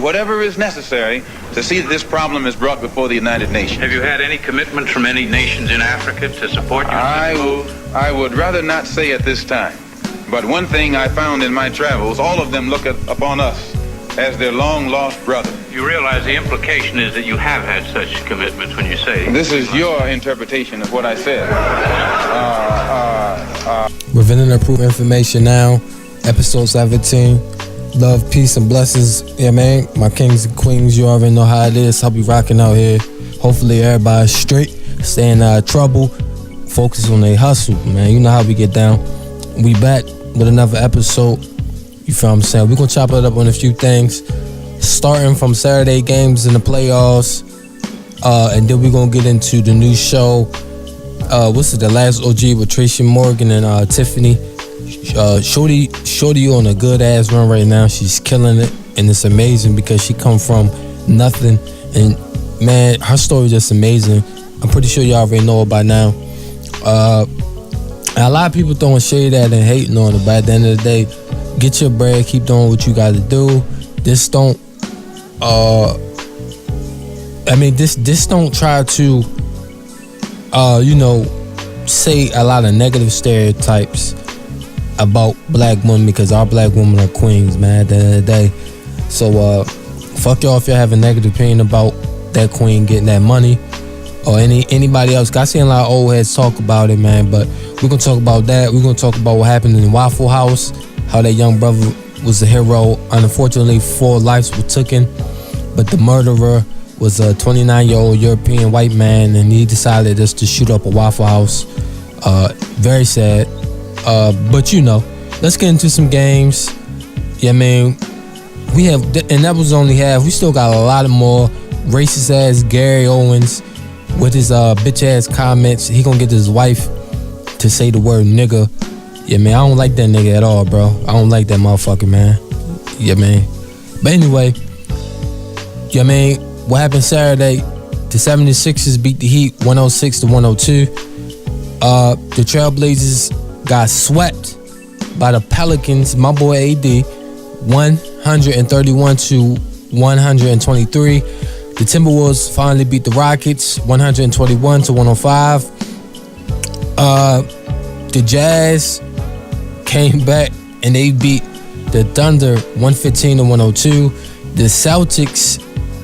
whatever is necessary to see that this problem is brought before the United Nations. Have you had any commitments from any nations in Africa to support you? I would rather not say at this time. But one thing I found in my travels, all of them look upon us as their long-lost brother. You realize the implication is that you have had such commitments when you say... This is your interpretation of what I said. Revealing approved information now. Episode 17. Love, peace, and blessings. Yeah, man. My kings and queens, you already know how it is. I'll be rocking out here. Hopefully everybody's straight. Staying out of trouble. Focus on their hustle, man. You know how we get down. We back with another episode. You feel what I'm saying? We're going to chop it up on a few things. Starting from Saturday games in the playoffs. And then we're going to get into the new show. What's it? The Last OG with Tracy Morgan and Tiffany. Shorty on a good ass run right now. She's killing it. And it's amazing because she come from nothing. And man, her story is just amazing. I'm pretty sure y'all already know it by now. A lot of people throwing shade at it and hating on it, but at the end of the day, get your bread, keep doing what you gotta do. This don't try to say a lot of negative stereotypes about black women, because our black women are queens, man, at the end of the day. So fuck y'all if y'all have a negative opinion about that queen getting that money. Or anybody else. I seen a lot of old heads talk about it, man. But we're gonna talk about that. We're gonna talk about what happened in Waffle House, how that young brother was a hero. Unfortunately, 4 lives were taken, but the murderer was a 29-year-old European white man, and he decided just to shoot up a Waffle House. Very sad. But let's get into some games. Yeah, man. We have, and that was only half. We still got a lot of more. Racist ass Gary Owens with his bitch ass comments. He gonna get his wife to say the word nigga. Yeah, man, I don't like that nigga at all, bro. I don't like that motherfucker, man. Yeah, man. But anyway, yeah, man, what happened Saturday? The 76ers beat the Heat 106-102. The Trailblazers got swept by the Pelicans. My boy AD, 131-123. The Timberwolves finally beat the Rockets 121-105. The Jazz came back and they beat the Thunder 115-102. The Celtics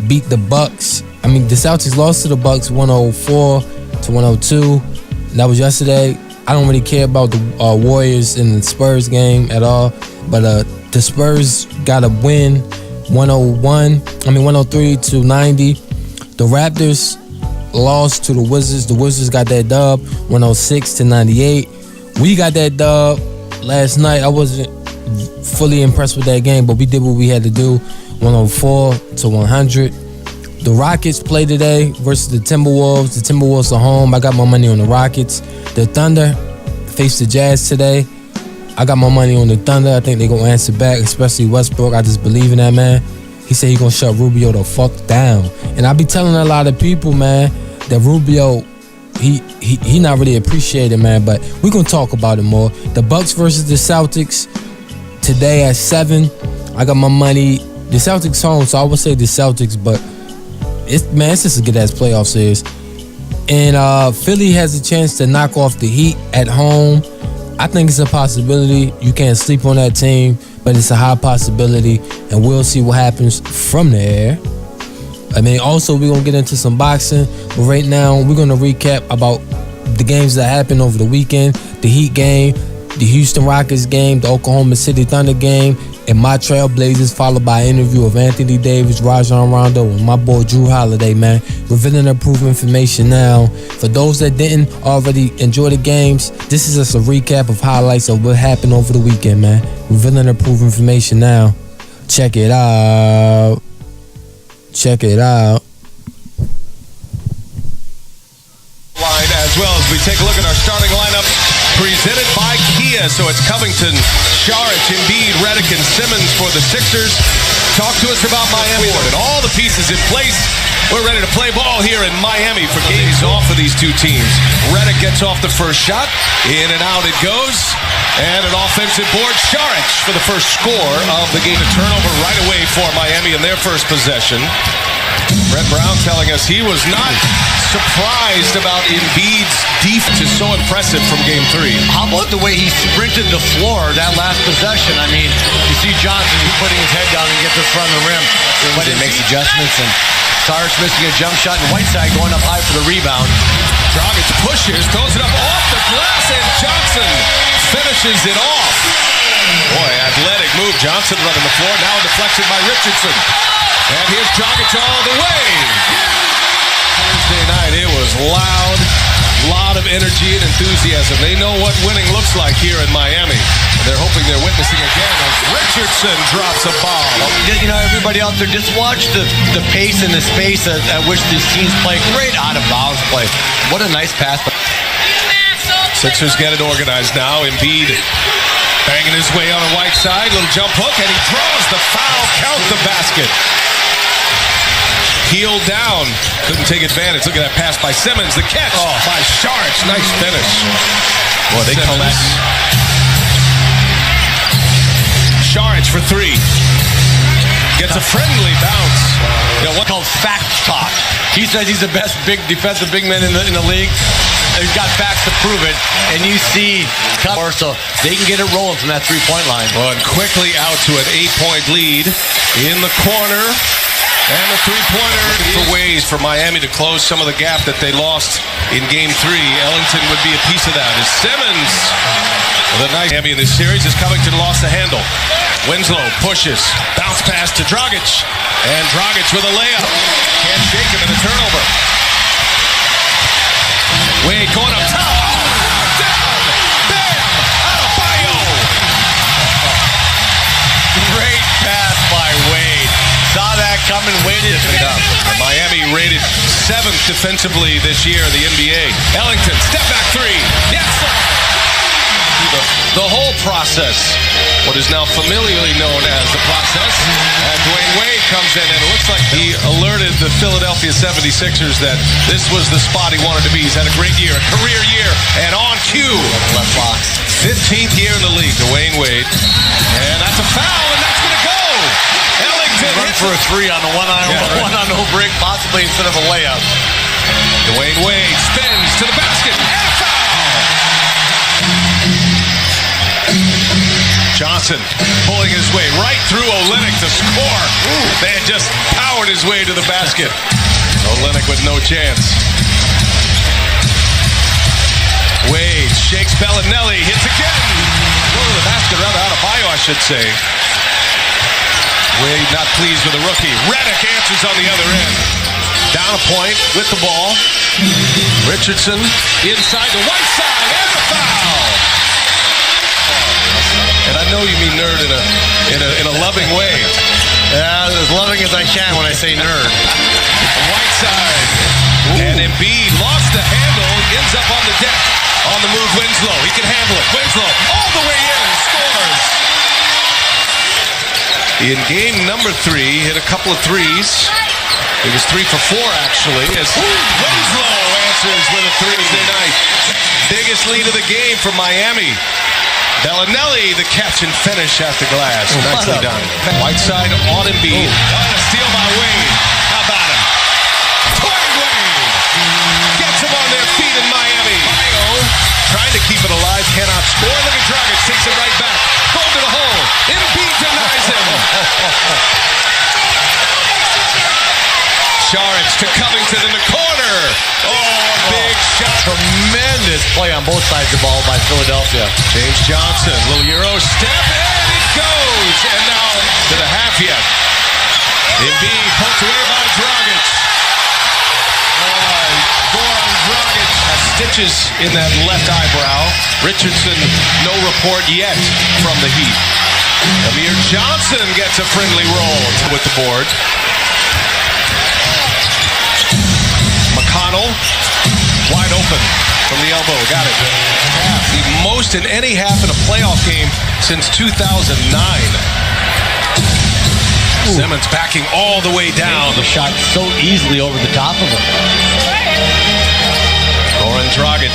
beat the Bucks. The Celtics lost to the Bucks 104-102. That was yesterday. I don't really care about the Warriors in the Spurs game at all, but the Spurs got a win. 103-90. The Raptors lost to the Wizards. The Wizards got that dub, 106-98. We got that dub last night. I wasn't fully impressed with that game, but we did what we had to do, 104-100. The Rockets play today versus the Timberwolves. The Timberwolves are home. I got my money on the Rockets. The Thunder face the Jazz today. I got my money on the Thunder. I think they're going to answer back, especially Westbrook. I just believe in that, man. He said he going to shut Rubio the fuck down. And I be telling a lot of people, man, that Rubio, he not really appreciated, man. But we going to talk about it more. The Bucks versus the Celtics today at 7. I got my money. The Celtics home, so I would say the Celtics. But, it's just a good-ass playoff series. And Philly has a chance to knock off the Heat at home. I think it's a possibility. You can't sleep on that team, but it's a high possibility, and we'll see what happens from there. Also, we're going to get into some boxing, but right now, we're going to recap about the games that happened over the weekend. The Heat game, the Houston Rockets game, the Oklahoma City Thunder game, and my Trailblazers, followed by an interview of Anthony Davis, Rajon Rondo, and my boy Drew Holiday, man. Revealing approved information now. For those that didn't already enjoy the games, this is just a recap of highlights of what happened over the weekend, man. Revealing approved information now. Check it out. Check it out. Line as well as we take a look at our starting lineup presented by Kia. So it's Covington, Saric, Embiid, Redick, and Simmons for the Sixers. Talk to us about Miami. And all the pieces in place. We're ready to play ball here in Miami for games off for these two teams. Redick gets off the first shot. In and out it goes. And an offensive board. R.A.I.N for the first score of the game. A turnover right away for Miami in their first possession. Brett Brown telling us he was not surprised about Embiid's defense. Is so impressive from Game 3. How about the way he sprinted the floor that last possession? I mean, you see Johnson putting his head down and get to the front of the rim. But he makes adjustments, and Sarge missing a jump shot, and Whiteside going up high for the rebound. Dragic pushes, throws it up off the glass, and Johnson finishes it off. Boy, athletic move. Johnson running the floor. Now deflected by Richardson. And here's Dragic all the way. Thursday night, it was loud. Lot of energy and enthusiasm. They know what winning looks like here in Miami. They're hoping they're witnessing again as Richardson drops a bomb. You know, everybody out there, just watch the pace and the space at which these teams play. Great out-of-bounds play. What a nice pass. Sixers get it organized now. Embiid banging his way on a Whiteside. Little jump hook, and he draws the foul. Count the basket. Heel down. Couldn't take advantage. Look at that pass by Simmons. The catch by R.A.I.N. Nice finish. Boy, they call that. R.A.I.N for three. Gets a friendly bounce. You know, what's called fact talk. He says he's the best big defensive big man in the league. He's got facts to prove it. And you see, so they can get it rolling from that three-point line. Well, and quickly out to an 8-point lead in the corner. And the three-pointer for ways for Miami to close some of the gap that they lost in Game 3. Ellington would be a piece of that. As Simmons, the nice Miami in this series, as Covington lost the handle. Winslow pushes, bounce pass to Dragic, and Dragic with a layup. Can't shake him in a turnover. Wade going up top. Down. Bam. Adebayo. Great pass by Wade. Saw that coming, waited it up. Miami rated 7th defensively this year in the NBA. Ellington, step back three. Yes, sir. The whole process, what is now familiarly known as the process. And Dwayne Wade comes in, and it looks like he alerted the Philadelphia 76ers that this was the spot he wanted to be. He's had a great year, a career year, and on cue. Left box. 15th year in the league, Dwayne Wade. And that's a foul, and that's going to go. Ellington Run for a three on the one on no break, possibly instead of a layup. Dwayne Wade spins to the basket, and a foul. Johnson pulling his way right through Olynyk to score. They had just powered his way to the basket. Olynyk with no chance. Wade shakes Bellinelli, hits again. Go to the basket, rather Adebayo, I should say. Wade not pleased with the rookie. Redick answers on the other end. Down a point with the ball. Richardson inside the right side, and a foul. And I know you mean nerd in a loving way. Yeah, as loving as I can when I say nerd. Whiteside. And Embiid lost the handle, ends up on the deck. On the move, Winslow. He can handle it. Winslow all the way in, scores. In game number 3, hit a couple of threes. It was 3 for 4, actually. As Winslow answers with a Thursday night. Biggest lead of the game for Miami. Bellinelli, the catch and finish at the glass. Nicely done. Whiteside on Embiid. And a steal by Wade. How about him? Dwayne Wade gets him on their feet in Miami. Trying to keep it alive, cannot score. Look at Dragic, takes it right back. Going to the hole. Embiid denies him. R.A.I.N to Covington in the corner. Oh, big shot. Tremendous play on both sides of the ball by Philadelphia. James Johnson, little Euro step, and it goes. And now to the half yet. Embiid poked away by Dragic. Goran Dragic has stitches in that left eyebrow. Richardson, no report yet from the Heat. Amir Johnson gets a friendly roll with the board. McConnell, wide open from the elbow. Got it. The most in any half in a playoff game since 2009. Simmons backing all the way down. The shot so easily over the top of him. Goran Dragic.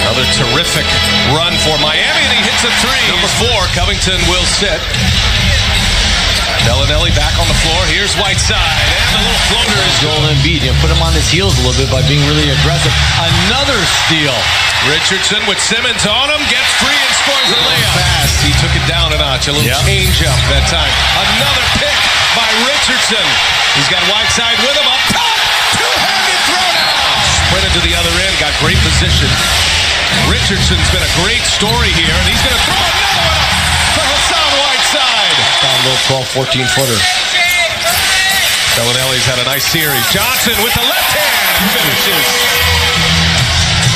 Another terrific run for Miami, and he hits a three. Number 4, Covington will sit. Bellinelli back on the floor. Here's Whiteside, and the little floater is Joel Embiid. Put him on his heels a little bit by being really aggressive. Another steal. Richardson with Simmons on him, gets free and scores a layup. Fast, he took it down a notch. A little change up that time. Another pick by Richardson. He's got Whiteside with him up top. Two-handed throwdown. Sprinted to the other end, got great position. Richardson's been a great story here, and he's going to throw another one up for Hassan Whiteside. Found a little 12, 14-footer. Bellinelli's had a nice series. Johnson with the left hand finishes.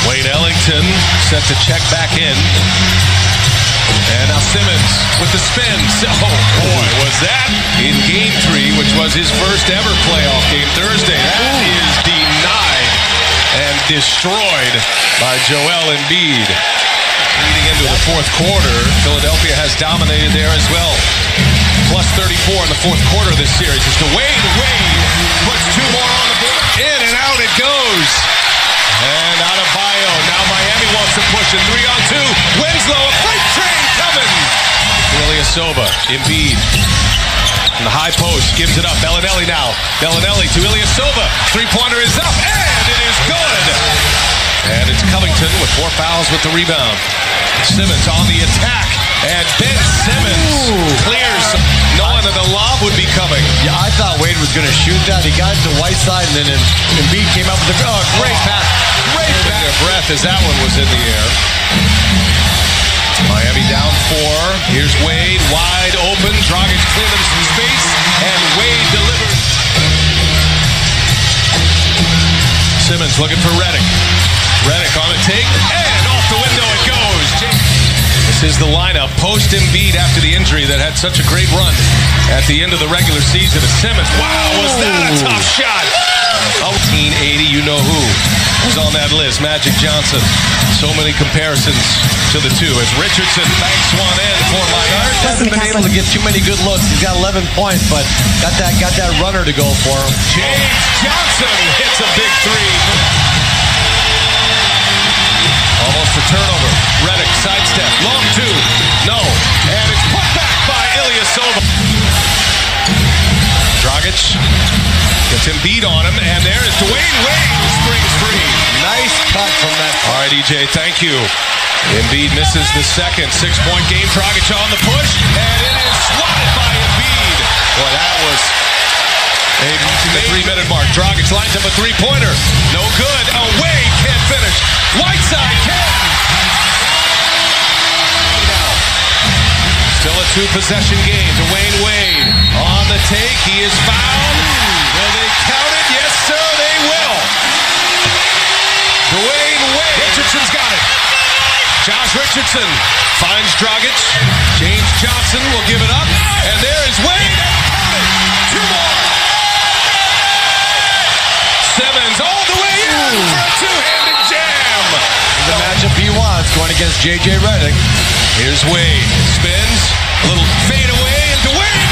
Wade Ellington set to check back in. And now Simmons with the spins. Oh boy, was that in Game 3, which was his first ever playoff game Thursday. That is denied and destroyed by Joel Embiid. Leading into the fourth quarter, Philadelphia has dominated there as well. Plus 34 in the fourth quarter of this series. It's to Wade. Wade puts 2 more on the board. In and out it goes. And out of Bio. Now Miami wants to push it. 3-on-2. Winslow, a freight train coming. Ilyasova, Embiid. In the high post, gives it up. Bellinelli now. Bellinelli to Ilyasova. 3-pointer is up, and it is good. And it's Covington with 4 fouls with the rebound. Simmons on the attack. And Ben Simmons clears, knowing that the lob would be coming. Yeah, I thought Wade was going to shoot that. He got it to Whiteside, and then Embiid came up with a great pass. Great pass. Their breath as that one was in the air. Miami down 4. Here's Wade, wide open. Dragic cleared him some space, and Wade delivers. Simmons looking for Redick. Redick on the take, and off the window it goes. This is the lineup post Embiid after the injury that had such a great run at the end of the regular season. Simmons, wow, was that a tough shot? 1980, you know who was on that list, Magic Johnson. So many comparisons to the two as Richardson banks one in for Miami. Hasn't been able to get too many good looks. He's got 11 points, but got that runner to go for him. James Johnson hits a big 3. Almost a turnover. Redick sidestep. Long 2. No. And it's put back by Ilyasova. Dragic gets Embiid on him. And there is Dwayne Wade who springs free. Nice cut from that. All right, EJ, thank you. Embiid misses the second 6-point game. Dragic on the push. And it is swatted by Embiid. Boy, that was the 3-minute mark. Dragic lines up a 3-pointer. No good. Away, can't finish. Whiteside can. Still a 2-possession game. Dwayne Wade on the take. He is fouled. Will they count it? Yes, sir, they will. Dwayne Wade. Richardson's got it. Josh Richardson finds Dragic. James Johnson will give it up. And there is Wade. And 2 more. Simmons all the way in for a 2-handed jam. The matchup he wants going against J.J. Redick. Here's Wade. Spins. A little fade away. And Dwayne Wade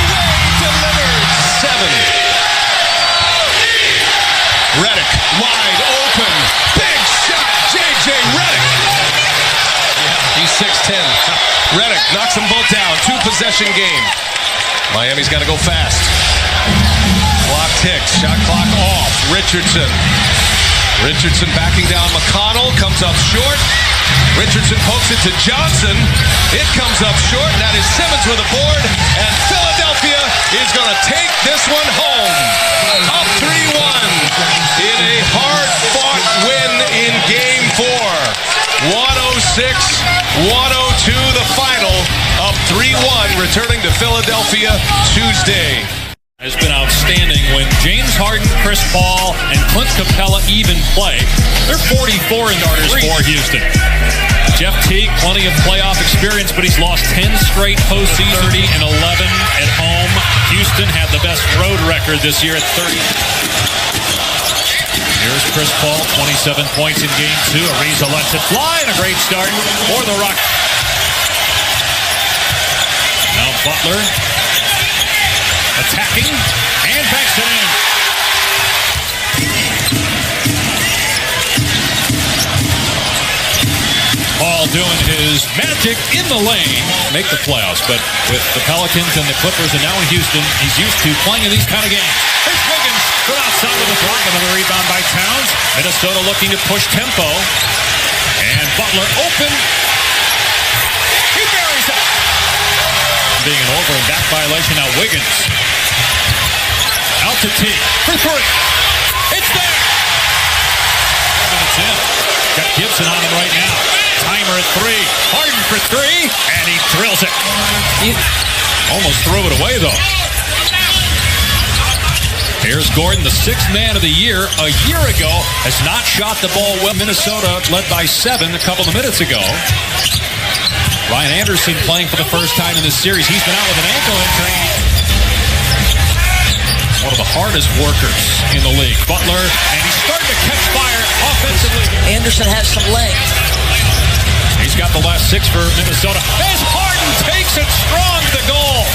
delivers 7. Redick wide open. Big shot. J.J. Redick. He's 6'10". Redick knocks them both down. 2-possession game. Miami's got to go fast. Clock ticks. Shot clock off. Richardson backing down McConnell. Comes up short. Richardson pokes it to Johnson. It comes up short. That is Simmons with a board. And Philadelphia is going to take this one home. Up 3-1 in a hard-fought win in Game 4. 106-102 the final. Up 3-1 returning to Philadelphia Tuesday. Has been outstanding when James Harden, Chris Paul, and Clint Capella even play. They're 44 in starters for Houston. Jeff Teague, plenty of playoff experience, but he's lost 10 straight postseason, 30-11 at home. Houston had the best road record this year at 30. Here's Chris Paul, 27 points in Game 2. Ariza lets it fly, and a great start for the Rockets. Now Butler. attacking, and banks it in. Paul doing his magic in the lane, make the playoffs. But with the Pelicans and the Clippers and now in Houston, he's used to playing in these kind of games. Here's Wiggins from outside with a block. Another rebound by Towns. Minnesota looking to push tempo. And Butler open. He buries it. Being an over and back violation. Now Wiggins. Out to T for three. It's there. And it's in. Got Gibson on him right now. Timer at three. Harden for three. And he drills it. He almost threw it away, though. Here's Gordon, the sixth man of the year. A year ago, has not shot the ball well. Minnesota led by 7 a couple of minutes ago. Ryan Anderson playing for the first time in this series. He's been out with an ankle injury. One of the hardest workers in the league. Butler, and he's starting to catch fire offensively. Anderson has some legs. He's got the last 6 for Minnesota. As Harden takes it strong to the goal.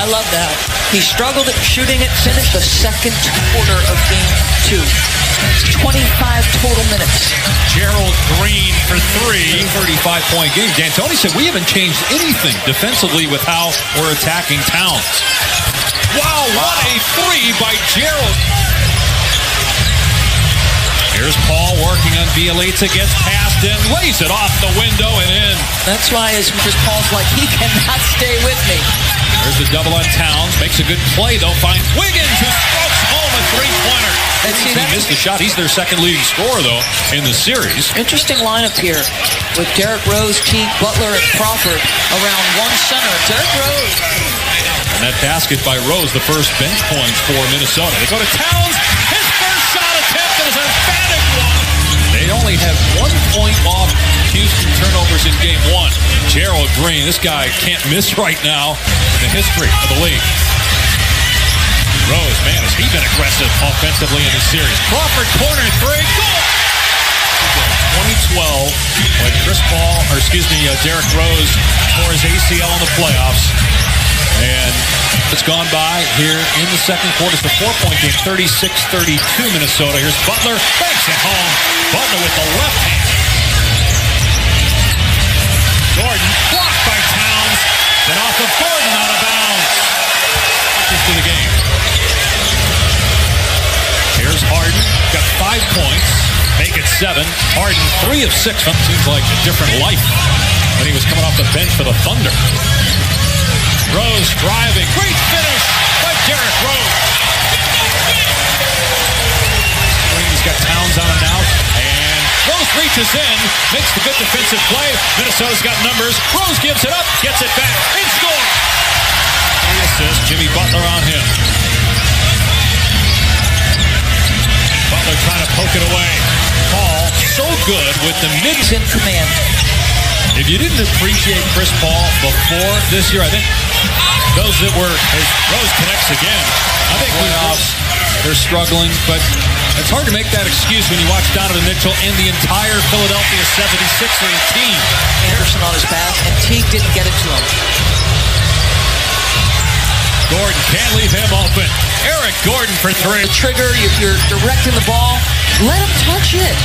I love that. He struggled at shooting it, finished the second quarter of game 2. 25 total minutes. Gerald Green for 3. 35-point game. D'Antoni said, we haven't changed anything defensively with how we're attacking Towns. Wow, what a 3 by Gerald. Here's Paul working on Bielitsa, gets past him, lays it off the window and in. That's why as Paul's like, he cannot stay with me. There's the double on Towns, makes a good play though, finds Wiggins who strokes home a three-pointer. He missed the shot. He's their second leading scorer though in the series. Interesting lineup here with Derrick Rose, Teague, Butler, and Crawford around one center. Derrick Rose. And that basket by Rose, the first bench points for Minnesota. They go to Towns. His first shot attempt is an emphatic one. They only have 1 point off Houston turnovers in game 1. Gerald Green, this guy can't miss right now in the history of the league. Rose, man, has he been aggressive offensively in this series. Crawford, corner 3, goal! 2012, when Derrick Rose tore his ACL in the playoffs. And it's gone by here in the second quarter. It's the 4-point game, 36-32 Minnesota. Here's Butler, banks it home. Butler with the left hand. Gordon, blocked by Towns. Then off of Gordon, out of bounds. To the game. Here's Harden, got 5 points, make it 7. Harden, 3 of 6. Seems like a different life when he was coming off the bench for the Thunder. Rose driving, great finish by Derrick Rose. Green's got Towns on him now, and Rose reaches in, makes the good defensive play. Minnesota's got numbers. Rose gives it up, gets it back, and scores. 3 assists, Jimmy Butler on him. Butler trying to poke it away. Paul, so good with the mids in command. If you didn't appreciate Chris Paul before this year, I think those that were, as Rose connects again, I think they're struggling, but it's hard to make that excuse when you watch Donovan Mitchell and the entire Philadelphia 76ers team. Anderson on his back, and Teague didn't get it to him. Gordon can't leave him open. Eric Gordon for 3. The trigger, if you're directing the ball, let him touch it.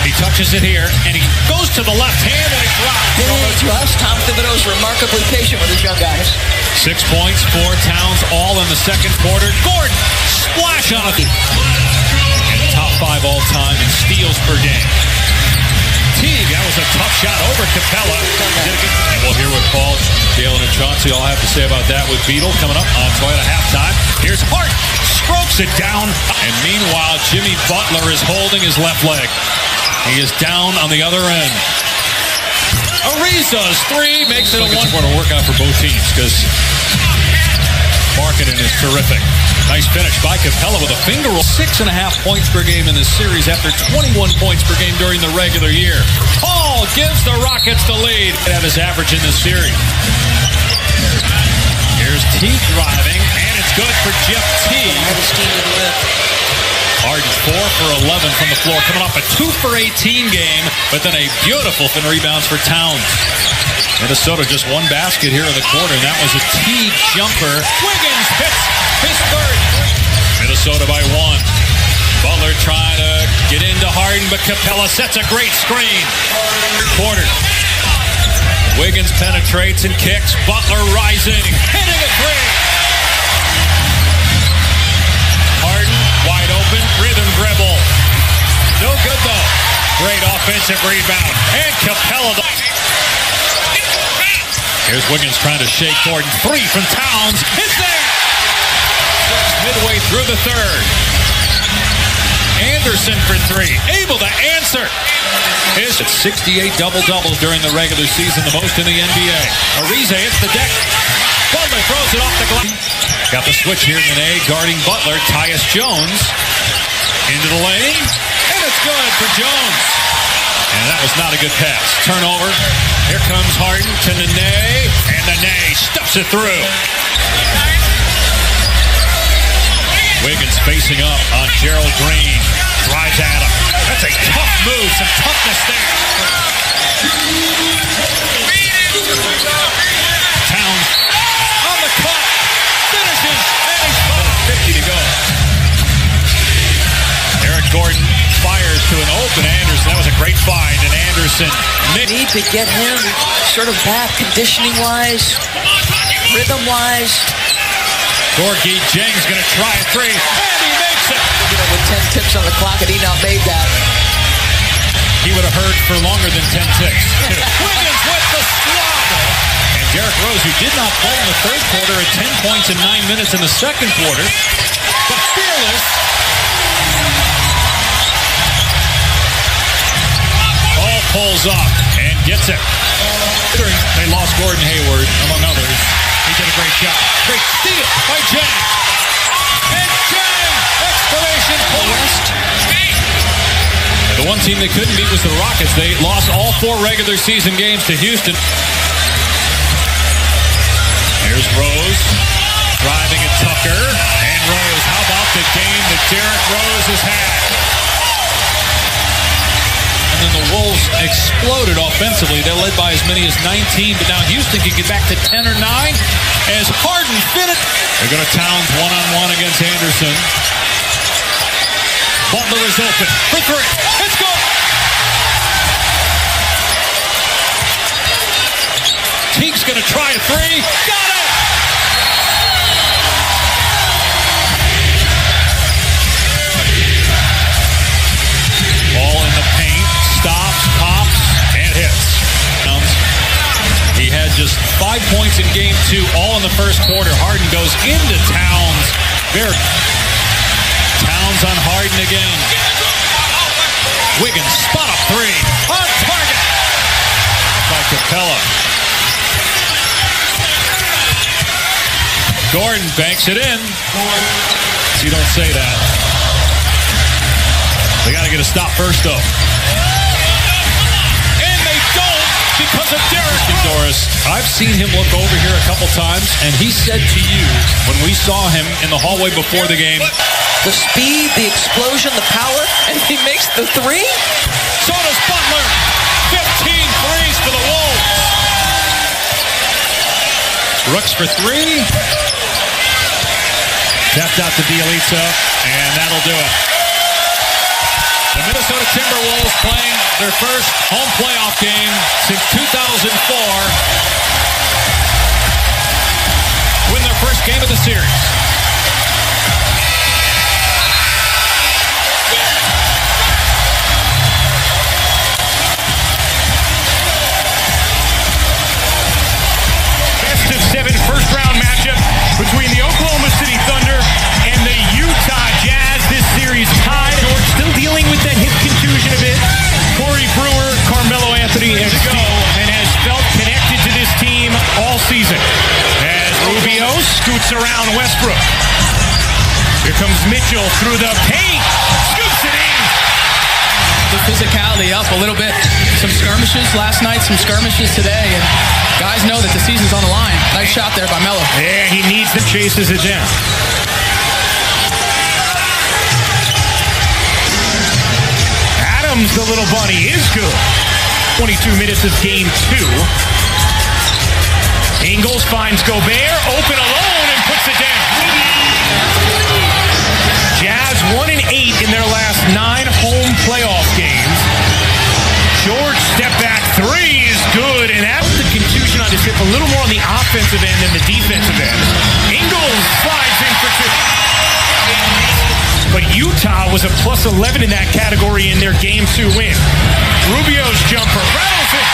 He touches it here, and he goes to the left hand, and he drops. Big thrust. Tom Thibodeau's remarkably patient with his young guys. 6 points for Towns, all in the second quarter. Gordon, splash on it. And top 5 all-time in steals per game. Teague, that was a tough shot over Capella. And we'll hear what Paul, Jalen, and Chauncey all have to say about that with Beadle coming up on Toyota Halftime. Here's Hart, strokes it down. And meanwhile, Jimmy Butler is holding his left leg. He is down on the other end. Ariza's 3 makes it a 1-quarter workout for both teams because Markkanen is terrific. Nice finish by Capella with a finger roll. 6.5 points per game in this series after 21 points per game during the regular year. Paul gives the Rockets the lead at his average in this series. Here's Teague driving, and it's good for Jeff Teague. Harden 4 for 11 from the floor, coming off a 2 for 18 game, but then a beautiful rebounds for Towns. Minnesota just one basket here in the quarter, and that was a Teague jumper. Wiggins hits his third. Minnesota by 1. Butler trying to get into Harden, but Capella sets a great screen. Quarter. Wiggins penetrates and kicks. Butler rising, hitting a three. Harden wide open, rhythm dribble. No good though. Great offensive rebound. And Capella. Here's Wiggins trying to shake Gordon. 3 from Towns. It's there. Midway through the third. Anderson for 3. Able to answer. It's 68 double-doubles during the regular season, the most in the NBA. Ariza hits the deck. Butler throws it off the glass. Got the switch here. Nene guarding Butler. Tyus Jones into the lane. And it's good for Jones. And that was not a good pass. Turnover. Here comes Harden to Nene. And Nene stuffs it through. Wiggins facing up on Gerald Green. Drives at him. That's a tough move. Some toughness there. Towns on the cut. Finishes. And he's fine. 50 to go. Eric Gordon fires to an open Anderson. That was a great find. And Anderson. Need to get him sort of back conditioning-wise, rhythm-wise. Gorgie Jang's going to try a 3. And he makes it. With 10 ticks on the clock, had he not made that, he would have heard for longer than 10 ticks. Wiggins with the slobber. And Derrick Rose, who did not play in the third quarter, at 10 points in 9 minutes in the second quarter. But fearless. Ball pulls up and gets it. They lost Gordon Hayward, among others. He did a great job. Great steal by Jang. And Jang! Exclamation point. The one team they couldn't beat was the Rockets. They lost all 4 regular season games to Houston. Here's Rose. Driving at Tucker. And Rose. How about the game that Derrick Rose has had? And then the Wolves exploded offensively. They're led by as many as 19, but now Houston can get back to 10 or 9 as Harden finished. They're going to Towns one-on-one against Anderson. Butler is open for 3. It's good. Teague's going to try a 3. Got it. Ball in the paint. Stops, pops, and hits. He had just 5 points in game 2, all in the first quarter. Harden goes into Towns. Towns on Harden again. Wiggins, spot up 3. On target. By Capella. Gordon banks it in. You don't say that. They got to get a stop first, though. Because of Derrick Rose. I've seen him look over here a couple times, and he said to you when we saw him in the hallway before the game, the speed, the explosion, the power, and he makes the 3. So does Butler. 15 threes for the Wolves. Brooks for 3. Tapped out to Bielitsa, and that'll do it. The Minnesota Timberwolves playing their first home playoff game since 2004. Win their first game of the series. Best of 7 first-round matchup between the Oklahoma City Thunder and the Utah Jazz. This series tied. George still dealing with that hip contusion a bit. Corey Brewer, Carmelo Anthony, and go and has felt connected to this team all season. As Rubio scoots around Westbrook. Here comes Mitchell through the paint. Scoops it in. The physicality up a little bit. Some skirmishes last night, some skirmishes today, and guys know that the season's on the line. Nice shot there by Melo. Yeah, he needs to chases it down. The little bunny is good. 22 minutes of game 2. Ingles finds Gobert, open alone, and puts it down. Jazz 1-8 in their last 9 home playoff games. George step back three is good, and that was the contusion on his hip, a little more on the offensive end than the defensive end. Ingles slides in for 2. But Utah was a plus 11 in that category in their Game 2 win. Rubio's jumper rattles it.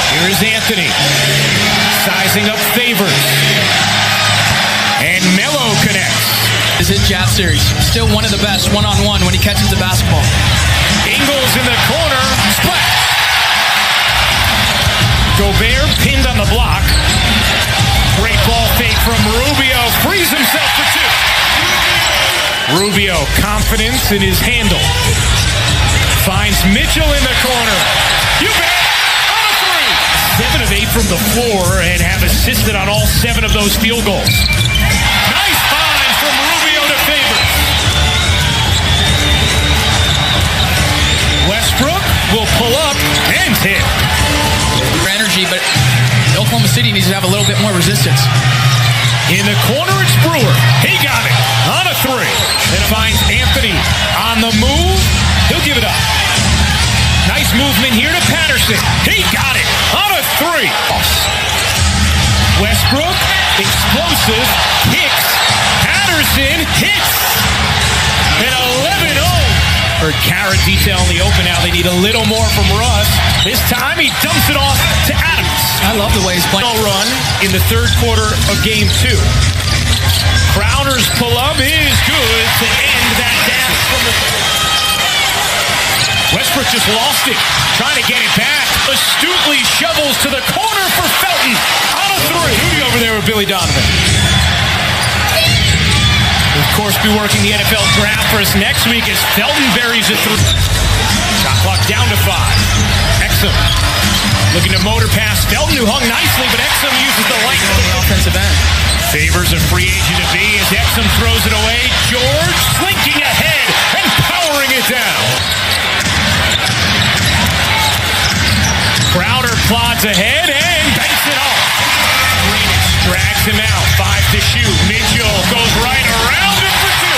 Here is Anthony sizing up Favors. And Melo connects. Is it Jazz series? Still one of the best one-on-one when he catches the basketball. Ingles in the corner. Splash. Gobert pinned on the block. Great ball fake from Rubio. Frees himself for 2. Rubio, confidence in his handle. Finds Mitchell in the corner. You bet. On a 3. 7 of 8 from the floor and have assisted on all 7 of those field goals. Nice find from Rubio to Favors. Westbrook will pull up and hit. For energy, but Oklahoma City needs to have a little bit more resistance. In the corner, it's Brewer. He got it on a 3. And finds Anthony on the move. He'll give it up. Nice movement here to Patterson. He got it on a 3. Westbrook, explosive, kicks. Patterson hits. An 11-0. Or carrot detail in the open now. They need a little more from Russ. This time he dumps it off to Adams. I love the way he's playing. Run in the third quarter of Game 2. Crowder's pull-up is good to end that dance from the... Westbrook just lost it. Trying to get it back. Astutely shovels to the corner for Felton. On a 3. Duty over there with Billy Donovan. Of course, be working the NFL draft for us next week as Felton buries it through. Shot clock down to 5. Exum looking to motor pass Felton, who hung nicely, but Exum uses the length of the offensive end. Favors a free agent to be as Exum throws it away. George slinking ahead and powering it down. Crowder plods ahead and banks it off. Drags him out. 5 to shoot. Mitchell goes right around him for 2.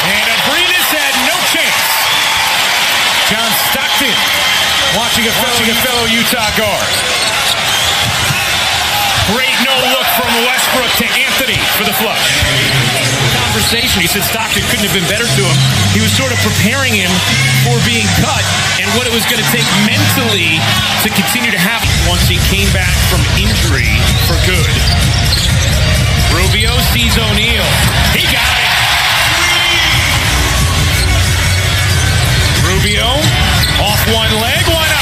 And Abrinas had no chance. John Stockton watching a fellow Utah guard. Great no-look from Westbrook to Anthony for the flush. Conversation. He said Stockton couldn't have been better to him. He was sort of preparing him for being cut and what it was going to take mentally to continue to happen once he came back from injury for good. Rubio sees O'Neal. He got it. Rubio off one leg. Why not?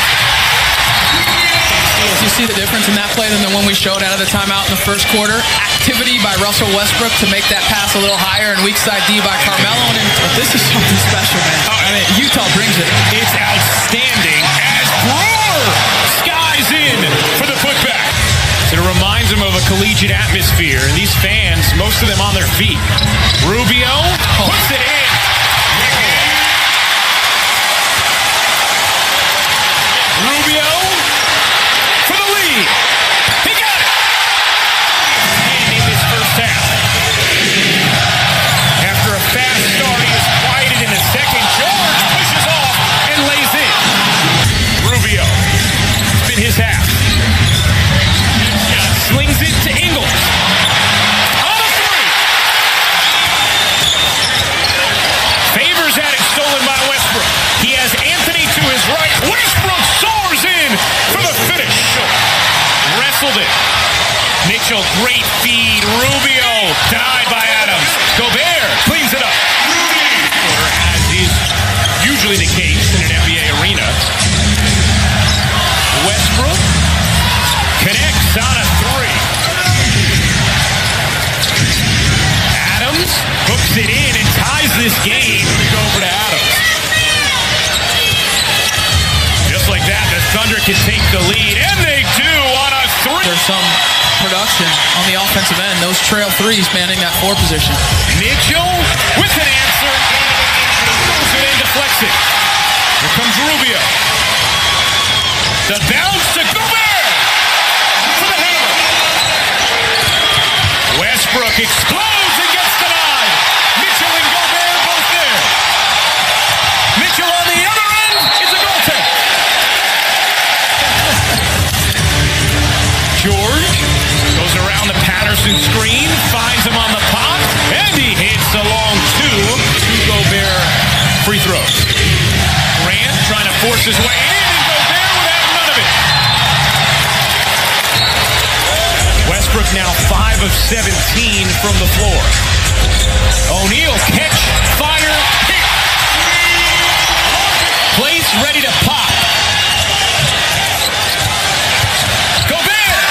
Do you see the difference in that play than the one we showed out of the timeout in the first quarter? Activity by Russell Westbrook to make that pass a little higher, and weak side D by Carmelo. But this is something special, man. I mean, Utah brings it. It's outstanding as Brewer skies in for the putback. It reminds him of a collegiate atmosphere, and these fans, most of them on their feet. Rubio puts it in. Rubio for the lead. He got it. And in this first half. After a fast start, he is quieted in the second. George pushes off and lays in. Rubio. It's been his half. Slings it to Ingles. On a 3. Favors had it stolen by Westbrook. He has Anthony to his right. Westbrook soars in for the finish. Wrestled it. Mitchell, great feed. Rubio, denied by Adams. Gobert cleans it up. As is usually the case in an NBA arena. Westbrook connects on a 3. Adams hooks it in and ties this game. Go over to Adams. Just like that, the Thunder can take the lead, and they do on a 3. There's some production on the offensive end. Those trail threes manning that 4 position. Mitchell with an answer. Goes it in, deflects it. Here comes Rubio. The bounce to Gobert. Westbrook explodes and gets denied. Mitchell and Gobert both there. Mitchell on the other end. It's a goaltend. George goes around the Patterson screen, finds him on the pop, and he hits a long two Gobert free throws. Grant trying to force his way in, and Gobert would have none of it. Westbrook now 5 of 17 from the floor. O'Neal catch, fire, hit. Place ready to pop. Gobert!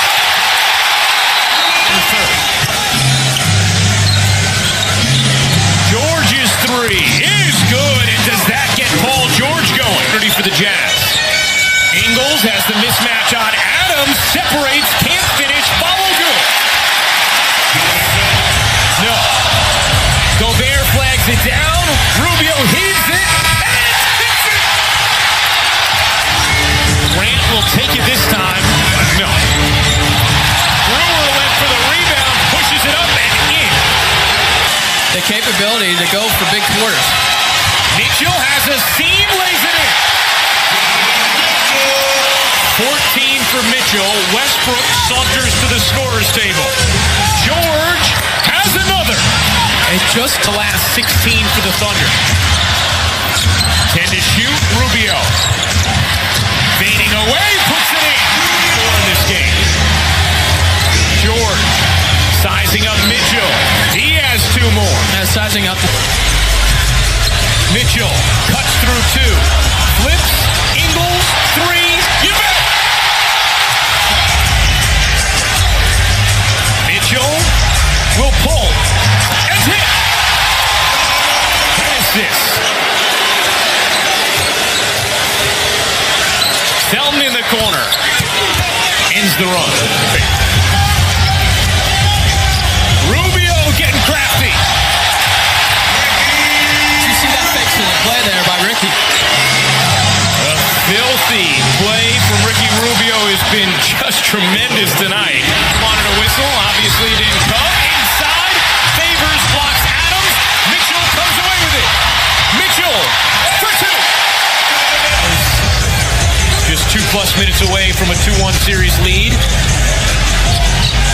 George's three is good, and does that get Paul George going? Ready for the Jazz. Ingles has the mismatch on Adams, separates, can't finish, follow good. No. Gobert flags it down, Rubio heaves it, and hits it! Grant will take it this time, but no. Brewer went for the rebound, pushes it up and in. The capability to go for big quarters. Mitchell has a seam, lays it in. 14 for Mitchell. Westbrook saunters to the scorer's table. George has another. And just the last 16 for the Thunder. 10 to shoot, Rubio. Fading away, puts it in. 4 in this game. George sizing up Mitchell. He has 2 more. Sizing up. Mitchell cuts through 2. Flips. Ingles. 3. You bet. Mitchell will pull. And hit. What is this? Felton in the corner. Ends the run. Rubio getting crafty. Did you see that fix in the play there by Ricky? A filthy play from Ricky Rubio has been just tremendous tonight. Wanted a whistle, obviously it didn't come. Inside, Favors blocks Adams. Mitchell comes away with it. Mitchell for 2. Just 2+ minutes away from a 2-1 series lead.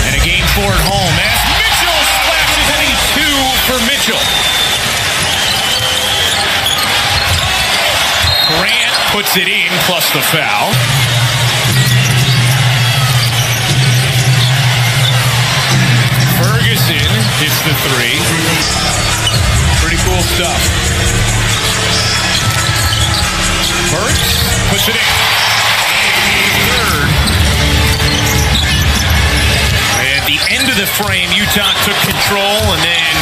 And a game 4 at home as Mitchell splashes in 2 for Mitchell. Grant puts it in, plus the foul. Ferguson hits the 3. Pretty cool stuff. Burks puts it in. Third. At the end of the frame, Utah took control, and then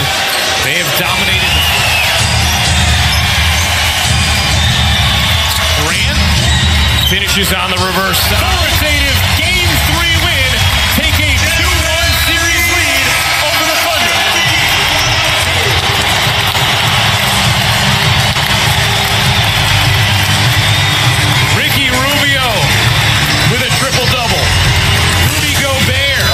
they have dominated. Grant finishes on the reverse. Authoritative Game 3 win. Take a 2-1 series lead over the Thunder. Ricky Rubio with a triple-double. Rudy Gobert,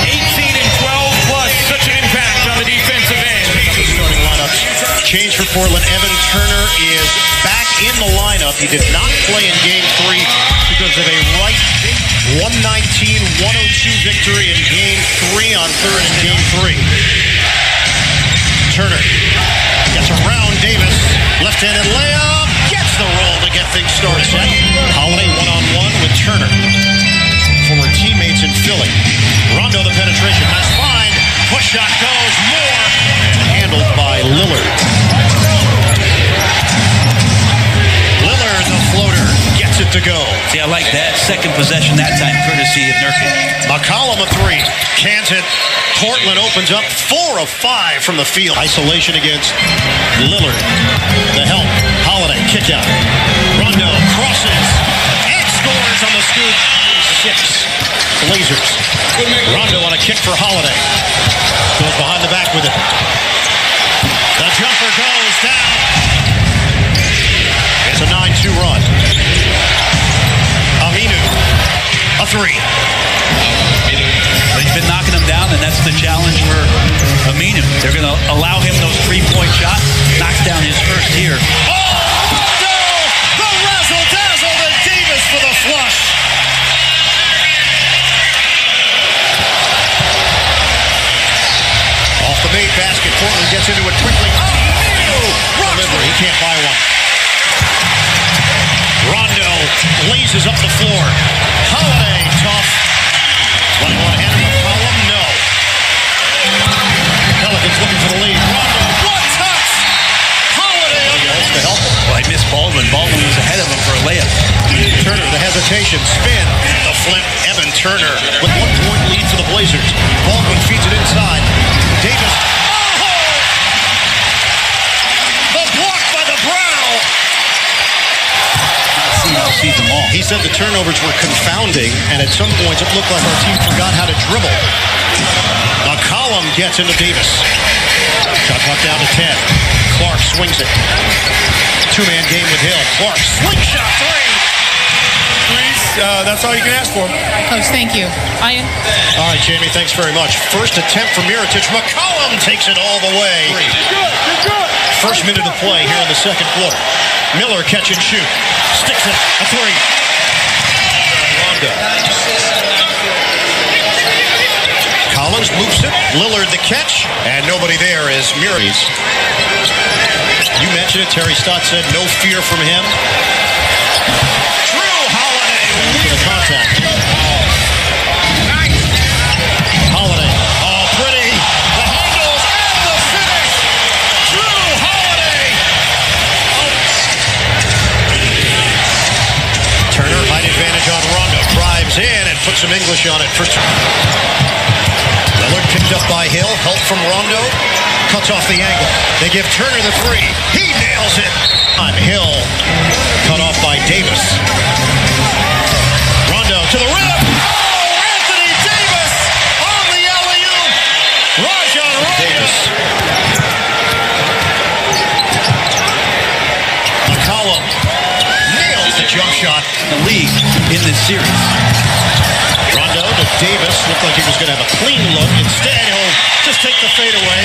18 and 12 plus. Such an impact on the defensive end. Starting lineups. Change for Portland. Evan Turner is back in the lineup. He did not play in Game 3 because of a right 119-102 victory in Game 3 on third in Game 3. Turner gets around Davis. Left-handed layup. Gets the roll to get things started. Holiday one-on-one with Turner. Former teammates in Philly. Rondo the penetration. Nice find. Push shot goes. More. Handled by Lillard. Lillard, the floater, gets it to go. See, I like that. Second possession that time, courtesy of Nurkic. McCollum a 3. Can't hit. Portland opens up 4 of 5 from the field. Isolation against Lillard. The help. Holiday, kick out. Rondo crosses and scores on the scoop. 6. Blazers. Rondo on a kick for Holiday. Goes behind the back with it. The jumper goes down. It's a 9-2 run. Aminu, a 3. They've been knocking them down, and that's the challenge for into it quickly. Delivery. He can't buy one. Rondo blazes up the floor. Holiday, tough. One hand in the column, no. Pelicans looking for the lead. Rondo, one touch. Holiday to help him. Well, I missed Baldwin. Baldwin was ahead of him for a layup. Turner, the hesitation, spin, the flip. Evan Turner with 1 point lead for the Blazers. Baldwin feeds it inside. Davis. Oh! The block by the brow. Sees them all. He said the turnovers were confounding, and at some points it looked like our team forgot how to dribble. McCollum gets into Davis. Shot clock down to 10. Clark swings it. Two-man game with Hill. Clark, slingshot three. That's all you can ask for. Coach, thank you. Ian? All right, Jamie, thanks very much. First attempt for Mirotic. McCollum takes it all the way. First minute of play here in the second quarter. Miller catch and shoot. Sticks it. A three. Rondo. Collins moves it. Lillard the catch. And nobody there is Murray's. You mentioned it. Terry Stott said no fear from him. Drew Holiday for the contact. Holiday. Oh, pretty. The handles and the finish. Drew Holiday. Turner, height advantage on Rondo. Drives in and puts some English on it. First. Lillard picked up by Hill. Help from Rondo. Cuts off the angle. They give Turner the three. He nails it. On Hill. Cut off by Davis. Rondo to the rim. Oh, Anthony Davis on the alley-oop. Rajon Davis. McCollum nails the jump shot. The league in this series. Rondo to Davis. Looked like he was going to have a clean look. Instead, he'll just take the fade away.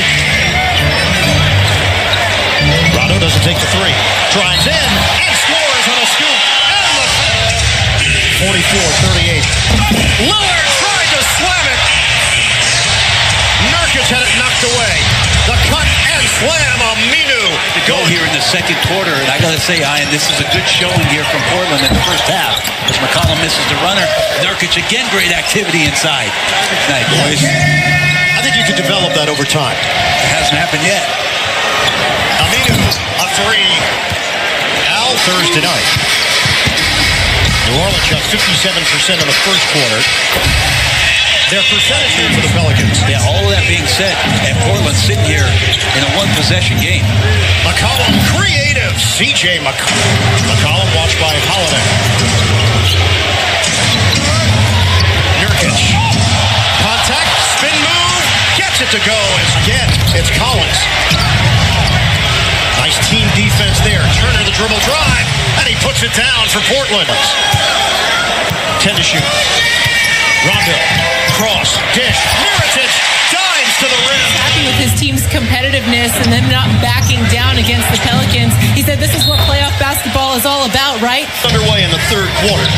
Rondo doesn't take the three. Drives in and scores on a scoop. And the 44-38. Lillard tried to slam it. Nurkic had it knocked away. The cut and slam. Aminu To go here in the second quarter, and I got to say, Ian, this is a good showing here from Portland in the first half. As McCollum misses the runner, Nurkic again, great activity inside. Good night, boys. I think you could develop that over time. It hasn't happened yet. Aminu, a three. Al Thursday night. New Orleans shot 57% in the first quarter. Their percentage here for the Pelicans. Yeah, all of that being said, and Portland sitting here in a one-possession game. McCollum, creative. C.J. McCollum watched by Holiday. Nurkic. Contact, spin move, gets it to go. Again, it's Collins. Nice team defense there. Turner the dribble drive, and he puts it down for Portland. 10 to shoot. Rondo, cross, dish, Mirotic, dives to the rim. Happy with his team's competitiveness and them not backing down against the Pelicans. He said this is what playoff basketball is all about, right? Underway in the third quarter.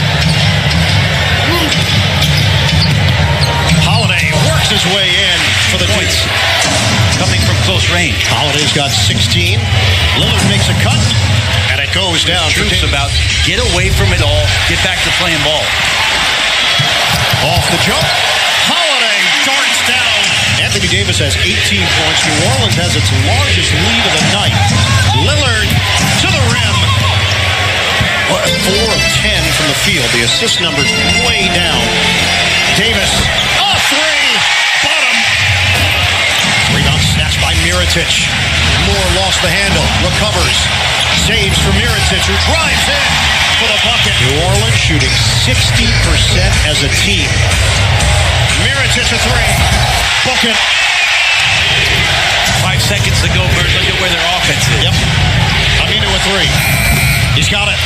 Holiday works his way in for the points. Coming from close range. Holiday's got 16. Lillard makes a cut, and it goes down. Truth's about get away from it all, get back to playing ball. Off the jump. Holiday darts down. Anthony Davis has 18 points. New Orleans has its largest lead of the night. Lillard to the rim. 4 of 10 from the field. The assist number's way down. Davis. A three. Bottom. Rebound snatched by Mirotic. Moore lost the handle. Recovers. Saves for Mirotic, who drives in for the bucket. New Orleans shooting 60% as a team. Mirotic a three. Bucket. 5 seconds to go, Bird. Look at where their offense is. Yep. Aminu a three. He's got it.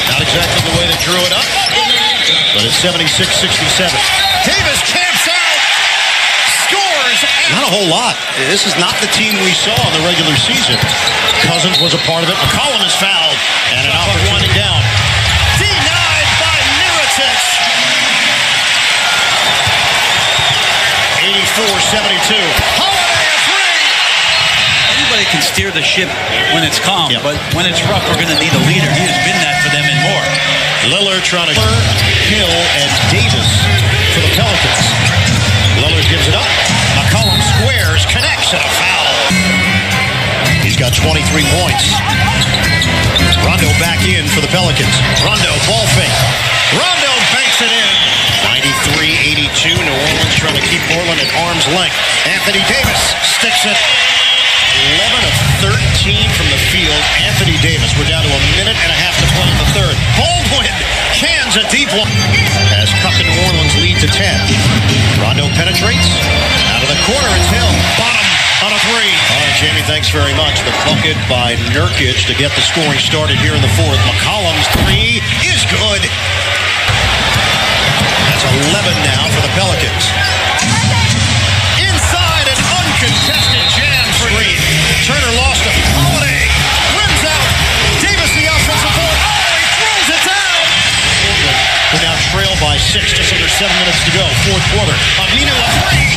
Not exactly the way they drew it up, but it's 76-67. Davis camps out. Scores. Not a whole lot. This is not the team we saw in the regular season. Cousins was a part of it. McCollum is fouled. And an opportunity down. Denied by Mirotic. 74-72. Holiday a three. Anybody can steer the ship when it's calm, but when it's rough, we're going to need a leader. He has been that for them and more. Lillard trying to Hill and Davis for the Pelicans. Lillard gives it up. McCollum squares, connects, and a foul. He's got 23 points. Rondo back in for the Pelicans. Rondo, ball fake. Rondo banks it in. 93-82. New Orleans trying to keep Portland at arm's length. Anthony Davis sticks it. 11 of 13 from the field. Anthony Davis. We're down to a minute and a half to play in the third. Baldwin cans a deep one. Has cut the New Orleans lead to 10. Rondo penetrates. Out of the corner, it's Hill. Bottom on a three. All right, Jamie, thanks very much. The bucket by Nurkic to get the scoring started here in the fourth. McCollum's three is good. That's 11 now for the Pelicans. Inside an uncontested jam screen. Turner lost him. Holiday rims out. Davis the offensive board. Oh, he throws it down. We now trail by 6, just under 7 minutes to go. Fourth quarter. Aminu a three.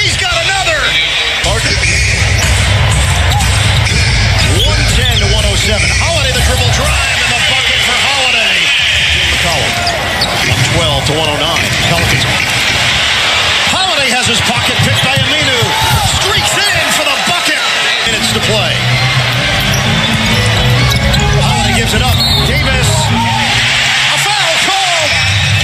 He's got another. 110-107. Holiday the dribble drive and the bucket for Holiday. McCollum up 12-109. Pelicans. Holiday has his pocket picked by Aminu. Streaks in for the bucket. Minutes to play. Holiday gives it up. Davis. A foul call.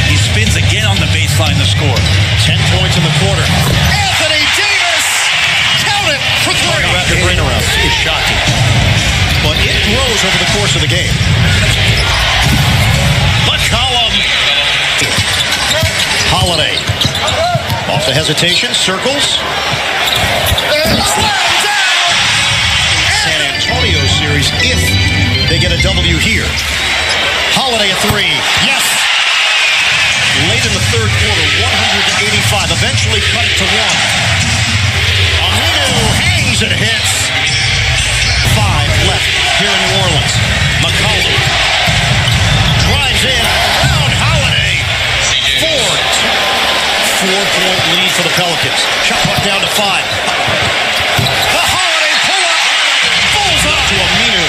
He spins again on the baseline to score. 10 points in the quarter. Anthony Davis. Count it for three. The turnaround is shocking. But it grows over the course of the game. McCollum. Holiday. Off the hesitation. Circles. Slam down. San Antonio series if they get a W here. Holiday a three. Yes. Late in the third quarter. 185. Eventually cut it to one. Aminu hangs and hits. 5 left here in New Orleans. McCollum drives in around Holiday. 4-point lead for the Pelicans. Shot clock down to 5. The Holiday pull-up. Bulls up to Aminu.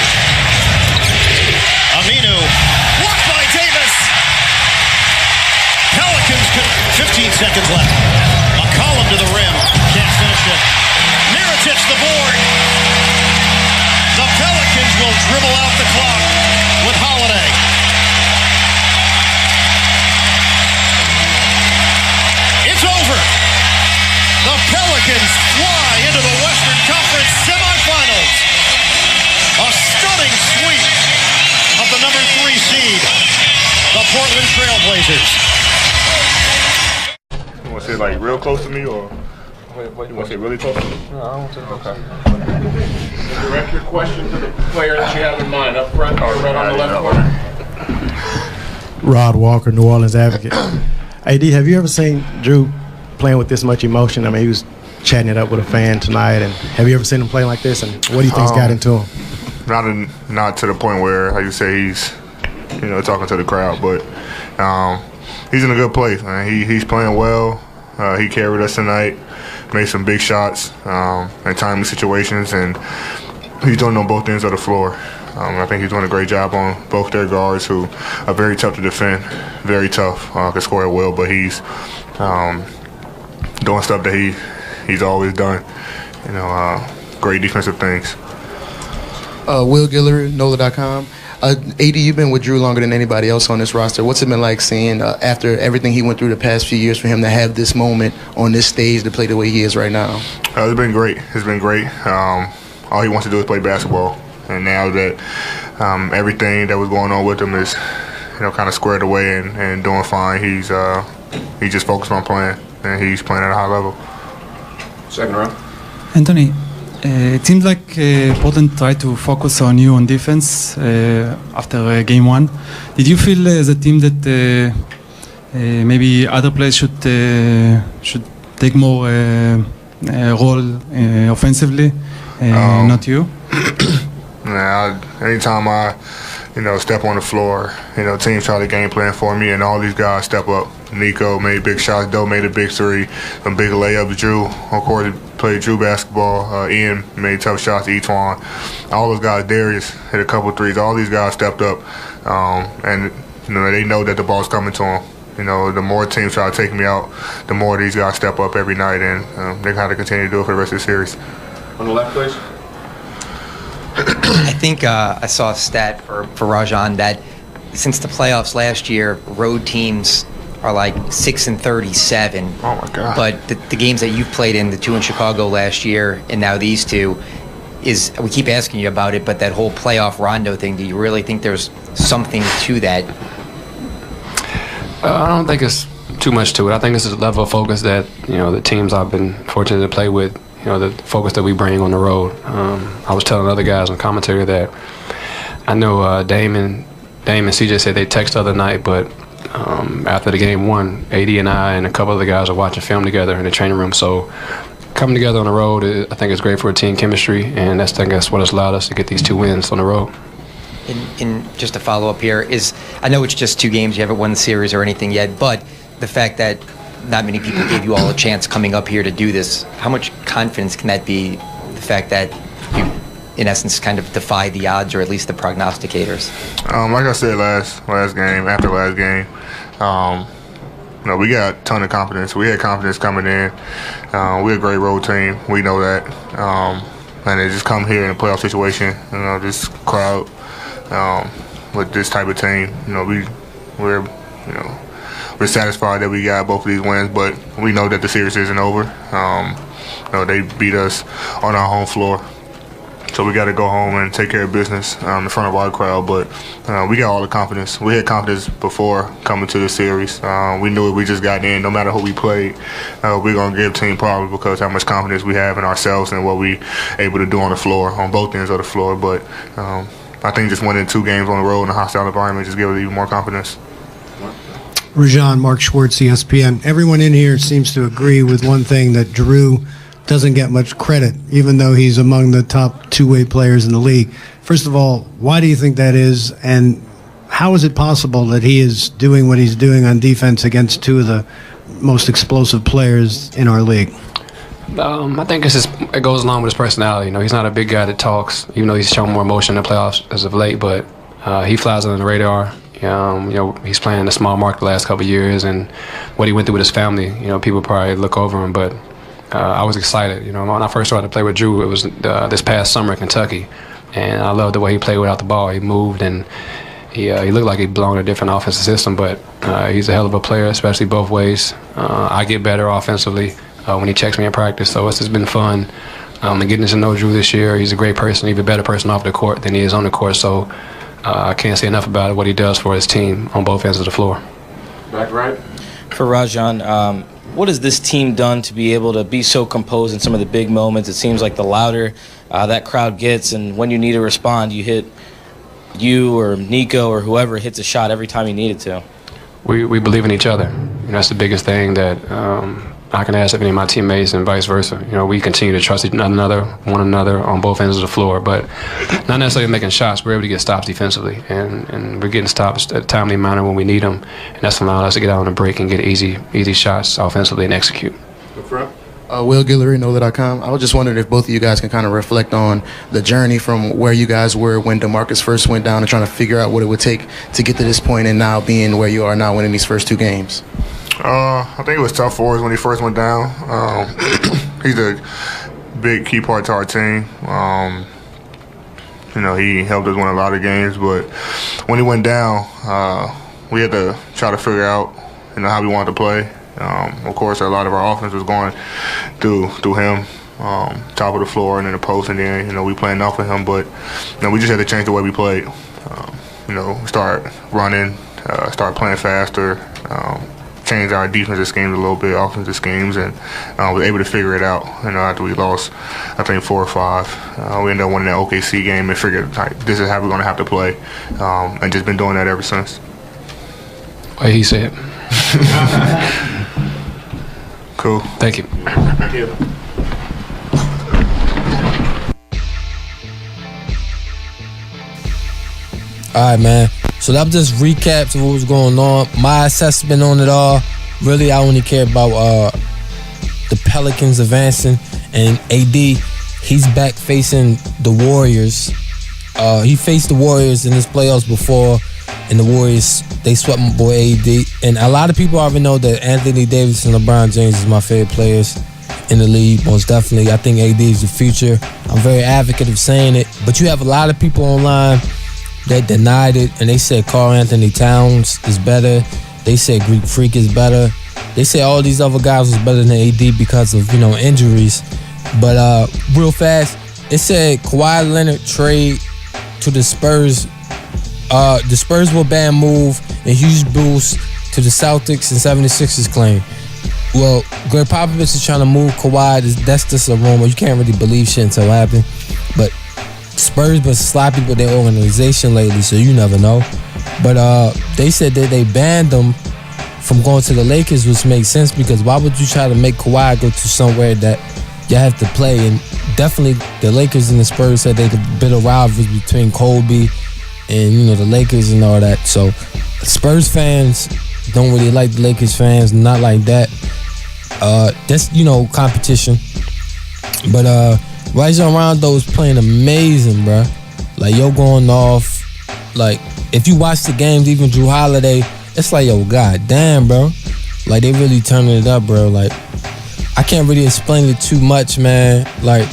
Aminu blocked by Davis. Pelicans 15 seconds left. McCollum to the rim. Can't finish it. Mirotic the board. The Pelicans will dribble out the clock with Holiday. It's over. The Pelicans fly into the Western Conference semifinals. A stunning sweep of the number 3 seed, the Portland Trailblazers. You want to say like real close to me or? What, you want to say really close to me? No, I want to. Okay. Direct your question to the player that you have in mind up front, right on the left corner. Rod Walker, New Orleans Advocate. AD, have you ever seen Drew playing with this much emotion? I mean, he was chatting it up with a fan tonight, and have you ever seen him play like this? And what do you think's got into him? Not to the point where, how you say, he's, talking to the crowd, but he's in a good place, man. He's playing well. He carried us tonight, made some big shots in timely situations, and he's doing it on both ends of the floor. I think he's doing a great job on both their guards, who are very tough to defend, very tough, can score well, but he's doing stuff that he's always done, great defensive things. Will Guillory, NOLA.com. AD, you've been with Drew longer than anybody else on this roster. What's it been like seeing, after everything he went through the past few years, for him to have this moment on this stage to play the way he is right now? It's been great. It's been great. All he wants to do is play basketball. And now that everything that was going on with him is, kind of squared away and doing fine, he's just focused on playing, and he's playing at a high level. Second round. Anthony, it seems like Portland tried to focus on you on defense after game 1. Did you feel as a team that maybe other players should take more role offensively, not you? Anytime I step on the floor. Teams try to game plan for me, and all these guys step up. Nico made big shots. Doe made a big three. Some big layups. Drew, of course, played Drew basketball. Ian made tough shots. Etwan. All those guys. Darius hit a couple threes. All these guys stepped up, and they know that the ball's coming to them. The more teams try to take me out, the more these guys step up every night, and they kind of continue to do it for the rest of the series. On the left, please. I think I saw a stat for R.A.I.N that since the playoffs last year, road teams are like 6-37. Oh my God! But the games that you've played in, the two in Chicago last year, and now these two, we keep asking you about it. But that whole playoff Rondo thing, do you really think there's something to that? I don't think it's too much to it. I think it's a level of focus that the teams I've been fortunate to play with. The focus that we bring on the road. I was telling other guys on commentary that I know Dame and CJ said they texted the other night, but after the game one, AD and I and a couple other guys are watching film together in the training room. So coming together on the road, I think it's great for team chemistry, and I think that's what has allowed us to get these 2 wins on the road. And just to follow up here I know it's just 2 games, you haven't won the series or anything yet, but the fact that not many people gave you all a chance coming up here to do this, how much confidence can that be, the fact that you, in essence, kind of defy the odds, or at least the prognosticators? Like I said after last game, we got a ton of confidence. We had confidence coming in. We're a great road team. We know that. And they just come here in a playoff situation, this crowd, with this type of team, we're satisfied that we got both of these wins, but we know that the series isn't over. They beat us on our home floor, so we got to go home and take care of business in front of our crowd. But we got all the confidence. We had confidence before coming to the series. We knew if we just got in, no matter who we played, we're going to give team problems because how much confidence we have in ourselves and what we able to do on the floor, on both ends of the floor. But I think just winning 2 games on the road in a hostile environment just gives us even more confidence. R.A.I.N, Mark Schwartz, ESPN. Everyone in here seems to agree with one thing, that Drew doesn't get much credit, even though he's among the top two-way players in the league. First of all, why do you think that is, and how is it possible that he is doing what he's doing on defense against 2 of the most explosive players in our league? I think it goes along with his personality. He's not a big guy that talks, even though he's shown more emotion in the playoffs as of late, but he flies under the radar. He's playing in a small market the last couple of years, and what he went through with his family, people probably look over him, but I was excited. When I first started to play with Drew, it was this past summer in Kentucky, and I loved the way he played without the ball. He moved, and he looked like he belonged in a different offensive system, but he's a hell of a player, especially both ways. I get better offensively when he checks me in practice, so it's just been fun. And getting to know Drew this year, he's a great person, even a better person off the court than he is on the court, so I can't say enough about what he does for his team on both ends of the floor. Back right. For R.A.I.N, what has this team done to be able to be so composed in some of the big moments? It seems like the louder that crowd gets, and when you need to respond, you or Nico or whoever hits a shot every time you need it to. We believe in each other. That's the biggest thing that I can ask of any of my teammates and vice versa. We continue to trust one another on both ends of the floor, but not necessarily making shots. We're able to get stops defensively, and we're getting stops at a timely manner when we need them, and that's allowing us to get out on a break and get easy shots offensively and execute. Up front. Will Guillory, NOLA.com. I was just wondering if both of you guys can kind of reflect on the journey from where you guys were when DeMarcus first went down and trying to figure out what it would take to get to this point, and now being where you are now, winning these first 2 games. I think it was tough for us when he first went down. He's a big key part to our team. He helped us win a lot of games, but when he went down, we had to try to figure out, how we wanted to play. Of course, a lot of our offense was going through him, top of the floor and in the post, and then we playing off of him. But we just had to change the way we played. Start running, start playing faster. Change our defensive schemes a little bit, offensive schemes, and was able to figure it out. After we lost, I think 4 or 5, we ended up winning that OKC game and figured this is how we're going to have to play, and just been doing that ever since. What he said. Cool. Thank you. Thank you. All right, man. So that was just recaps of what was going on. My assessment on it all. Really, I only care about the Pelicans advancing and AD. He's back facing the Warriors. He faced the Warriors in his playoffs before, and the Warriors, they swept my boy AD. And a lot of people already know that Anthony Davis and LeBron James is my favorite players in the league, most definitely. I think AD is the future. I'm very advocate of saying it, but you have a lot of people online that denied it, and they said Karl Anthony Towns is better. They said Greek Freak is better. They said all these other guys was better than AD because of, injuries. But real fast, it said Kawhi Leonard trade to the Spurs. The Spurs were a bad move and huge boost to the Celtics and 76ers claim. Well, Greg Popovich is trying to move Kawhi. That's just a rumor. You can't really believe shit until it happened. But Spurs been sloppy with their organization lately, so you never know. But they said that they banned them from going to the Lakers, which makes sense because why would you try to make Kawhi go to somewhere that you have to play? And definitely the Lakers and the Spurs said they a bit of rivalry between Kobe and the Lakers and all that. So Spurs fans don't really like the Lakers fans, not like that. That's competition. But Rajon Rondo is playing amazing, bro. Like going off. Like if you watch the games, even Drew Holiday, it's like god damn, bro. Like they really turning it up, bro. Like I can't really explain it too much, man. Like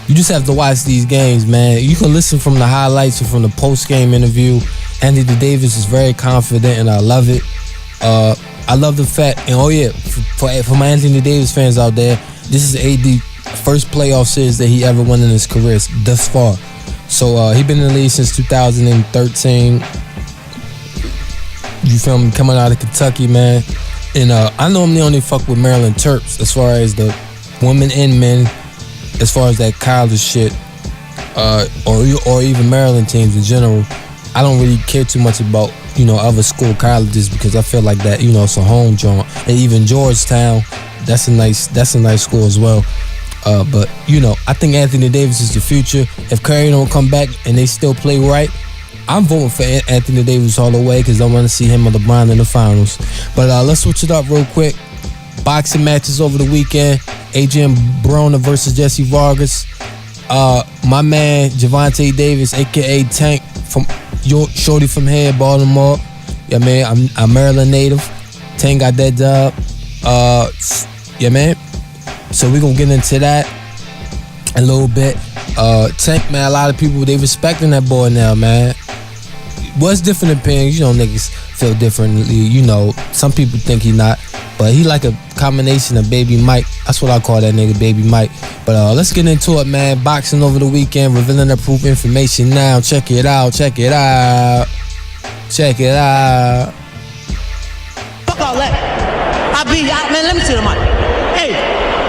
you just have to watch these games, man. You can listen from the highlights or from the post-game interview. Anthony Davis is very confident, and I love it. I love the fact, and for my Anthony Davis fans out there, this is AD's first playoff series that he ever won in his career thus far. So he been in the league since 2013. You feel me? Coming out of Kentucky, man. And I normally only fuck with Maryland Terps as far as the women and men, as far as that college shit, or even Maryland teams in general. I don't really care too much about other school colleges because I feel like that it's a home joint. And even Georgetown, that's a nice school as well. But I think Anthony Davis is the future. If Curry don't come back and they still play right, I'm voting for Anthony Davis all the way because I want to see him or LeBron in the finals. But let's switch it up real quick. Boxing matches over the weekend. Adrian Broner versus Jesse Vargas. My man Javante Davis, aka Tank, from Shorty from here, Baltimore. Yeah, man, I'm Maryland native. Tank got that dub. Yeah, man. So we gonna get into that a little bit. Tank, man, a lot of people, they respecting that boy now, man. What's different opinions? Niggas feel differently. Some people think he not. But he like a combination of Baby Mike. That's what I call that nigga, Baby Mike. But let's get into it, man. Boxing over the weekend, revealing approved information now. Check it out. Check it out. Check it out. Fuck all that. Man, let me see the mic. Hey,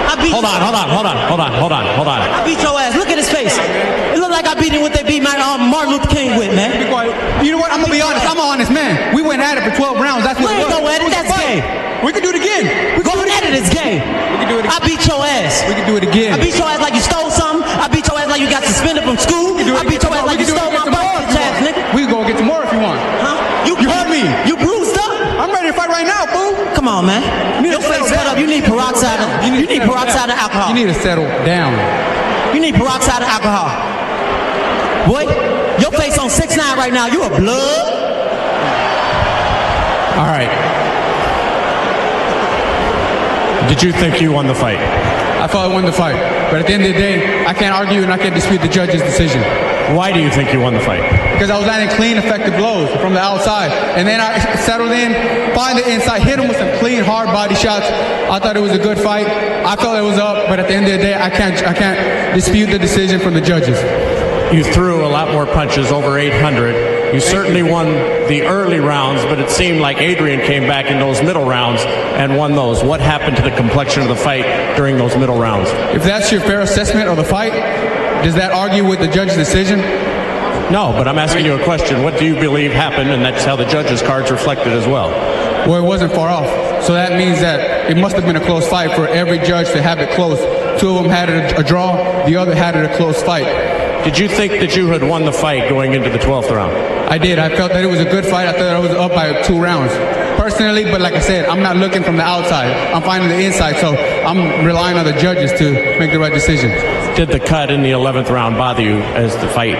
I beat. Hold on. I beat your ass. Look at his face. It looked like I beat him what they beat Martin Luther King with, man. Be quiet. You know what? I'm gonna be honest. I'm an honest man. We went at it for 12 rounds. That's what it was. Go at it. That's gay. We can do it again. Going at it is gay. We can do it again. I beat your ass. We can do it again. I beat your ass like you stole something. I beat your ass like you got suspended from school. I beat your ass like you stole my ball, ass, nigga. We can go get some more if you want. Huh? You heard me. You bruised up. I'm ready to fight right now, fool. Come on, man. Your face cut up. You need peroxide. You need peroxide of alcohol. You need to settle down. You need peroxide of alcohol. Boy, your face on 6'9" right now. You a blood. All right. Did you think you won the fight? I thought I won the fight. But at the end of the day, I can't argue and I can't dispute the judge's decision. Why do you think you won the fight? Because I was landing clean, effective blows from the outside. And then I settled in, find the inside, hit him with some clean, hard body shots. I thought it was a good fight. I felt it was up, but at the end of the day, I can't dispute the decision from the judges. You threw a lot more punches, over 800. You certainly won the early rounds, but it seemed like Adrian came back in those middle rounds and won those. What happened to the complexion of the fight during those middle rounds? If that's your fair assessment of the fight, does that argue with the judge's decision? No, but I'm asking you a question. What do you believe happened? And that's how the judges' cards reflected as well. Well, it wasn't far off. So that means that it must have been a close fight for every judge to have it close. Two of them had it a draw, the other had it a close fight. did you think that you had won the fight going into the 12th round? I did. I felt that it was a good fight. I thought I was up by 2 rounds. Personally, but like I said, I'm not looking from the outside. I'm finding the inside, so I'm relying on the judges to make the right decision. Did the cut in the 11th round bother you as the fight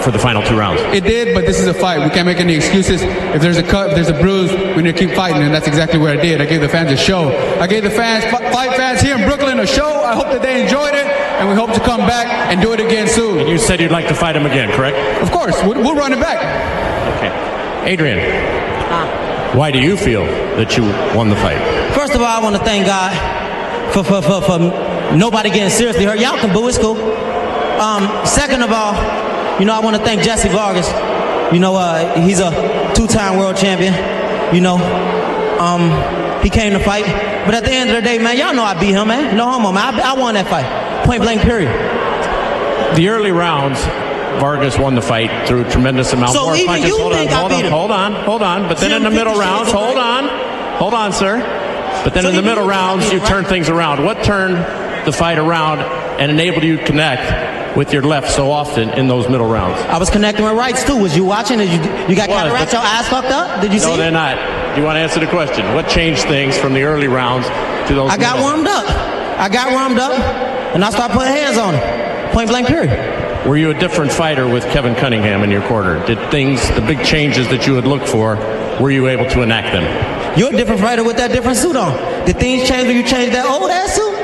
for the final 2 rounds? It did, but this is a fight. We can't make any excuses. If there's a cut, if there's a bruise, we need to keep fighting, and that's exactly what I did. I gave the fans a show. I gave the fans, fight fans here in Brooklyn, a show. I hope that they enjoyed it, and we hope to come back and do it again soon. And you said you'd like to fight him again, correct? Of course. We'll run it back. Okay. Adrian, why do you feel that you won the fight? First of all, I want to thank God for nobody getting seriously hurt. Y'all can boo, it's cool. Second of all, you know, I want to thank Jesse Vargas. You know, he's a 2-time world champion. You know, he came to fight. But at the end of the day, man, y'all know I beat him, man. No homo, man. I won that fight. Point blank, period. The early rounds, Vargas won the fight through a tremendous amount more even punches. You think I beat him? Hold on. But then in the middle rounds, hold on, sir. But then in the middle rounds, you turn things around. What turned the fight around and enabled you to connect with your left so often in those middle rounds? I was connecting with rights too. Was you watching? You got cataract, your eyes fucked up? Did you see? No, they're not. Do you want to answer the question? What changed things from the early rounds to those? I got warmed up, and I started putting hands on him. Point blank, period. Were you a different fighter with Kevin Cunningham in your corner? Did the big changes that you had looked for, were you able to enact them? You're a different fighter with that different suit on. Did things change when you changed that old ass suit?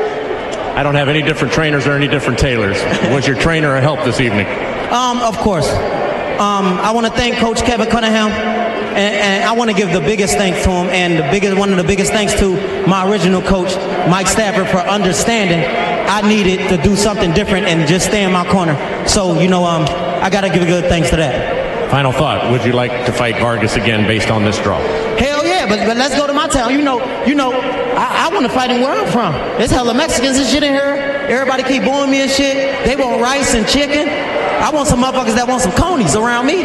I don't have any different trainers or any different tailors. Was your trainer a help this evening? Of course. I want to thank Coach Kevin Cunningham, and I want to give the biggest thanks to him, and one of the biggest thanks to my original coach, Mike Stafford, for understanding I needed to do something different and just stay in my corner. So, you know, I got to give a good thanks to that. Final thought, would you like to fight Vargas again based on this draw? Hell yeah, but let's go to my town. You know, I want to fight him where I'm from. There's hella Mexicans and shit in here. Everybody keep booing me and shit. They want rice and chicken. I want some motherfuckers that want some conies around me.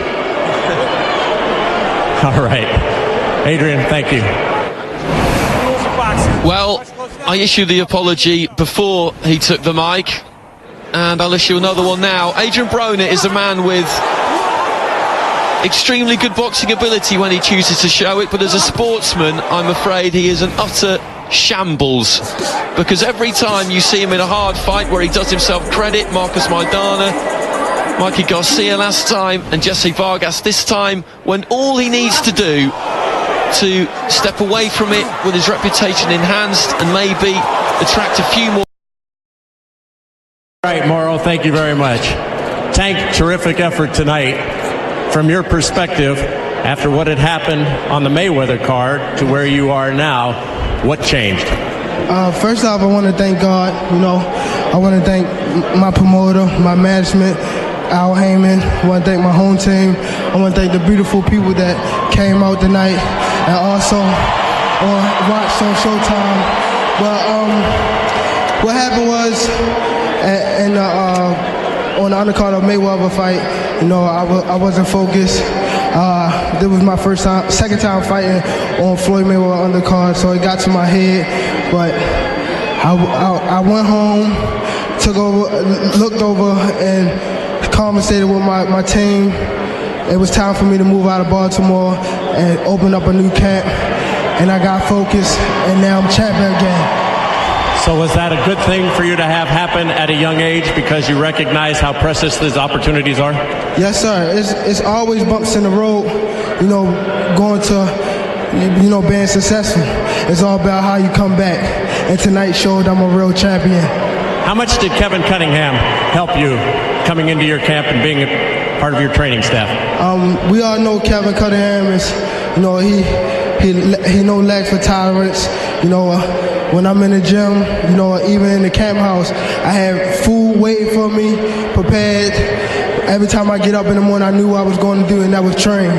All right. Adrian, thank you. Well, I issued the apology before he took the mic, and I'll issue another one now. Adrian Broner is a man with extremely good boxing ability when he chooses to show it, but as a sportsman, I'm afraid he is an utter shambles, because every time you see him in a hard fight where he does himself credit, Marcus Maidana, Mikey Garcia last time, and Jesse Vargas this time, when all he needs to do to step away from it with his reputation enhanced and maybe attract a few more. All right, Morrow, thank you very much. Tank, terrific effort tonight. From your perspective, after what had happened on the Mayweather card to where you are now, what changed? First off, I want to thank God. You know, I want to thank my promoter, my management, R.A.I.N. I want to thank my home team. I want to thank the beautiful people that came out tonight and also watched on Showtime. But what happened was, on the undercard of Mayweather fight, you know, I wasn't focused. This was my second time fighting on Floyd Mayweather undercard, so it got to my head. But I went home, looked over, and conversated with my team. It was time for me to move out of Baltimore and open up a new camp, and I got focused, and now I'm champion again. So was that a good thing for you to have happen at a young age because you recognize how precious these opportunities are? Yes, sir. It's always bumps in the road, you know, going to, you know, being successful. It's all about how you come back, and tonight showed I'm a real champion. How much did Kevin Cunningham help you coming into your camp and being a part of your training staff? We all know Kevin Cunningham is, you know, he no lack for tolerance. You know, when I'm in the gym, you know, even in the camp house, I had food waiting for me, prepared. Every time I get up in the morning, I knew what I was going to do, and that was train.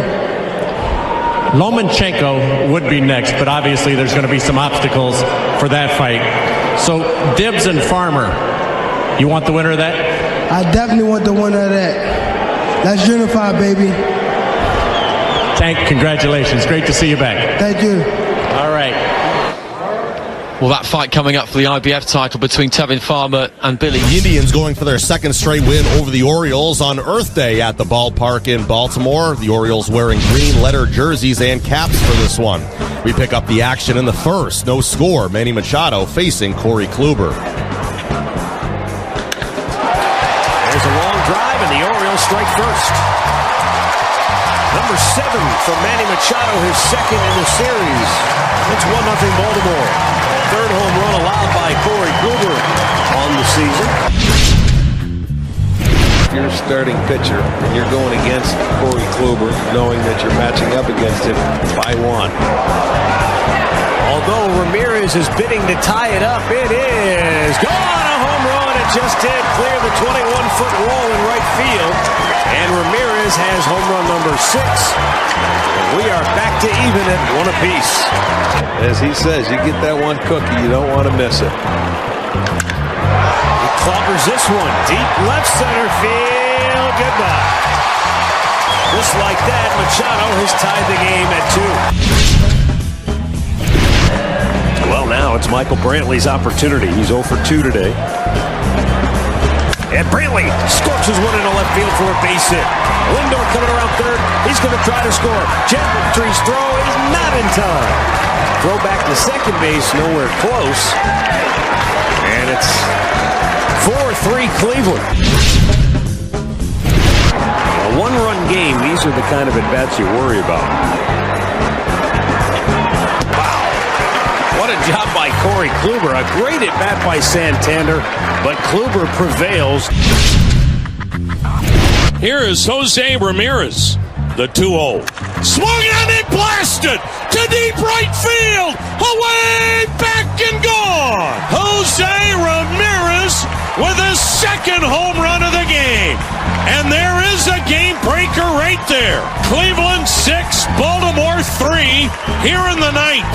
Lomachenko would be next, but obviously there's going to be some obstacles for that fight. So Dibbs and Farmer, you want the winner of that? I definitely want the winner of that. Let's unify, baby. Tank, congratulations. Great to see you back. Thank you. All right. Well, that fight coming up for the IBF title between Tevin Farmer and Billy. The Indians going for their second straight win over the Orioles on Earth Day at the ballpark in Baltimore. The Orioles wearing green letter jerseys and caps for this one. We pick up the action in the first. No score. Manny Machado facing Corey Kluber. There's a long drive, and the Orioles strike first. Number 7 for Manny Machado, his second in the series. It's 1-0 Baltimore. Third home run allowed by Corey Kluber on the season. If you're a starting pitcher and you're going against Corey Kluber, knowing that you're matching up against him by 1. Although Ramirez is bidding to tie it up, it is gone. A home run. It just did clear the 21-foot wall in right field. And Ramirez has home run number 6. And we are back to even at 1 apiece. As he says, you get that one cookie, you don't want to miss it. He clobbers this one. Deep left center field. Goodbye. Just like that, Machado has tied the game at 2. Well, now it's Michael Brantley's opportunity. He's 0 for 2 today. And Brantley scorches one into left field for a base hit. Lindor coming around third. He's going to try to score. Gentry's throw is not in time. Throw back to second base, nowhere close. And it's 4-3 Cleveland. A one-run game, these are the kind of at-bats you worry about. What a job by Corey Kluber. A great at-bat by Santander, but Kluber prevails. Here is Jose Ramirez, the 2-0. Swung and it blasted to deep right field. Away, back and gone. Jose Ramirez with his second home run of the game. And there is a game breaker right there. Cleveland 6, Baltimore 3 here in the ninth.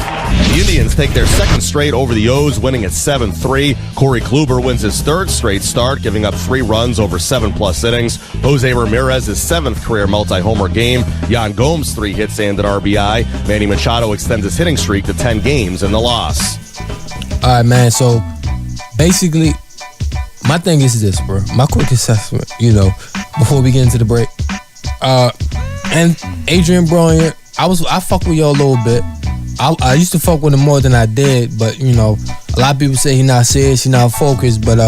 The Indians take their second straight over the O's, winning at 7-3. Corey Kluber wins his third straight start, giving up 3 runs over 7+ innings. Jose Ramirez, his 7th career multi-homer game. Yan Gomes, 3 hits and an RBI. Manny Machado extends his hitting streak to 10 games in the loss. All right, man. So basically, my thing is this, bro. My quick assessment, before we get into the break. And Adrian Bryant, I fuck with y'all a little bit. I used to fuck with him more than I did, but a lot of people say he's not serious, he's not focused. But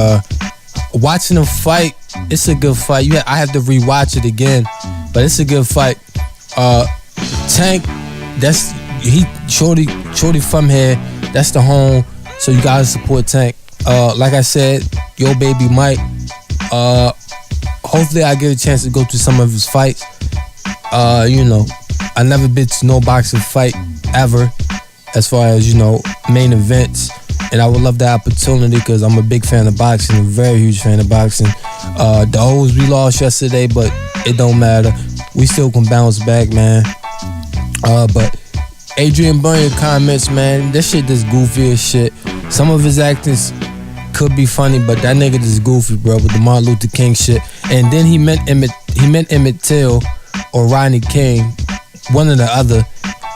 watching him fight, it's a good fight. I have to rewatch it again, but it's a good fight. Tank, shorty from here. That's the home, so you gotta support Tank. Like I said, yo baby Mike. Hopefully I get a chance to go to some of his fights. I never been to no boxing fight ever, as far as main events, and I would love that opportunity because I'm a big fan of boxing, a very huge fan of boxing. The O's we lost yesterday, but it don't matter. We still can bounce back, man. But Adrian Bryant comments, man, that shit just goofy as shit. Some of his actings could be funny, but that nigga just goofy, bro, with the Martin Luther King shit. And then he meant Emmett Till or Rodney King, one or the other.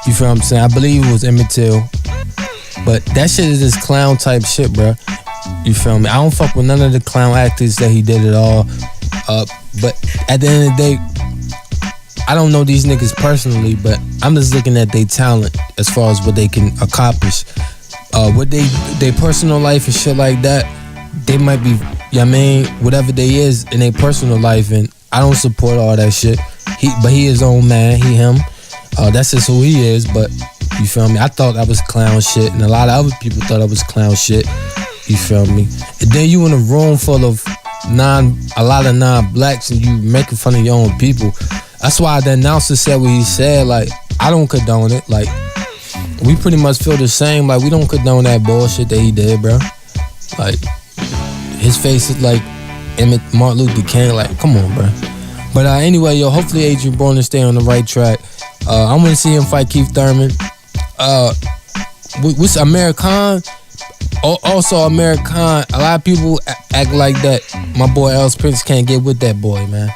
You feel what I'm saying? I believe it was Emmett Till. But that shit is just clown type shit, bro. You feel me? I don't fuck with none of the clown actors that he did at all. But at the end of the day, I don't know these niggas personally, but I'm just looking at their talent as far as what they can accomplish. What they personal life and shit like that, they might be, whatever they is in their personal life, and I don't support all that shit. But he his own man, him. That's just who he is, but you feel me? I thought that was clown shit, and a lot of other people thought that was clown shit. You feel me? And then you in a room full of a lot of non-blacks, and you making fun of your own people. That's why the announcer said what he said. Like, I don't condone it. Like, we pretty much feel the same. Like, we don't condone that bullshit that he did, bro. Like, his face is like Martin Luther King. Like, come on, bro. But anyway, hopefully Adrian Bryant stay on the right track. I want to see him fight Keith Thurman. With American, also American, a lot of people act like that. My boy Ellis Prince can't get with that boy, man.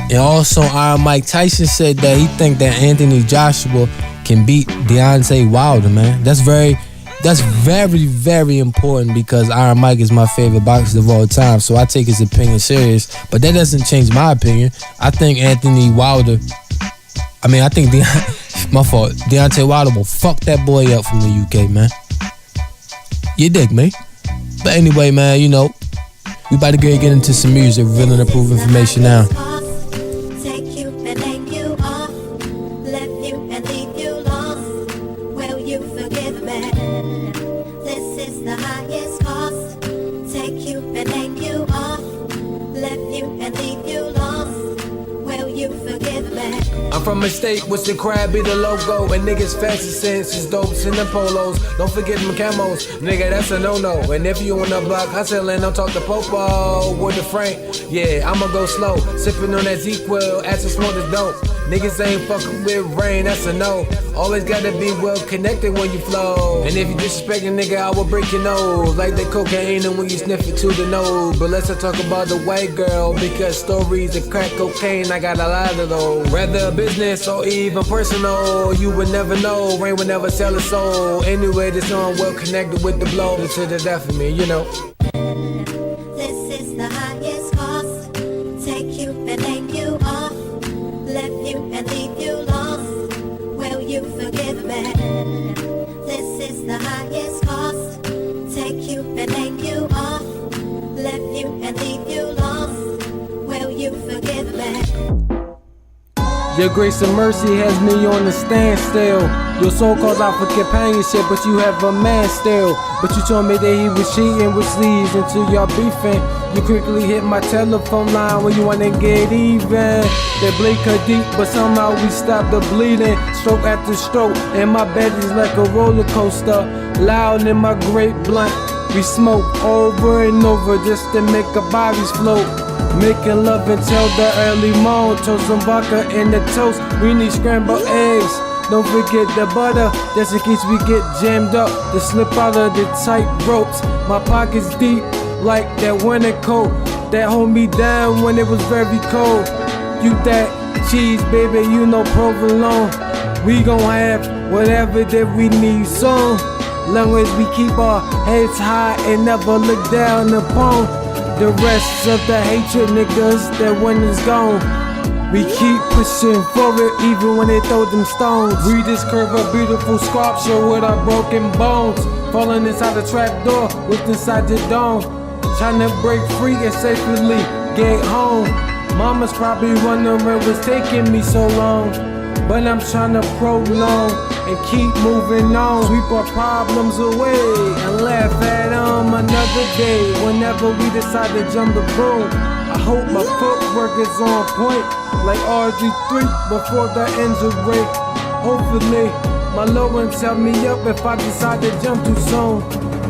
And also, Mike Tyson said that he think that Anthony Joshua can beat Deontay Wilder, man. That's very That's very, very important because Iron Mike is my favorite boxer of all time, so I take his opinion serious. But that doesn't change my opinion. I think Anthony Wilder. I think my fault. Deontay Wilder will fuck that boy up from the UK, man. You dig me? But anyway, man, you know, we about to get into some music, revealing approved information now. I'm from a state with the crab be the logo, and niggas fancy senses, dopes in the polos. Don't forget them camos, nigga, that's a no-no. And if you on the block hustling, don't talk to Popo with the Frank. Yeah, I'ma go slow, sipping on that Z-Quil, acid small as dope. Niggas ain't fucking with rain, that's a no. Always gotta be well connected when you flow. And if you disrespect a nigga, I will break your nose like the cocaine and when you sniff it to the nose. But let's not talk about the white girl, because stories of crack cocaine, I got a lot of those. Rather business or even personal, you would never know. Rain would never sell a soul. Anyway, this song well connected with the blow to the death of me, you know. This is the highest cost. Take you and hang you off. Left you and leave you lost. Will you forgive me? This is the highest cost. Take you and hang you off. Left you and leave you lost. Will you forgive me? Your grace and mercy has me on the standstill. Your soul calls out for companionship, but you have a man still. But you told me that he was cheating, which leads into your beefing. You quickly hit my telephone line when you wanna get even. That blade cut deep, but somehow we stopped the bleeding. Stroke after stroke, and my bed is like a roller coaster. Loud in my great blunt, we smoke over and over just to make our bodies float. Making love until the early morn. Toast some vodka in the toast. We need scrambled eggs. Don't forget the butter, just in case we get jammed up. To slip out of the tight ropes. My pockets deep like that winter coat that hold me down when it was very cold. You that cheese, baby, you know provolone. We gon' have whatever that we need soon. Long as we keep our heads high and never look down upon the rest of the hatred, niggas, that when it's gone. We keep pushing forward even when they throw them stones. We just curve a beautiful sculpture with our broken bones. Falling inside the trap door, with inside the dome. Trying to break free and safely get home. Mama's probably wondering what's taking me so long. But I'm trying to prolong and keep moving on. Sweep our problems away and laugh at them another day. Whenever we decide to jump the broom, I hope my footwork is on point like RG3 before the injury. Hopefully my low ones help me up if I decide to jump too soon.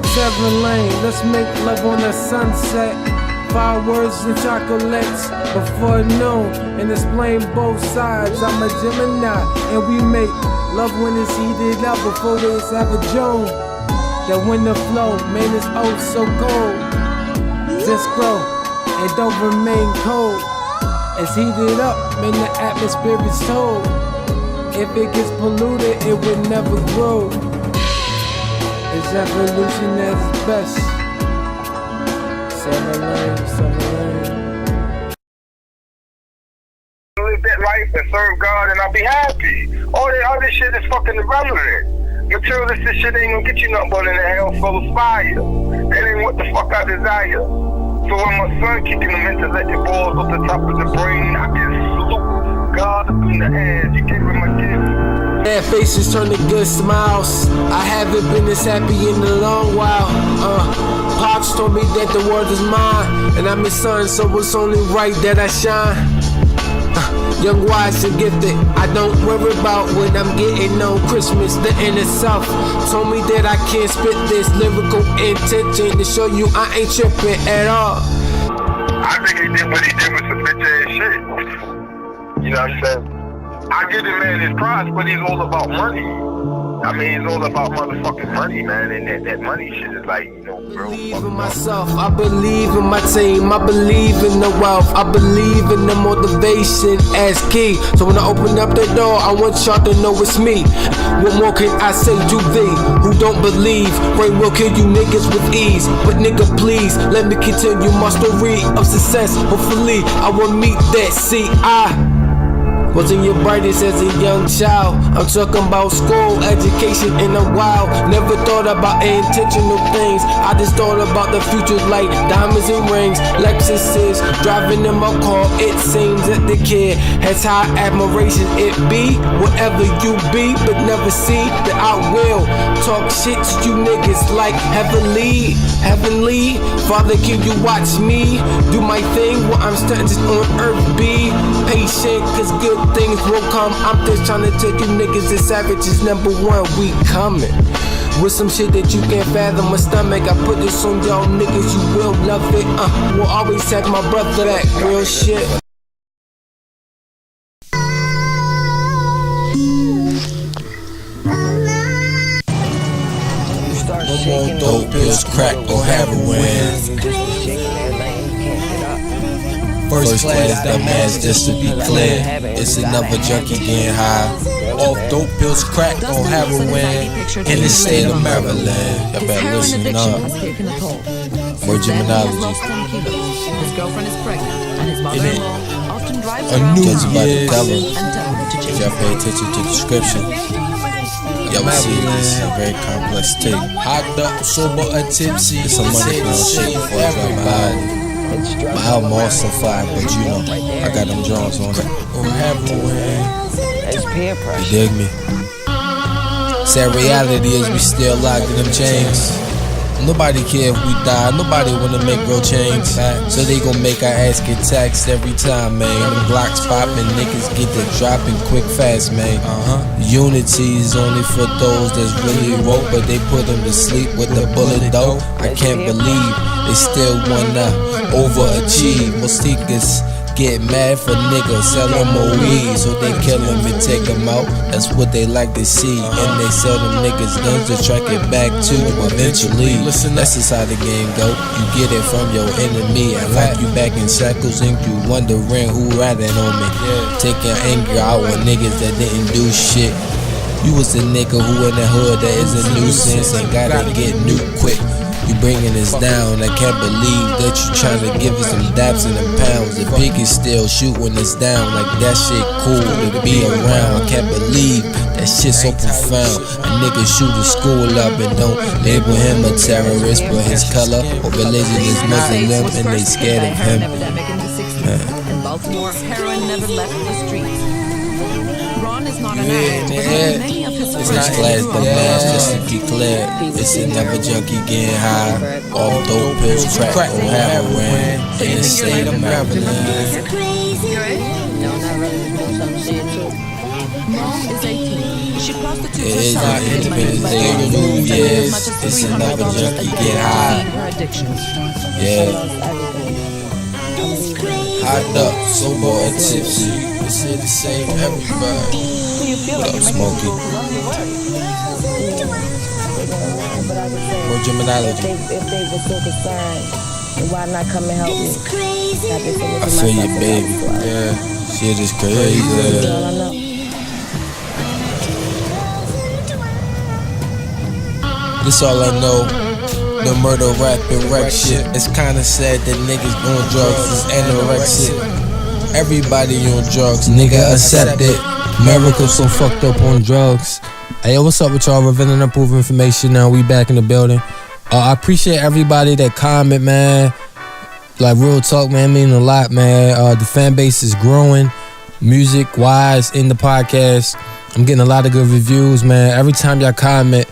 7 lane, let's make love on the sunset. Fireworks and chocolates before noon, and explain both sides. I'm a Gemini, and we make love when it's heated up before it's ever June. That when the flow, man, is oh so cold. Just grow and don't remain cold. It's heated up, man, the atmosphere is cold. If it gets polluted, it would never grow. It's evolution at its best. 7 lane. Live that life and serve God and I'll be happy. All that other shit is fucking irrelevant. Materialistic shit ain't gonna get you nothing but in a hell full of fire. That ain't what the fuck I desire. So when my son kicking them into let your balls off the top of the brain, I can salute God up in the air. You gave him my gift. Bad faces turn to good smiles. I haven't been this happy in a long while. Pops told me that the world is mine, and I'm his son, so it's only right that I shine. Young, wise, and gifted, I don't worry about what I'm getting on Christmas. The inner self told me that I can't spit this lyrical intention to show you I ain't tripping at all. I think he did what he did with some bitch ass shit. You know what I'm saying? I give the man his props, but he's all about money. I mean, it's all about motherfucking money, man, and that money shit is like, you know, bro. I believe in myself, I believe in my team, I believe in the wealth, I believe in the motivation as key. So when I open up the door, I want y'all to know it's me. What more can I say to thee who don't believe? Rain will kill you niggas with ease, but nigga please, let me continue my story of success. Hopefully I will meet that. See, I wasn't your brightest as a young child. I'm talking about school, education in a while. Never thought about intentional things. I just thought about the future like diamonds and rings, Lexuses, driving in my car. It seems that the kid has high admiration. It be whatever you be, but never see that I will talk shit to you niggas like heavenly. Father, can you watch me do my thing while I'm standing on earth? Be patient, cause good things will come. I'm just trying to tell you niggas that savage is number one. We coming with some shit that you can't fathom my stomach. I put this on y'all niggas, you will love it. We'll always have my brother back. Real shit. No more dope pills, crack, or heroin. First class dumbass, just to be clear. It's another junkie getting high. Off dope pills, crack, or heroin. In the state of Maryland. Y'all better listen up. More Geminology. His girlfriend is pregnant, and his mother-in-law often drives A around new town year. and tell him to If change y'all pay attention to the description, y'all will see this is a very complex tape. Hot up, sober, or tipsy. It's some money down shit before I drop my album. My album also fire, but you know, I got them drums on it. Or heroin. You dig me? Sad reality is we still locked in them chains. Nobody care if we die, nobody wanna make real change. So they gon' make our ass get taxed every time, man. Them blocks poppin', niggas get the dropping quick fast, man. Unity is only for those that's really woke, but they put them to sleep with the bullet though. I can't believe they still wanna overachieve. Most niggas get mad for niggas, sell them more weed, so they kill them and take them out. That's what they like to see, and they sell them niggas guns to track it back to eventually. Listen, that's just how the game go. You get it from your enemy, and lock you back in shackles, and you wondering who ratted on me. Take your anger out on niggas that didn't do shit. You was the nigga who in the hood that is a nuisance and gotta get new quick. You bringing us down, I can't believe that you trying to give us some daps and them pounds. The pig is still shooting us down, like that shit cool to be around. I can't believe that shit so profound. A nigga shoot a school up and don't label him a terrorist, but his color or religion is Muslim and they scared of him. In Baltimore, heroin never left the streets. Ron is not an addict, but like many of his friends, First class dumbass, just to be clear. It's another junkie getting high. Off dope pills, crack, or heroin. In the state of Maryland. No, not really. Do some shit too. Mom is 18. She prostitutes It is herself not Independence Day of New Year's. It's another junkie get high. Yeah. Hot up, sober or tipsy. It's here to save everybody. What up, Smokey? More Geminology. If they were so concerned, why not come and help me? I feel you, baby. Yeah, shit is crazy. This all I know. The murder, rap, and wreck shit. It's kinda sad that niggas doing drugs is anorexic. Everybody on drugs, nigga, accept it. America so fucked up on drugs. Hey, yo, what's up with y'all? Revealing Approved Information now. We back in the building. I appreciate everybody that comment, man. Like, real talk, man, mean a lot, man. The fan base is growing, music-wise, in the podcast. I'm getting a lot of good reviews, man. Every time y'all comment,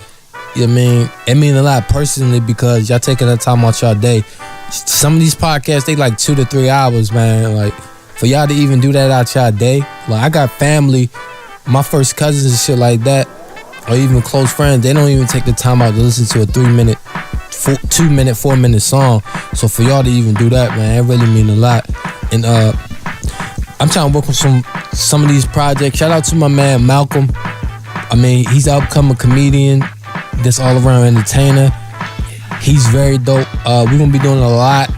you know what I mean? It mean a lot personally because y'all taking the time out y'all day. Some of these podcasts, they like 2 to 3 hours, man. Like, for y'all to even do that out y'all day. Like, I got family, my first cousins and shit like that, or even close friends, they don't even take the time out to listen to a 3-minute, 2-minute, 4-minute song. So for y'all to even do that, man, it really mean a lot. And I'm trying to work on some of these projects. Shout out to my man Malcolm. I mean, he's an upcoming comedian, this all-around entertainer. He's very dope. We're gonna be doing a lot,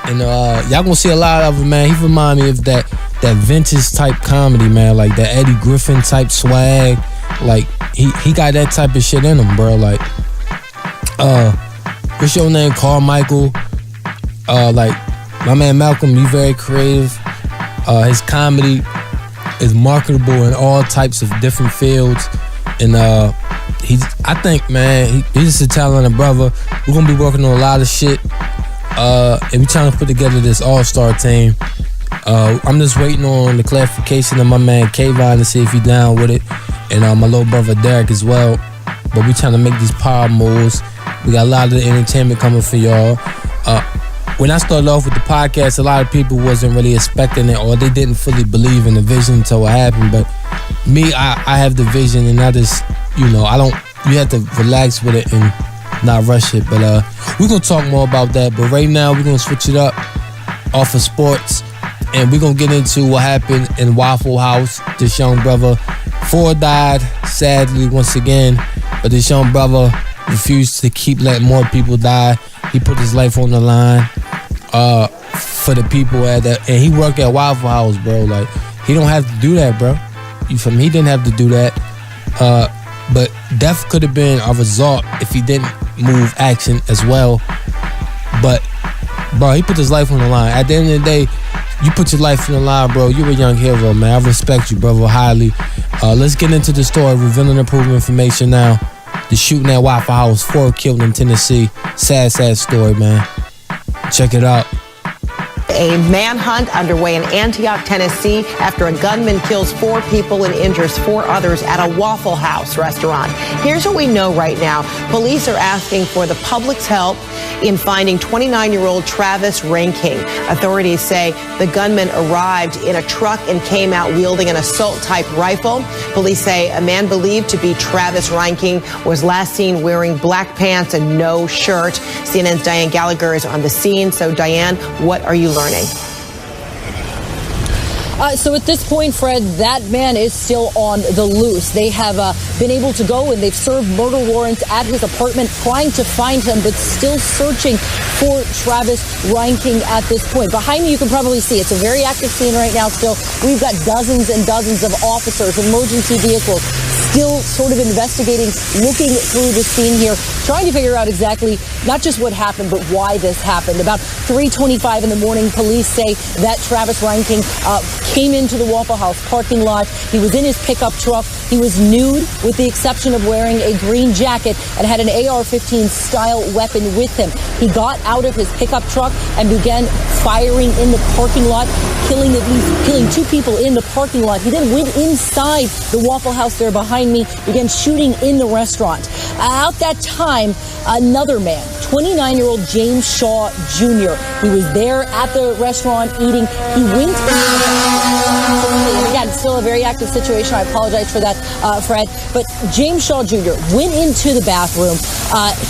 and y'all gonna see a lot of him, man. He remind me of that vintage type comedy, man, like that Eddie Griffin type swag. Like he got that type of shit in him, bro. Like, what's your name? Carmichael. Like my man Malcolm, you very creative. His comedy is marketable in all types of different fields, and I think, man, he's just a talented brother. We're gonna be working on a lot of shit, and we trying to put together this all-star team. I'm just waiting on the clarification of my man Kayvon to see if he down with it, and my little brother Derek as well. But we trying to make these power moves. We got a lot of the entertainment coming for y'all. When I started off with the podcast, a lot of people wasn't really expecting it, or they didn't fully believe in the vision until it happened. But me, I have the vision, and I just, you have to relax with it and not rush it. But we're gonna talk more about that. But right now, we're gonna switch it up off of sports, and we're gonna get into what happened in Waffle House. This young brother, 4 died sadly once again, but this young brother refused to keep letting more people die. He put his life on the line for the people and he worked at Waffle House, bro. Like, he don't have to do that, bro. You feel me? He didn't have to do that. But death could have been a result if he didn't move action as well. But, bro, he put his life on the line. At the end of the day, you put your life on the line, bro. You're a young hero, man. I respect you, brother, highly. Let's get into the story. Revealing improved information now. The shooting at Waffle House, 4 killed in Tennessee. Sad story, man. Check it out. A manhunt underway in Antioch, Tennessee, after a gunman kills 4 people and injures 4 others at a Waffle House restaurant. Here's what we know right now. Police are asking for the public's help in finding 29-year-old Travis Ranking. Authorities say the gunman arrived in a truck and came out wielding an assault-type rifle. Police say a man believed to be Travis Ranking was last seen wearing black pants and no shirt. CNN's Diane Gallagher is on the scene. So, Diane, what are you learning? So at this point, Fred, that man is still on the loose. They have been able to go and they've served murder warrants at his apartment trying to find him, but still searching for Travis Ranking at this point. Behind me, you can probably see it's a very active scene right now still. We've got dozens and dozens of officers, emergency vehicles, still sort of investigating, looking through the scene here, trying to figure out exactly not just what happened, but why this happened. About 3:25 in the morning, police say that Travis Ranking came into the Waffle House parking lot. He was in his pickup truck. He was nude with the exception of wearing a green jacket and had an AR-15 style weapon with him. He got out of his pickup truck and began firing in the parking lot, killing 2 people in the parking lot. He then went inside the Waffle House there behind me, began shooting in the restaurant. At that time, another man, 29-year-old James Shaw Jr. He was there at the restaurant eating. He went again, still a very active situation. I apologize for that, Fred. But James Shaw Jr. went into the bathroom.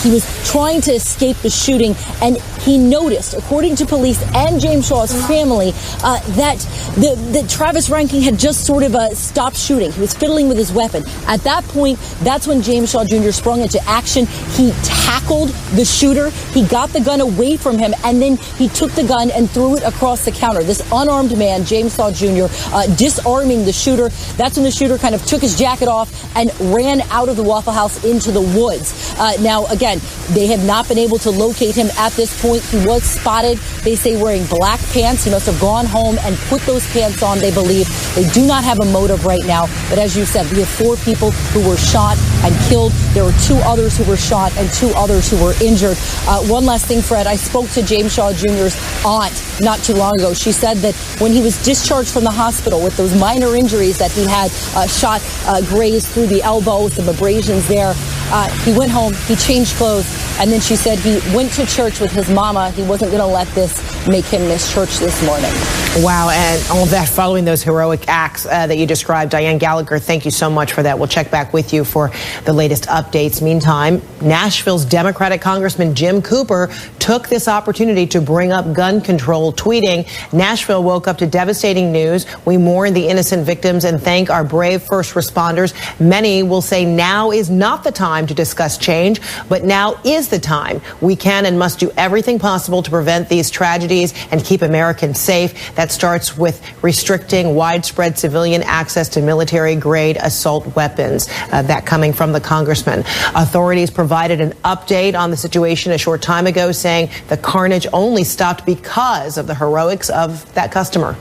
He was trying to escape the shooting, and he noticed, according to police and James Shaw's family, that the Travis Ranking had just sort of stopped shooting. He was fiddling with his weapon. At that point, that's when James Shaw Jr. sprung into action. He tackled the shooter. He got the gun away from him, and then he took the gun and threw it across the counter. This unarmed man, James Shaw Jr., disarming the shooter. That's when the shooter kind of took his jacket off and ran out of the Waffle House into the woods. Now, again, they have not been able to locate him at this point. He was spotted, they say, wearing black pants. He must have gone home and put those pants on, they believe. They do not have a motive right now. But as you said, we have 4 people who were shot and killed. There were 2 others who were shot and 2 others who were injured. One last thing, Fred. I spoke to James Shaw Jr.'s aunt not too long ago. She said that when he was discharged from the hospital with those minor injuries that he had, shot grazed through the elbow, some abrasions there, He went home, he changed clothes, and then she said he went to church with his mama. He wasn't going to let this make him miss church this morning. Wow, and all of that following those heroic acts that you described. Diane Gallagher, thank you so much for that. We'll check back with you for the latest updates. Meantime, Nashville's Democratic Congressman Jim Cooper took this opportunity to bring up gun control, tweeting, "Nashville woke up to devastating news. We mourn the innocent victims and thank our brave first responders. Many will say now is not the time to discuss change, but now is the time. We can and must do everything possible to prevent these tragedies and keep Americans safe. That starts with restricting widespread civilian access to military-grade assault weapons." That coming from the congressman. Authorities provided an update on the situation a short time ago, saying the carnage only stopped because of the heroics of that customer.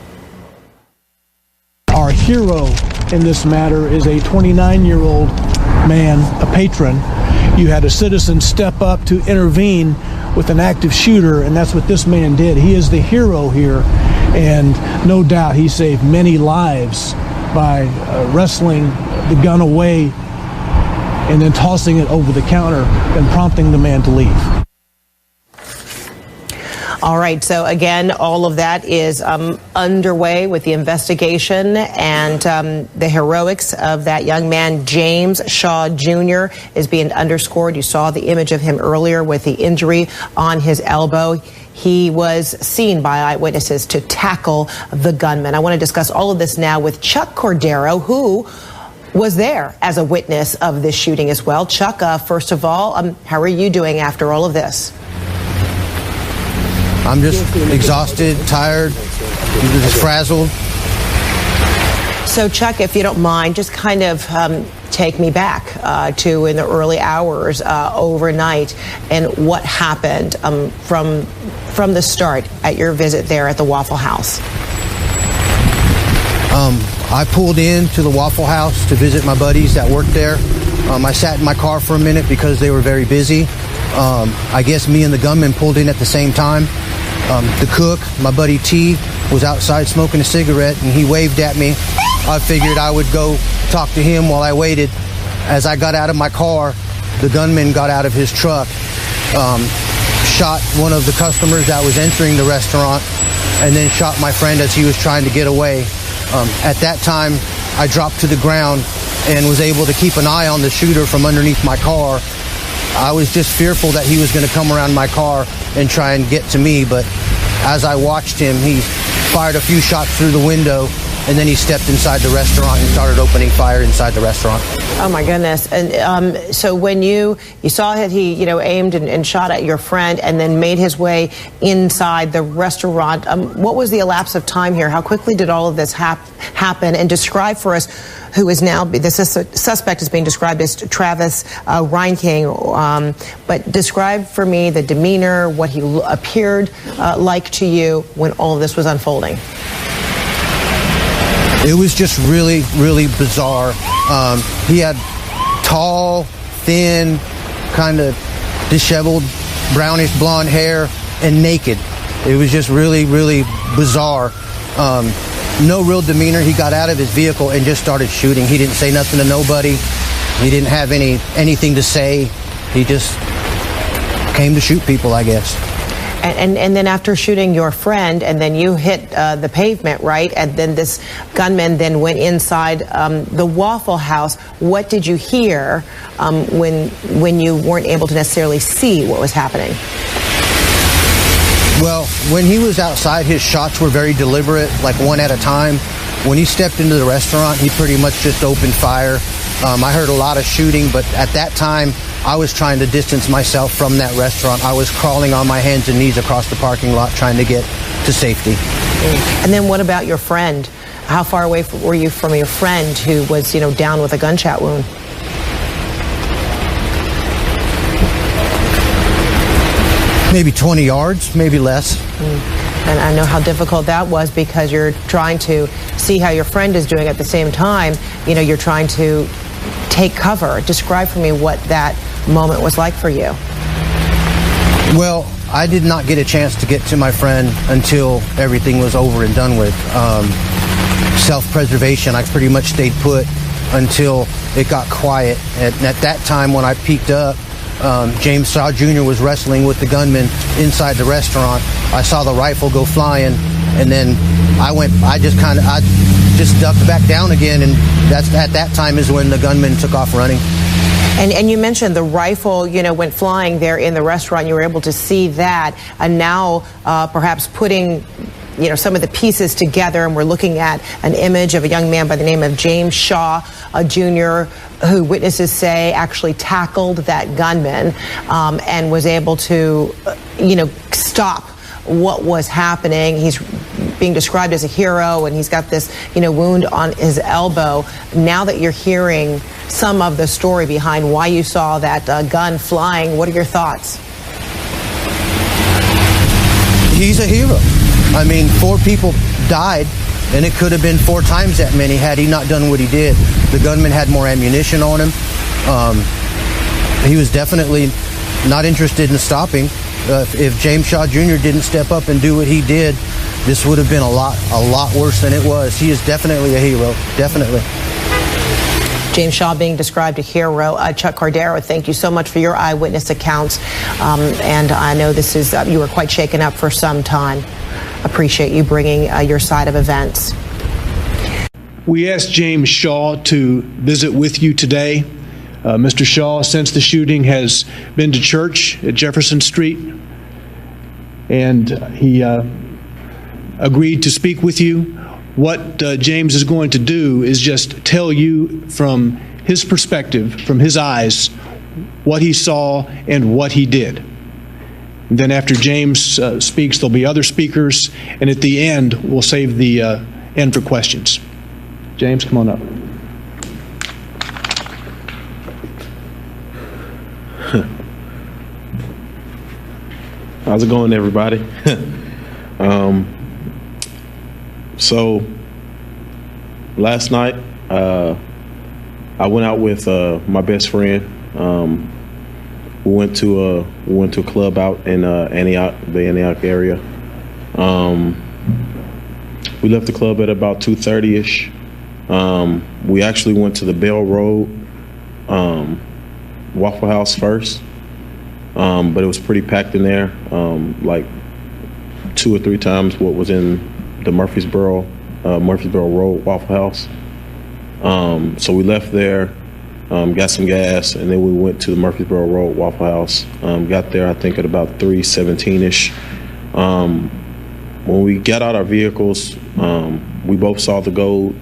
Our hero in this matter is a 29-year-old man, a patron. You had a citizen step up to intervene with an active shooter, and that's what this man did. He is the hero here, and no doubt he saved many lives by wrestling the gun away and then tossing it over the counter and prompting the man to leave. All right, so again, all of that is underway with the investigation, and the heroics of that young man, James Shaw Jr., is being underscored. You saw the image of him earlier with the injury on his elbow. He was seen by eyewitnesses to tackle the gunman. I want to discuss all of this now with Chuck Cordero, who was there as a witness of this shooting as well. Chuck, first of all, how are you doing after all of this? I'm just exhausted, tired, just frazzled. So, Chuck, if you don't mind, just kind of take me back to in the early hours overnight and what happened from the start at your visit there at the Waffle House. I pulled in to the Waffle House to visit my buddies that worked there. I sat in my car for a minute because they were very busy. I guess me and the gunman pulled in at the same time. The cook, my buddy T, was outside smoking a cigarette, and he waved at me. I figured I would go talk to him while I waited. As I got out of my car, the gunman got out of his truck, shot one of the customers that was entering the restaurant, and then shot my friend as he was trying to get away. At that time, I dropped to the ground and was able to keep an eye on the shooter from underneath my car. I was just fearful that he was going to come around my car and try and get to me, but as I watched him, he fired a few shots through the window, and then he stepped inside the restaurant and started opening fire inside the restaurant. Oh my goodness! And so when you saw that he aimed and shot at your friend and then made his way inside the restaurant, what was the elapse of time here? How quickly did all of this happen? And describe for us who is now the suspect is being described as Travis R.A.I.N, but describe for me the demeanor, what he appeared like to you when all of this was unfolding. It was just really, really bizarre. He had tall, thin, kind of disheveled, brownish blonde hair and naked. It was just really, really bizarre. No real demeanor. He got out of his vehicle and just started shooting. He didn't say nothing to nobody. He didn't have anything to say. He just came to shoot people, I guess. And then after shooting your friend, and then you hit the pavement, right? And then this gunman then went inside the Waffle House. What did you hear when you weren't able to necessarily see what was happening? Well, when he was outside, his shots were very deliberate, like one at a time. When he stepped into the restaurant, he pretty much just opened fire. I heard a lot of shooting, but at that time, I was trying to distance myself from that restaurant. I was crawling on my hands and knees across the parking lot trying to get to safety. And then what about your friend? How far away were you from your friend who was, down with a gunshot wound? Maybe 20 yards, maybe less. And I know how difficult that was because you're trying to see how your friend is doing at the same time. You're trying to take cover. Describe for me what that moment was like for you. Well, I did not get a chance to get to my friend until everything was over and done with. Self-preservation, I pretty much stayed put until it got quiet. And at that time, when I peeked up, James Shaw Jr. was wrestling with the gunman inside the restaurant. I saw the rifle go flying, and then I just ducked back down again, and at that time is when the gunman took off running. And you mentioned the rifle, went flying there in the restaurant. You were able to see that, and now perhaps putting some of the pieces together, and we're looking at an image of a young man by the name of James Shaw Jr., who witnesses say actually tackled that gunman and was able to, stop what was happening. He's being described as a hero, and he's got this, wound on his elbow. Now that you're hearing some of the story behind why you saw that gun flying, what are your thoughts? He's a hero. I mean, 4 people died, and it could have been 4 times that many had he not done what he did. The gunman had more ammunition on him. He was definitely not interested in stopping. If James Shaw Jr. didn't step up and do what he did, this would have been a lot worse than it was. He is definitely a hero, definitely. James Shaw being described a hero. Chuck Cordero, thank you so much for your eyewitness accounts. And I know this is, you were quite shaken up for some time. Appreciate you bringing your side of events. We asked James Shaw to visit with you today. Mr. Shaw, since the shooting, has been to church at Jefferson Street, and he agreed to speak with you. What James is going to do is just tell you from his perspective, from his eyes, what he saw and what he did. And then after James speaks, there'll be other speakers, and at the end, we'll save the end for questions. James, come on up. How's it going, everybody? So last night I went out with my best friend. We went to a club out in the Antioch area. We left the club at about 2:30ish. We actually went to the Bell Road Waffle House first, but it was pretty packed in there, like 2 or 3 times what was in the Murfreesboro Road Waffle House. So we left there, got some gas, and then we went to the Murfreesboro Road Waffle House. Got there, I think, at about 3:17ish. When we got out our vehicles, we both saw the gold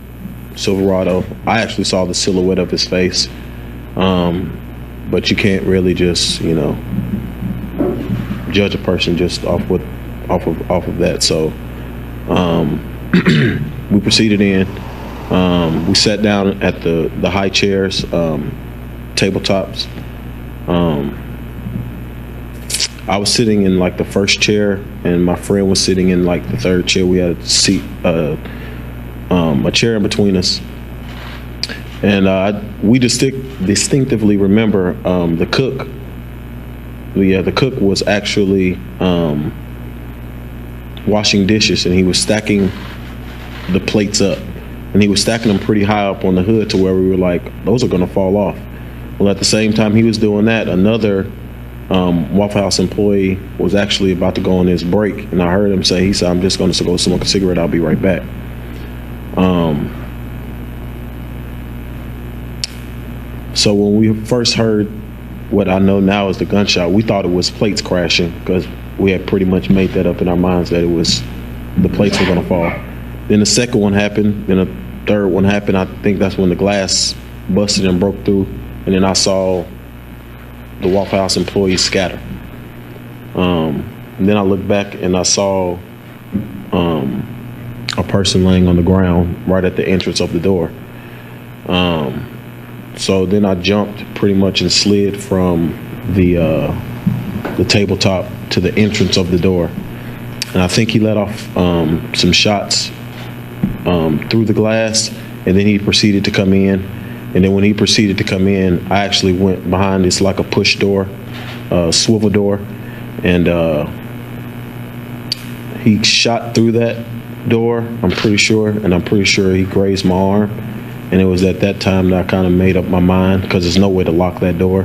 Silverado. I actually saw the silhouette of his face, but you can't really just, judge a person just off of that. So we proceeded in. We sat down at the high chairs, tabletops. I was sitting in like the first chair, and my friend was sitting in like the third chair. We had a seat, a chair in between us, and we distinctively remember the cook. The cook was actually washing dishes, and he was stacking the plates up, and he was stacking them pretty high up on the hood to where we were like, those are going to fall off. Well, at the same time he was doing that, another Waffle House employee was actually about to go on his break, and I heard him say, he said, I'm just going to go smoke a cigarette, I'll be right back. So when we first heard what I know now is the gunshot, we thought it was plates crashing, because we had pretty much made that up in our minds that it was the plates were going to fall. Then the second one happened, then a third one happened. I think that's when the glass busted and broke through, and then I saw the Waffle House employees scatter. And then I looked back and I saw a person laying on the ground right at the entrance of the door. So then I jumped pretty much and slid from the tabletop to the entrance of the door. And I think he let off some shots through the glass, and then he proceeded to come in. And then when he proceeded to come in, I actually went behind this like a push door, swivel door, and he shot through that door, I'm pretty sure, and I'm pretty sure he grazed my arm. And it was at that time that I kind of made up my mind, because there's no way to lock that door,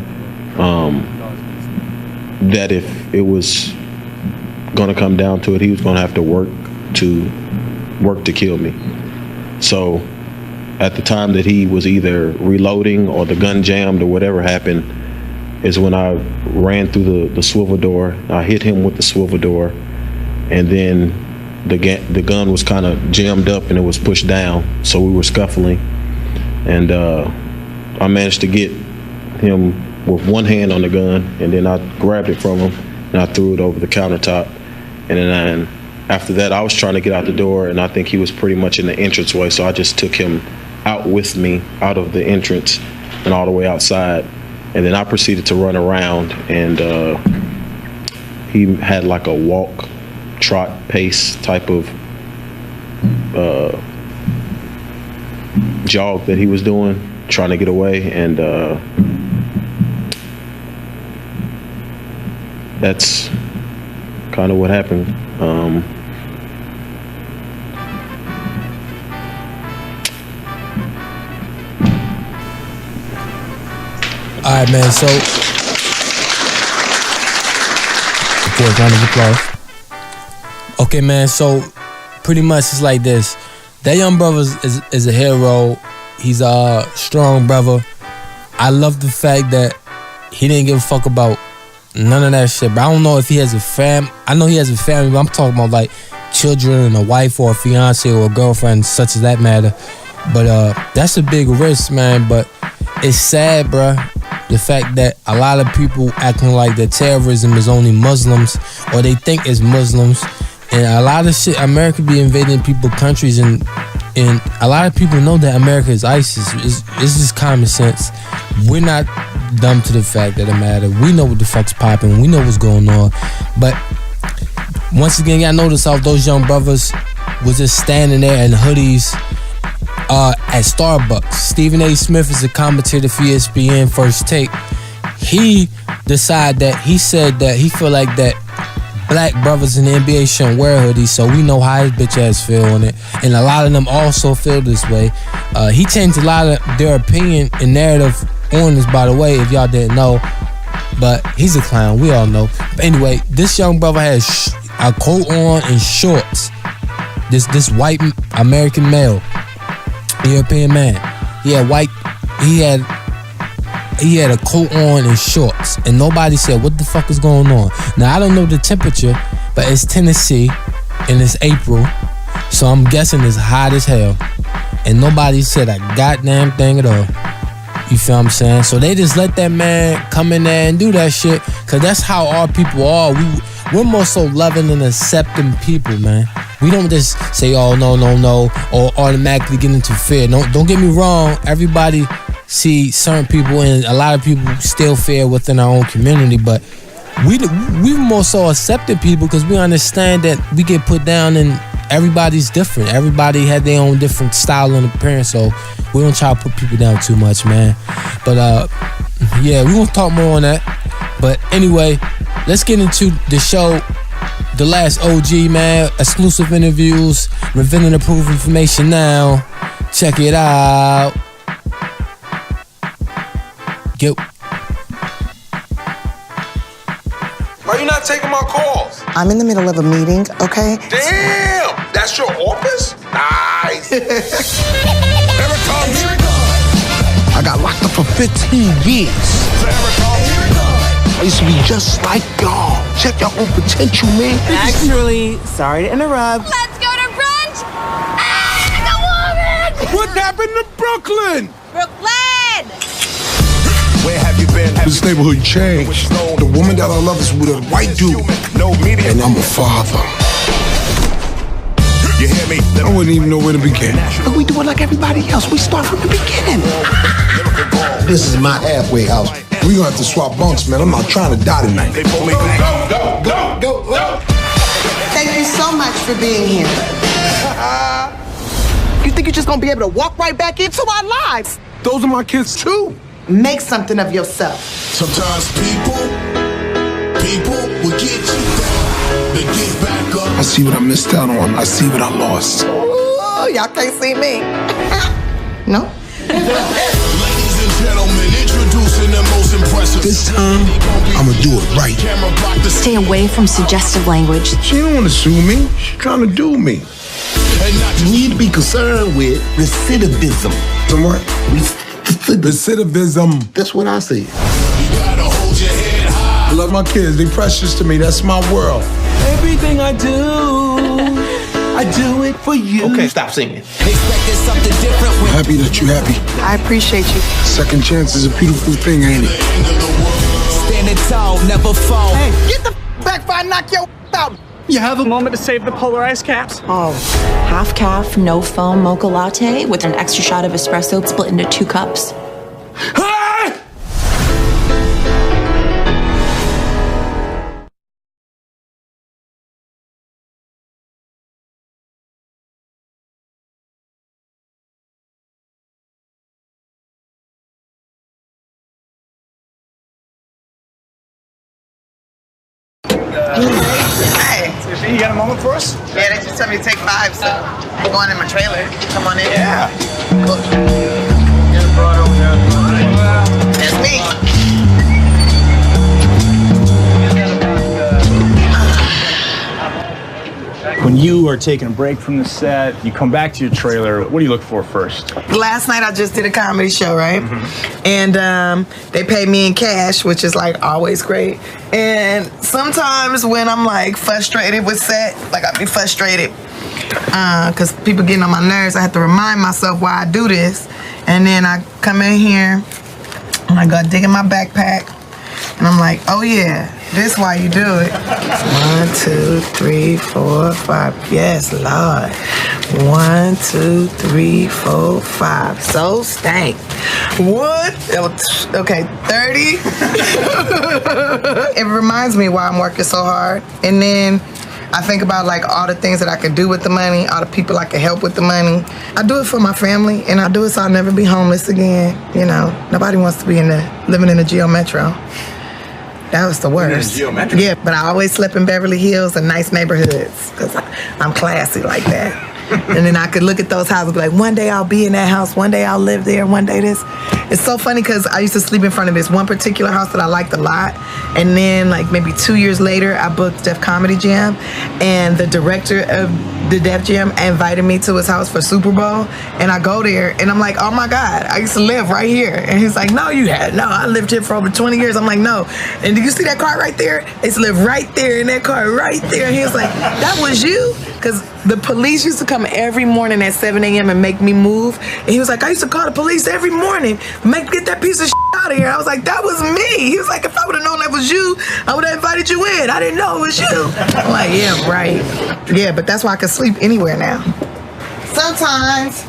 that if it was going to come down to it, he was going to have to work to kill me. So at the time that he was either reloading or the gun jammed or whatever happened is when I ran through the swivel door. I hit him with the swivel door, and then the gun was kind of jammed up and it was pushed down, so we were scuffling. And I managed to get him with one hand on the gun, and then I grabbed it from him and I threw it over the countertop. And then after that, I was trying to get out the door, and I think he was pretty much in the entranceway, so I just took him out with me, out of the entrance and all the way outside. And then I proceeded to run around, and he had like a walk, trot, pace type of jog that he was doing, trying to get away. And that's kind of what happened. All right, man. So, okay, round of applause. Okay, man. So, pretty much it's like this. That young brother is a hero. He's a strong brother. I love the fact that he didn't give a fuck about none of that shit. But I don't know if he has a fam. I know he has a family, but I'm talking about like children and a wife or a fiance or a girlfriend, such as that matter. But that's a big risk, man. But it's sad, bruh. The fact that a lot of people acting like that terrorism is only Muslims, or they think it's Muslims, and a lot of shit. America be invading people's countries, and a lot of people know that America is ISIS. It's just common sense. We're not dumb to the fact that it matter. We know what the fuck's popping. We know what's going on. But once again, y'all notice how those young brothers was just standing there in hoodies at Starbucks. Stephen A. Smith is a commentator for ESPN First Take. He decided that he said that he feel like that black brothers in the NBA shouldn't wear hoodies, so we know how his bitch ass feel on it. And a lot of them also feel this way. He changed a lot of their opinion and narrative on this, by the way, if y'all didn't know. But he's a clown, we all know. But anyway, this young brother has a coat on and shorts. This white American male, European man. He had a coat on and shorts, and nobody said what the fuck is going on. Now I don't know the temperature, but it's Tennessee and it's April, so I'm guessing it's hot as hell, and nobody said a goddamn thing at all. You feel what I'm saying? So they just let that man come in there and do that shit, cause that's how our people are. We're more so loving and accepting people, man. We don't just say, oh, no, or automatically get into fear. Don't get me wrong. Everybody see certain people, and a lot of people still fear within our own community, but we more so accepting people because we understand that we get put down and everybody's different. Everybody had their own different style and appearance, so we don't try to put people down too much, man. But yeah, we won't talk more on that. But anyway, let's get into the show. The Last OG, man. Exclusive interviews, revealing approved information now. Check it out. Yo. Why you not taking my calls? I'm in the middle of a meeting, okay? Damn! That's your office? Nice! Here it comes! I got locked up for 15 years. I used to be just like y'all. Check your own potential, man. Actually, sorry to interrupt. Let's go to brunch! Ah, the woman! What happened to Brooklyn? Brooklyn! Where have you been? This neighborhood changed. The woman that I love is with a white dude. No media. And I'm a father. You hear me? I wouldn't even know where to begin. But we do it like everybody else. We start from the beginning. This is my halfway house. We gonna have to swap bunks, man. I'm not trying to die tonight. They pull me back. Go. Thank you so much for being here. You think you're just gonna be able to walk right back into our lives? Those are my kids too. Make something of yourself. Sometimes people will get you down. They get back up. I see what I missed out on. I see what I lost. Ooh, y'all can't see me. No? Ladies and gentlemen, introducing the most impressive. This time, I'ma do it right. Stay away from suggestive language. She don't want to sue me. She's trying to do me. You need to be concerned with recidivism. What? Recidivism. That's what I see. I love my kids. They're precious to me. That's my world. Everything I do it for you. Okay, stop singing. Expecting something different. I'm happy that you're happy. I appreciate you. Second chance is a beautiful thing, ain't it? Standing tall, never fall. Hey, get the back before I knock your out. You have a moment to save the polarized caps? Oh, half calf, no foam mocha latte with an extra shot of espresso split into 2 cups. Hey. You got a moment for us? Yeah, they just told me to take 5, so I'm going in my trailer. Come on in. Yeah. Cool. That's me. When you are taking a break from the set, you come back to your trailer, what do you look for first? Last night I just did a comedy show, right? And they pay me in cash, which is like always great. And sometimes when I'm like frustrated with set, like I'll be frustrated because people getting on my nerves, I have to remind myself why I do this. And then I come in here and I go dig in my backpack and I'm like, oh yeah, this why you do it. 1, 2, 3, 4, 5. Yes, Lord. 1, 2, 3, 4, 5. So stank. What? Okay, 30. It reminds me why I'm working so hard. And then I think about like all the things that I could do with the money, all the people I could help with the money. I do it for my family, and I do it so I'll never be homeless again. You know, nobody wants to be living in the Geo Metro. That was the worst. Yeah, but I always slept in Beverly Hills and nice neighborhoods because I'm classy like that. And then I could look at those houses and be like, one day I'll be in that house, one day I'll live there, one day this. It's so funny because I used to sleep in front of this one particular house that I liked a lot. And then like maybe 2 years later, I booked Def Comedy Jam. And the director of the Def Jam invited me to his house for Super Bowl. And I go there and I'm like, oh my God, I used to live right here. And he's like, no, you had. No, I lived here for over 20 years. I'm like, no. And do you see that car right there? I used to live right there in that car right there. And he was like, that was you? Because the police used to come every morning at 7 a.m. and make me move. And he was like, I used to call the police every morning, get that piece of shit out of here. I was like, that was me. He was like, if I would have known that was you, I would have invited you in. I didn't know it was you. I'm like, yeah, right. Yeah, but that's why I can sleep anywhere now. Sometimes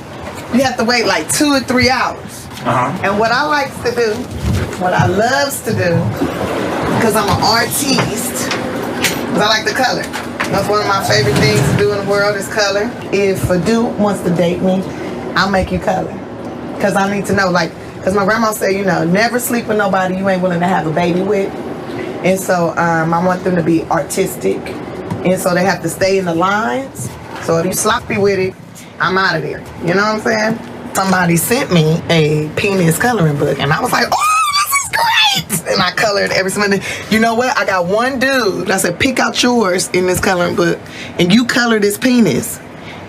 you have to wait like 2 or 3 hours. And what I like to do, what I loves to do, because I'm an artiste, because I like to color. That's one of my favorite things to do in the world is color. If a dude wants to date me, I'll make you color. Because I need to know, like, because my grandma said, you know, never sleep with nobody you ain't willing to have a baby with. And so I want them to be artistic. And so they have to stay in the lines. So if you sloppy with it, I'm out of there. You know what I'm saying? Somebody sent me a penis coloring book. And I was like, oh! And I colored every single day. You know what? I got one dude. I said, pick out yours in this coloring book. And you color this penis.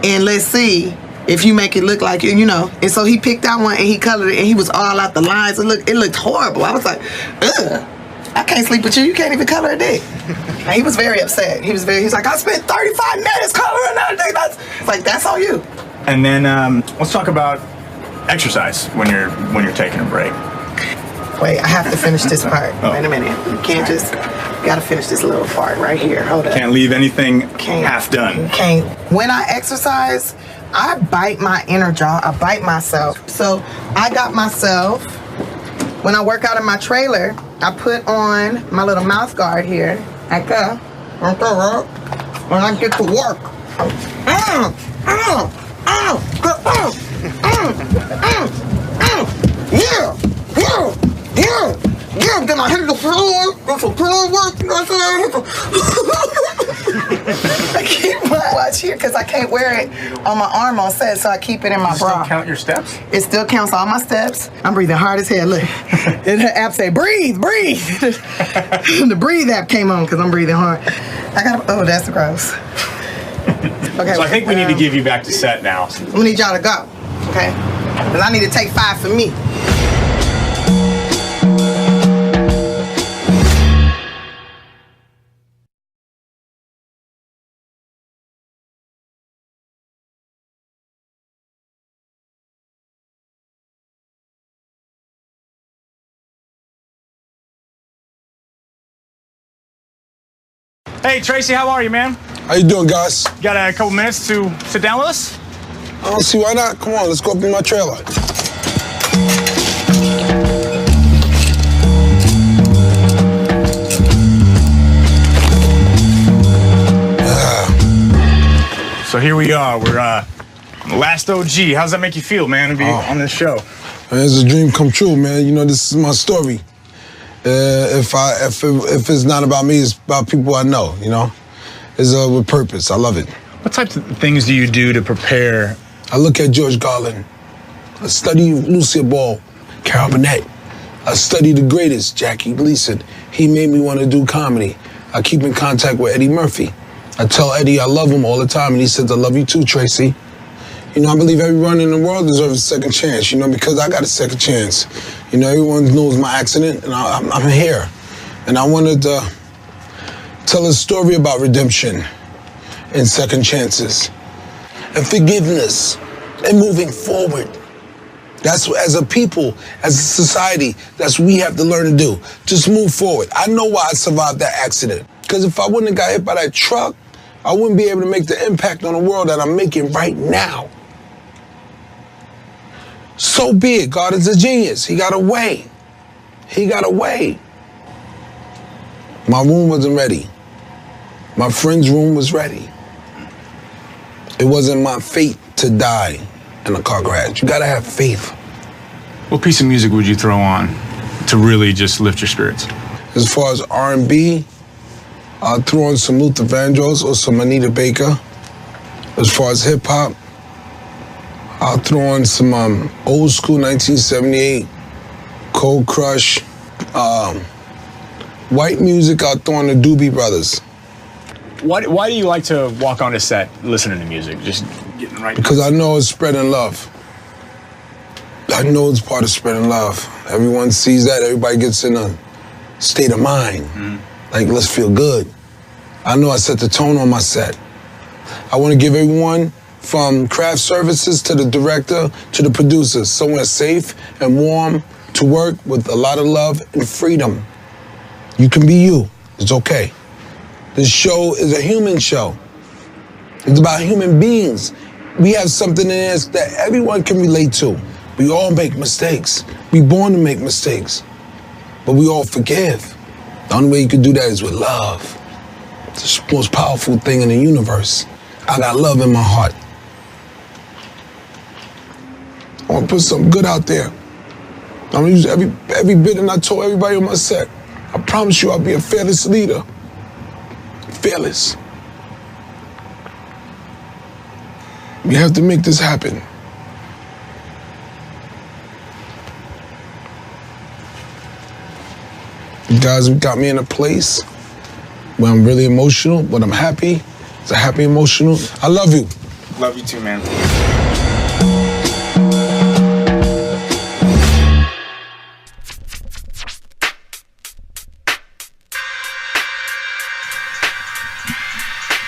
And let's see if you make it look like it, you know. And so he picked out one and he colored it. And he was all out the lines. It looked horrible. I was like, ugh. I can't sleep with you. You can't even color a dick. And he was very upset. He's like, I spent 35 minutes coloring that dick. It's like, that's on you. And then let's talk about exercise when you're taking a break. Wait, I have to finish this part. Wait a minute. You can't just, gotta finish this little part right here. Hold up. Can't leave anything half done. Can't. When I exercise, I bite my inner jaw. I bite myself. So I got myself, when I work out in my trailer, I put on my little mouth guard here. Like that. When I get to work. Yeah, then I hit the floor, do some pillow work, you know what I'm saying? I can't watch here. because I can't wear it on my arm on set, so I keep it in my bra. Still count your steps? It still counts all my steps. I'm breathing hard as hell. Look, the app say breathe, breathe. The breathe app came on because I'm breathing hard. Oh, that's gross. Okay. So I think we need to give you back to set now. We need y'all to go, okay? Because I need to take 5 for me. Hey, Tracy, how are you, man? How you doing, guys? Got a couple minutes to sit down with us? I don't see why not. Come on, let's go up in my trailer. So here we are. We're last OG. How's that make you feel, man, to be on this show? Man, it's a dream come true, man. You know, this is my story. If it's not about me, it's about people I know, you know? It's with purpose. I love it. What types of things do you do to prepare? I look at George Garland. I study Lucille Ball, Carol Burnett. I study the greatest, Jackie Gleason. He made me want to do comedy. I keep in contact with Eddie Murphy. I tell Eddie I love him all the time, and he says, I love you too, Tracy. You know, I believe everyone in the world deserves a second chance, you know, because I got a second chance. You know, everyone knows my accident, and I'm here. And I wanted to tell a story about redemption and second chances and forgiveness and moving forward. That's what, as a people, as a society, that's what we have to learn to do. Just move forward. I know why I survived that accident. Because if I wouldn't have got hit by that truck, I wouldn't be able to make the impact on the world that I'm making right now. So be it. God is a genius. He got a way. He got a way. My room wasn't ready. My friend's room was ready. It wasn't my fate to die in a car crash. You gotta have faith. What piece of music would you throw on to really just lift your spirits? As far as R&B, I'll throw on some Luther Vandross or some Anita Baker. As far as hip hop, I'll throw on some old school 1978, Cold Crush. White music, I'll throw on the Doobie Brothers. Why do you like to walk on a set listening to music? Just getting right. Because I know it's spreading love. I know it's part of spreading love. Everyone sees that. Everybody gets in a state of mind. Like, let's feel good. I know I set the tone on my set. I want to give everyone, from craft services to the director to the producers, somewhere safe and warm to work with a lot of love and freedom. You can be you. It's okay. This show is a human show. It's about human beings. We have something in us that everyone can relate to. We all make mistakes. We're born to make mistakes. But we all forgive. The only way you can do that is with love. It's the most powerful thing in the universe. I got love in my heart. I want to put something good out there. I'm gonna use every bit, and I told everybody on my set, I promise you I'll be a fearless leader. Fearless. We have to make this happen. You guys have got me in a place where I'm really emotional, but I'm happy. It's a happy emotional. I love you. Love you too, man.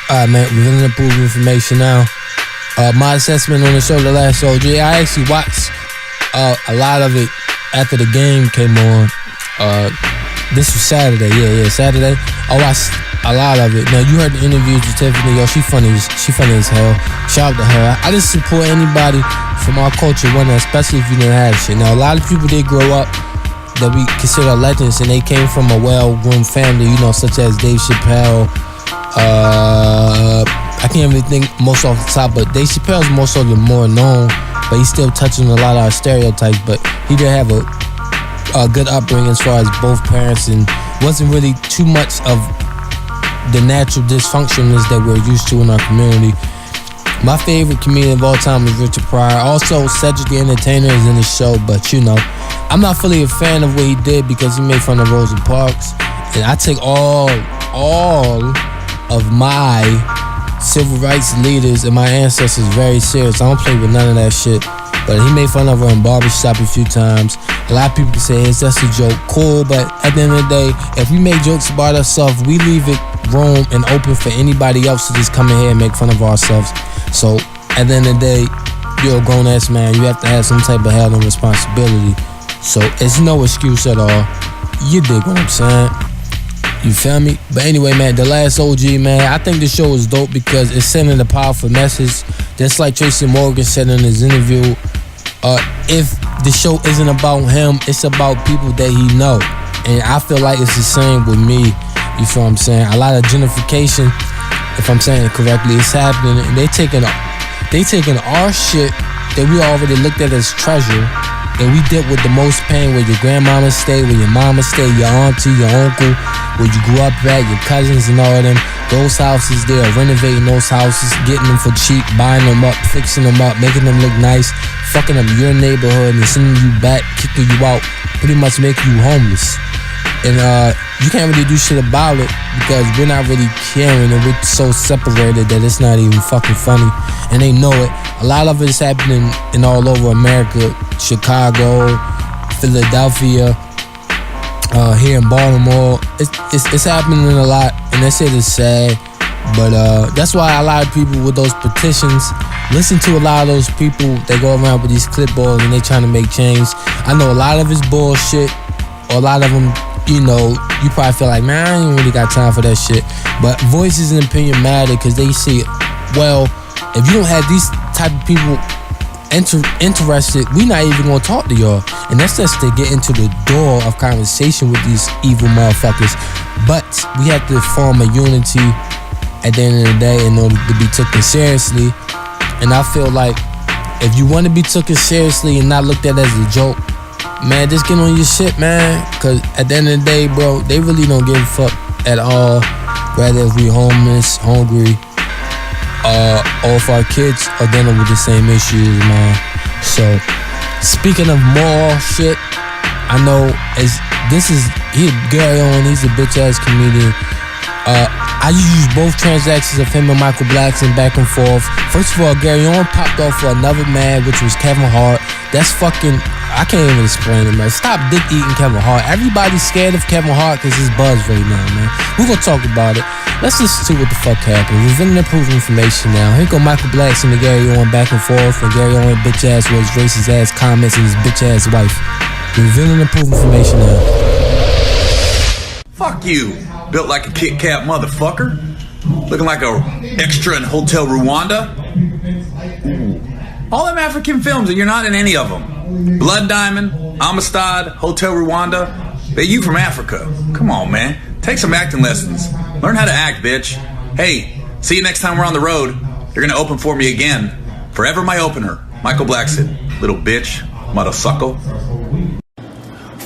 All right, man, we're gonna approve information now. My assessment on the show, The Last OG, I actually watched a lot of it after the game came on. This was Saturday, Saturday. I watched a lot of it. Now, you heard the interviews with Tiffany. Yo, she funny as hell. Shout out to her. I just support anybody from our culture, especially if you didn't have shit. Now, a lot of people did grow up that we consider legends, and they came from a well-groomed family, you know, such as Dave Chappelle. I can't really think most off the top, but Dave Chappelle's most of the more known, but he's still touching a lot of our stereotypes. But he did have a good upbringing as far as both parents, and wasn't really too much of the natural dysfunctionness that we're used to in our community. My favorite comedian of all time is Richard Pryor. Also, Cedric the Entertainer is in the show, but you know, I'm not fully a fan of what he did because he made fun of Rosa Parks. And I take all of my civil rights leaders and my ancestors very serious. I don't play with none of that shit. But he made fun of her in barbershop a few times. A lot of people say that's a joke. Cool, but at the end of the day, if we make jokes about ourselves, we leave it room and open for anybody else to just come in here and make fun of ourselves. So at the end of the day, you're a grown ass man. You have to have some type of hell and responsibility. So it's no excuse at all. You dig what I'm saying? You feel me? But anyway, man, The Last OG, man, I think the show is dope because it's sending a powerful message. Just like Tracy Morgan said in his interview, if the show isn't about him, it's about people that he know. And I feel like it's the same with me. You feel what I'm saying? A lot of gentrification, if I'm saying it correctly, is happening. And they taking our shit that we already looked at as treasure, and we did with the most pain, where your grandmama stay, where your mama stay, your auntie, your uncle, where you grew up at, your cousins and all of them. Those houses, they are renovating those houses, getting them for cheap, buying them up, fixing them up, making them look nice, fucking up your neighborhood and sending you back, kicking you out, pretty much making you homeless. And you can't really do shit about it because we're not really caring, and we're so separated that it's not even fucking funny. And they know it. A lot of it's happening in all over America, Chicago, Philadelphia, here in Baltimore. It's happening a lot, and that shit is sad. But that's why a lot of people with those petitions listen to a lot of those people that go around with these clipboards and they trying to make change. I know a lot of it's bullshit, or a lot of them, you know, you probably feel like, man, I ain't really got time for that shit. But voices and opinion matter because they see, well, if you don't have these type of people interested, we not even gonna talk to y'all. And that's just to get into the door of conversation with these evil motherfuckers. But we have to form a unity at the end of the day in order to be taken seriously. And I feel like if you want to be taken seriously and not looked at as a joke, man, just get on your shit, man. Cause at the end of the day, bro, they really don't give a fuck at all. Whether if we homeless, hungry, or if our kids are dealing with the same issues, man. So, speaking of moral shit, I know Gary Owen, he's a bitch ass comedian. I use both transactions of him and Michael Blackson back and forth. First of all, Gary Owen popped off for another man, which was Kevin Hart. That's fucking, I can't even explain it, man. Stop dick eating Kevin Hart. Everybody's scared of Kevin Hart because he's buzzed right now, man. We're gonna talk about it. Let's listen to what the fuck happened. Revealing approved information now. Here go Michael Blackson and Gary Owen back and forth, and Gary Owen bitch ass was racist ass comments and his bitch ass wife. Revealing approved information now. Fuck you. Built like a Kit Kat motherfucker. Looking like a extra in Hotel Rwanda. All them African films and you're not in any of them. Blood Diamond, Amistad, Hotel Rwanda. But you from Africa. Come on, man. Take some acting lessons. Learn how to act, bitch. Hey, see you next time we're on the road. You're gonna open for me again. Forever my opener. Michael Blackson. Little bitch. Motherfucker.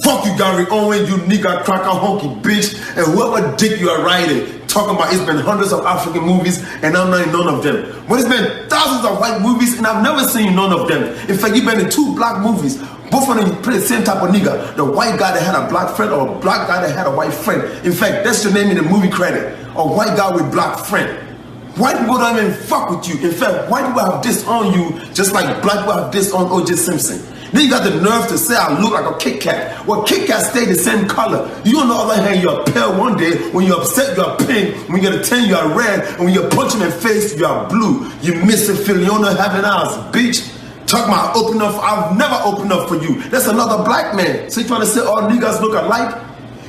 Fuck you, Gary Owen, you nigga cracker honky bitch, and whoever dick you are riding, talking about it's been hundreds of African movies and I'm not in none of them. When it's been thousands of white movies and I've never seen none of them. In fact, you've been in 2 black movies. Both of them you play the same type of nigga. The white guy that had a black friend or a black guy that had a white friend. In fact, that's your name in the movie credit. A white guy with black friend. White people don't even fuck with you. In fact, white people have disowned you just like black people have disowned O.J. Simpson. Then you got the nerve to say I look like a Kit Kat. Well, Kit Kat stay the same color. You on the other hand, you're pale one day. When you're upset, you're pink. When you get a 10, you're red. And when you're punching in the face, you're blue. You missing Filiona having eyes, bitch. Talk about open up. I've never opened up for you. That's another black man. So you trying to say all niggas look alike?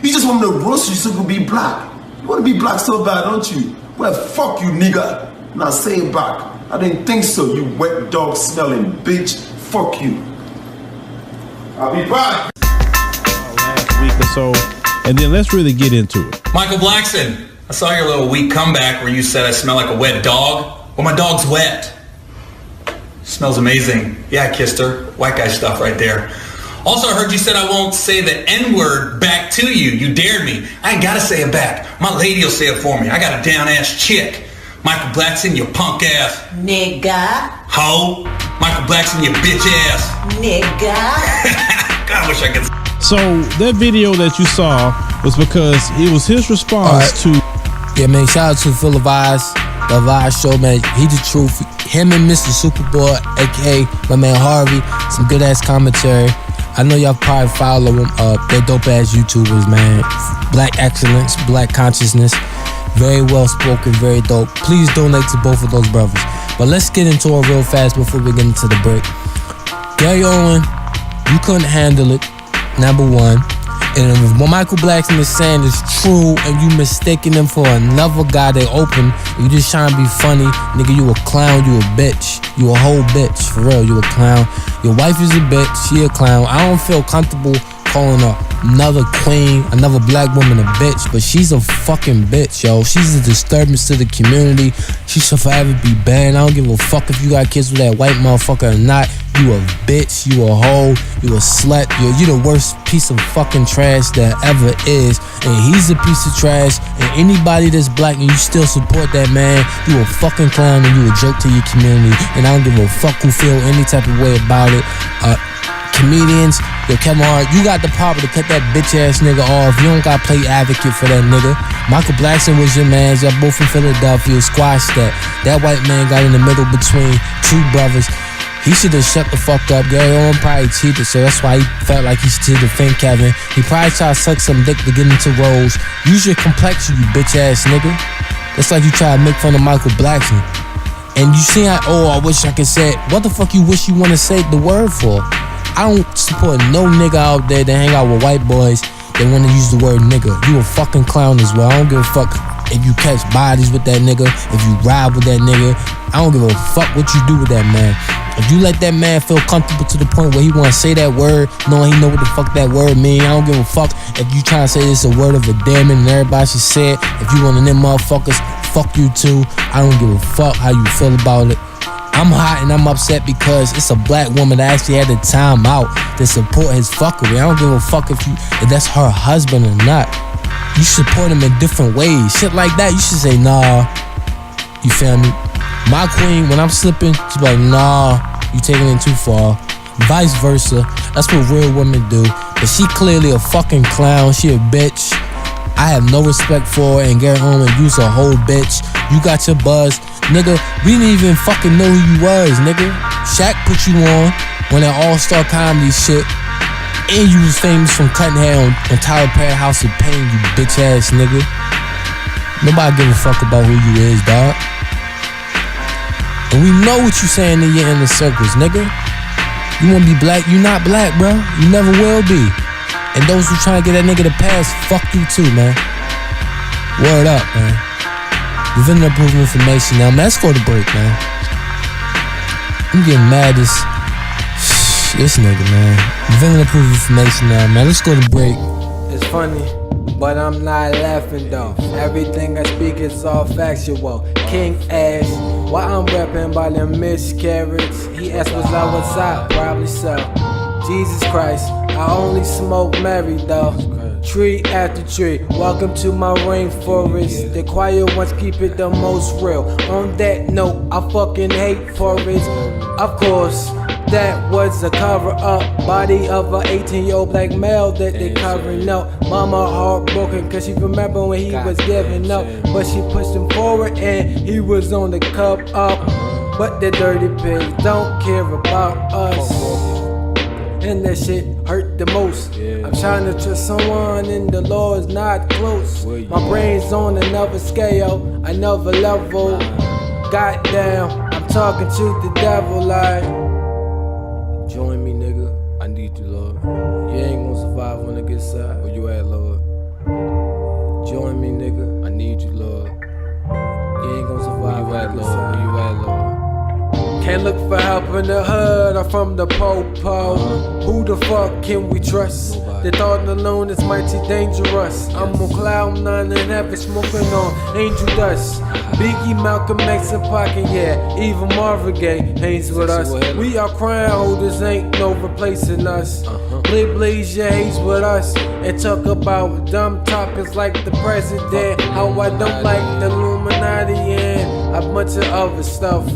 You just want me to roast you so you can be black. You want to be black so bad, don't you? Well, fuck you, nigga. Now say it back. I didn't think so, you wet dog smelling bitch. Fuck you. I'll be back. Last week or so, and then let's really get into it. Michael Blackson, I saw your little weak comeback where you said I smell like a wet dog. Well, my dog's wet. Smells amazing. Yeah, I kissed her. White guy stuff right there. Also, I heard you said I won't say the N-word back to you. You dared me. I ain't gotta say it back. My lady will say it for me. I got a down-ass chick. Michael Blackson, you punk ass. Nigga. Ho. Michael Blackson, you bitch ass. Nigga. God, I wish I could. So that video that you saw was because it was his response to. Yeah, man, shout out to Phil Levi's, the Levi's show, man. He the truth. Him and Mr. Superboy, aka my man Harvey, some good ass commentary. I know y'all probably follow them. They're dope ass YouTubers, man. Black excellence, black consciousness. Very well spoken, very dope. Please donate to both of those brothers. But let's get into it real fast before we get into the break. Gary Owen, you couldn't handle it, number one. And if what Michael Blackson is saying is true and you mistaking him for another guy they open, you just trying to be funny, nigga, you a clown, you a bitch. You a whole bitch, for real, you a clown. Your wife is a bitch, she a clown. I don't feel comfortable calling another queen, another black woman a bitch, but she's a fucking bitch, yo. She's a disturbance to the community. She should forever be banned. I don't give a fuck if you got kids with that white motherfucker or not. You a bitch, you a hoe, you a slut, you the worst piece of fucking trash that ever is. And he's a piece of trash, and anybody that's black and you still support that man, you a fucking clown and you a joke to your community. And I don't give a fuck who feel any type of way about it. Comedians, yo, Kevin Hart, you got the power to cut that bitch ass nigga off. You don't gotta play advocate for that nigga. Michael Blackson was your man. Y'all both from Philadelphia. Squash that. That white man got in the middle between two brothers. He should have shut the fuck up. Gary Owen probably cheated, so that's why he felt like he should defend Kevin. He probably tried to suck some dick to get into roles. Use your complexion, you bitch ass nigga. It's like you try to make fun of Michael Blackson. And you see how, I wish I could say it. What the fuck you wish you want to say the word for? I don't support no nigga out there that hang out with white boys that want to use the word nigga. You a fucking clown as well. I don't give a fuck if you catch bodies with that nigga, if you ride with that nigga. I don't give a fuck what you do with that man. If you let that man feel comfortable to the point where he want to say that word, knowing he know what the fuck that word mean, I don't give a fuck if you trying to say it's a word of endearment and everybody should say it. If you one of them motherfuckers, fuck you too. I don't give a fuck how you feel about it. I'm hot and I'm upset because it's a black woman that actually had the time out to support his fuckery. I don't give a fuck if that's her husband or not. You support him in different ways. Shit like that, you should say, nah. You feel me? My queen, when I'm slipping, she's like, nah, you taking it too far. Vice versa. That's what real women do. But she clearly a fucking clown. She a bitch. I have no respect for her, and Gary Owen, you's a whole bitch. You got your buzz. Nigga, we didn't even fucking know who you was, nigga. Shaq put you on that all-star comedy shit, and you was famous from cutting hair on Tyler Perry House of Pain, you bitch-ass nigga. Nobody give a fuck about who you is, dog. And we know what you saying in your inner circles, nigga. You wanna be black, you not black, bro. You never will be. And those who trying to get that nigga to pass, fuck you too, man. Word up, man. We've been approving information now, man. Let's go to break, man. I'm getting mad this nigga, man. We've been approving information now, man. Let's go to break. It's funny, but I'm not laughing though. Everything I speak is all factual. King asks why I'm rapping by them miscarriages. He asked was I outside? Probably so. Jesus Christ, I only smoke Mary though. Tree after tree, welcome to my rainforest. The quiet ones keep it the most real. On that note, I fucking hate forests. Of course, that was a cover up. Body of a 18-year-old black male that they covering up. Mama heartbroken cause she remember when he was giving up. But she pushed him forward and he was on the cup up. But the dirty pigs don't care about us. And that shit hurt the most. I'm trying to trust someone and the law is not close. My brain's on another scale, another level. Goddamn, I'm talking to the devil like, join me, nigga. I need you, Lord. You ain't gonna survive on the good side. Where you at, Lord? Join me, nigga. I need you, Lord. You ain't gonna survive on the good side. Where you at, Lord? Can't look for help in the hood or from the po-po. Who the fuck can we trust? The thought alone is mighty dangerous. I'm on cloud nine and heavy smoking on angel dust. Biggie, Malcolm X and Pocket, yeah. Even Marvin Gaye hangs with us. We are crown holders, ain't no replacing us. Blaze your haze with us and talk about dumb topics like the president. How I don't like the Illuminati and a bunch of other stuff.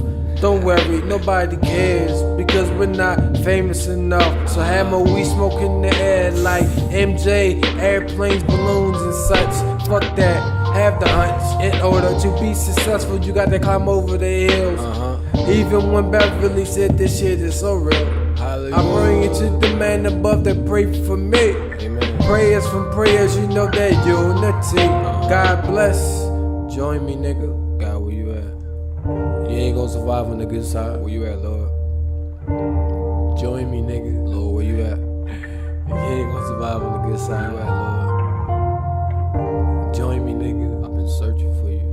Don't worry, nobody cares because we're not famous enough. So have more weed smoke in the air like MJ, airplanes, balloons, and such. Fuck that, have the hunch. In order to be successful, you got to climb over the hills. Even when Beverly said this shit is so real. I bring it to the man above that pray for me. Prayers from prayers, you know that unity. God bless. Join me, nigga. God, where you at? You ain't gonna survive on the good side. Where you at, Lord? Join me, nigga. Lord, where you at? You ain't gonna survive on the good side. Where you at, Lord? Join me, nigga. I've been searching for you.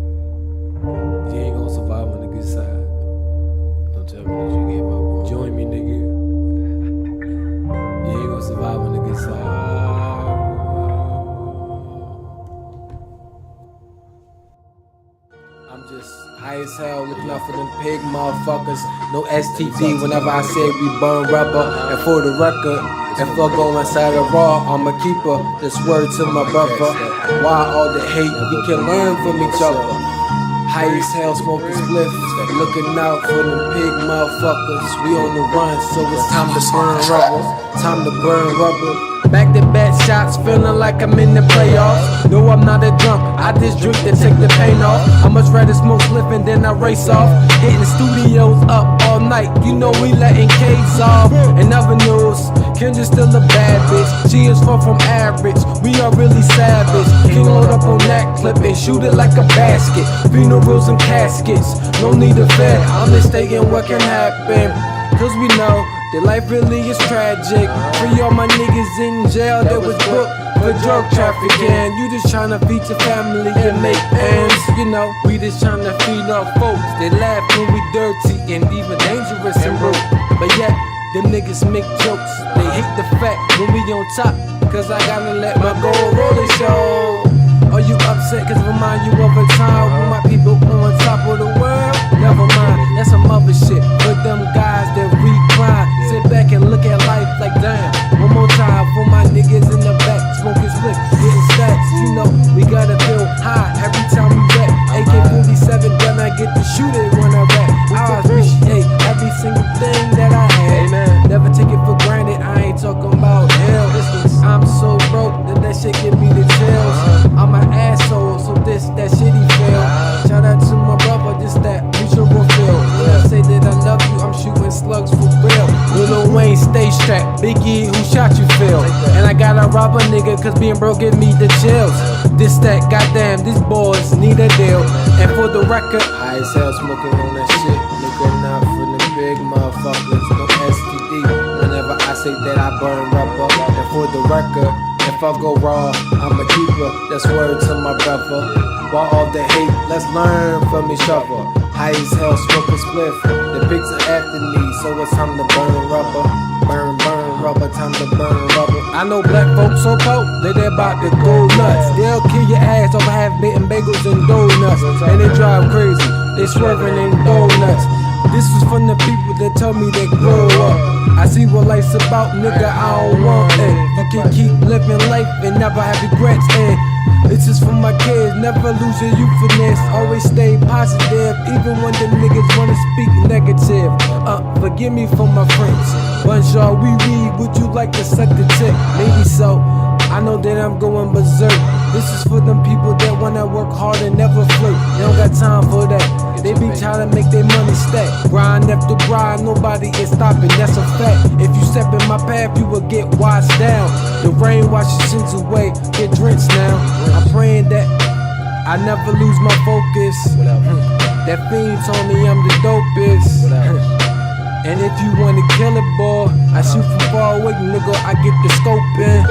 You ain't gonna survive on the good side. Don't tell me that you gave up. Join me, nigga. You ain't gonna survive on the good side. I'm just high as hell, looking out for them pig motherfuckers. No STD whenever I say we burn rubber. And for the record, if I go inside a raw, I'm a keeper. This word to my brother. Why all the hate? We can learn from each other. High as hell, smoking spliff. Looking out for them pig motherfuckers. We on the run, so it's time to burn rubber. Time to burn rubber. Back to back shots, feeling like I'm in the playoffs. No, I'm not a drunk, I just drink to take the pain off. I much rather smoke slipping than I race off. Hitting studios up all night, you know we letting K's off. In other news, Kendra's still a bad bitch. She is far from average, we are really savage. King load up on that clip and shoot it like a basket. Funerals and caskets, no need to fed. I'm just stating what can happen, cause we know that life really is tragic. Free all my niggas in jail that was booked for drug trafficking. You just tryna feed your family and make ends. You know, we just tryna feed our folks. They laugh when we dirty and even dangerous and rude. But yet, them niggas make jokes. They hate the fact when we on top, cause I gotta let my gold roller show. Are you upset cause I remind you of a time when my people on top of the world? Never mind, that's some other shit. For them guys that recline, sit back and look at life like damn. One more time for my niggas in the back, smoking split, getting stacks. You know, we gotta feel high every time we rap. AK-47, then I get to shoot it when I rap. I appreciate every single thing that I had. Never take it for granted, I ain't talking about hell. I'm so broke that shit give me the chills. I'm an asshole, so that shitty feel. Shout out to my brother, just that mutual feel. When I say that I love you, I'm shooting slugs for real. Lil Wayne, stay strapped. Biggie, who shot you, Phil? And I gotta rob a nigga, cause being broke give me the chills. This, that, goddamn, these boys need a deal. And for the record, high as hell smoking on that shit. Looking out for the big motherfuckers, no STD. Whenever I say that I burn rubber. And for the record, if I go raw, I'm a keeper. That's word to my brother. Why all the hate? Let's learn from each other. High as hell, smoking spliff. The pigs are after me, so it's time to burn rubber. Burn rubber, time to burn rubber. I know black folks so poor, they about to go nuts. They'll kill your ass over half-bitten bagels and donuts. And they drive crazy, they swerving in donuts. This is from the people that tell me they grow up. I see what life's about, nigga, I don't want it. You can keep living life and never have regrets, and this is for my kids, never lose your youthfulness. Always stay positive, even when the niggas wanna speak negative. Forgive me for my friends. Bonjour, we read, would you like to suck the tip? Maybe so, I know that I'm going berserk. This is for them people that wanna work hard and never flirt. They don't got time for that. They be trying to make their money stack. Grind after grind, nobody is stopping, that's a fact. If you step in my path, you will get washed down. The rain washes sins away, get drenched now. I'm praying that I never lose my focus. That fiend told me I'm the dopest. And if you wanna kill it, boy, I shoot from far away, nigga, I get the scope in.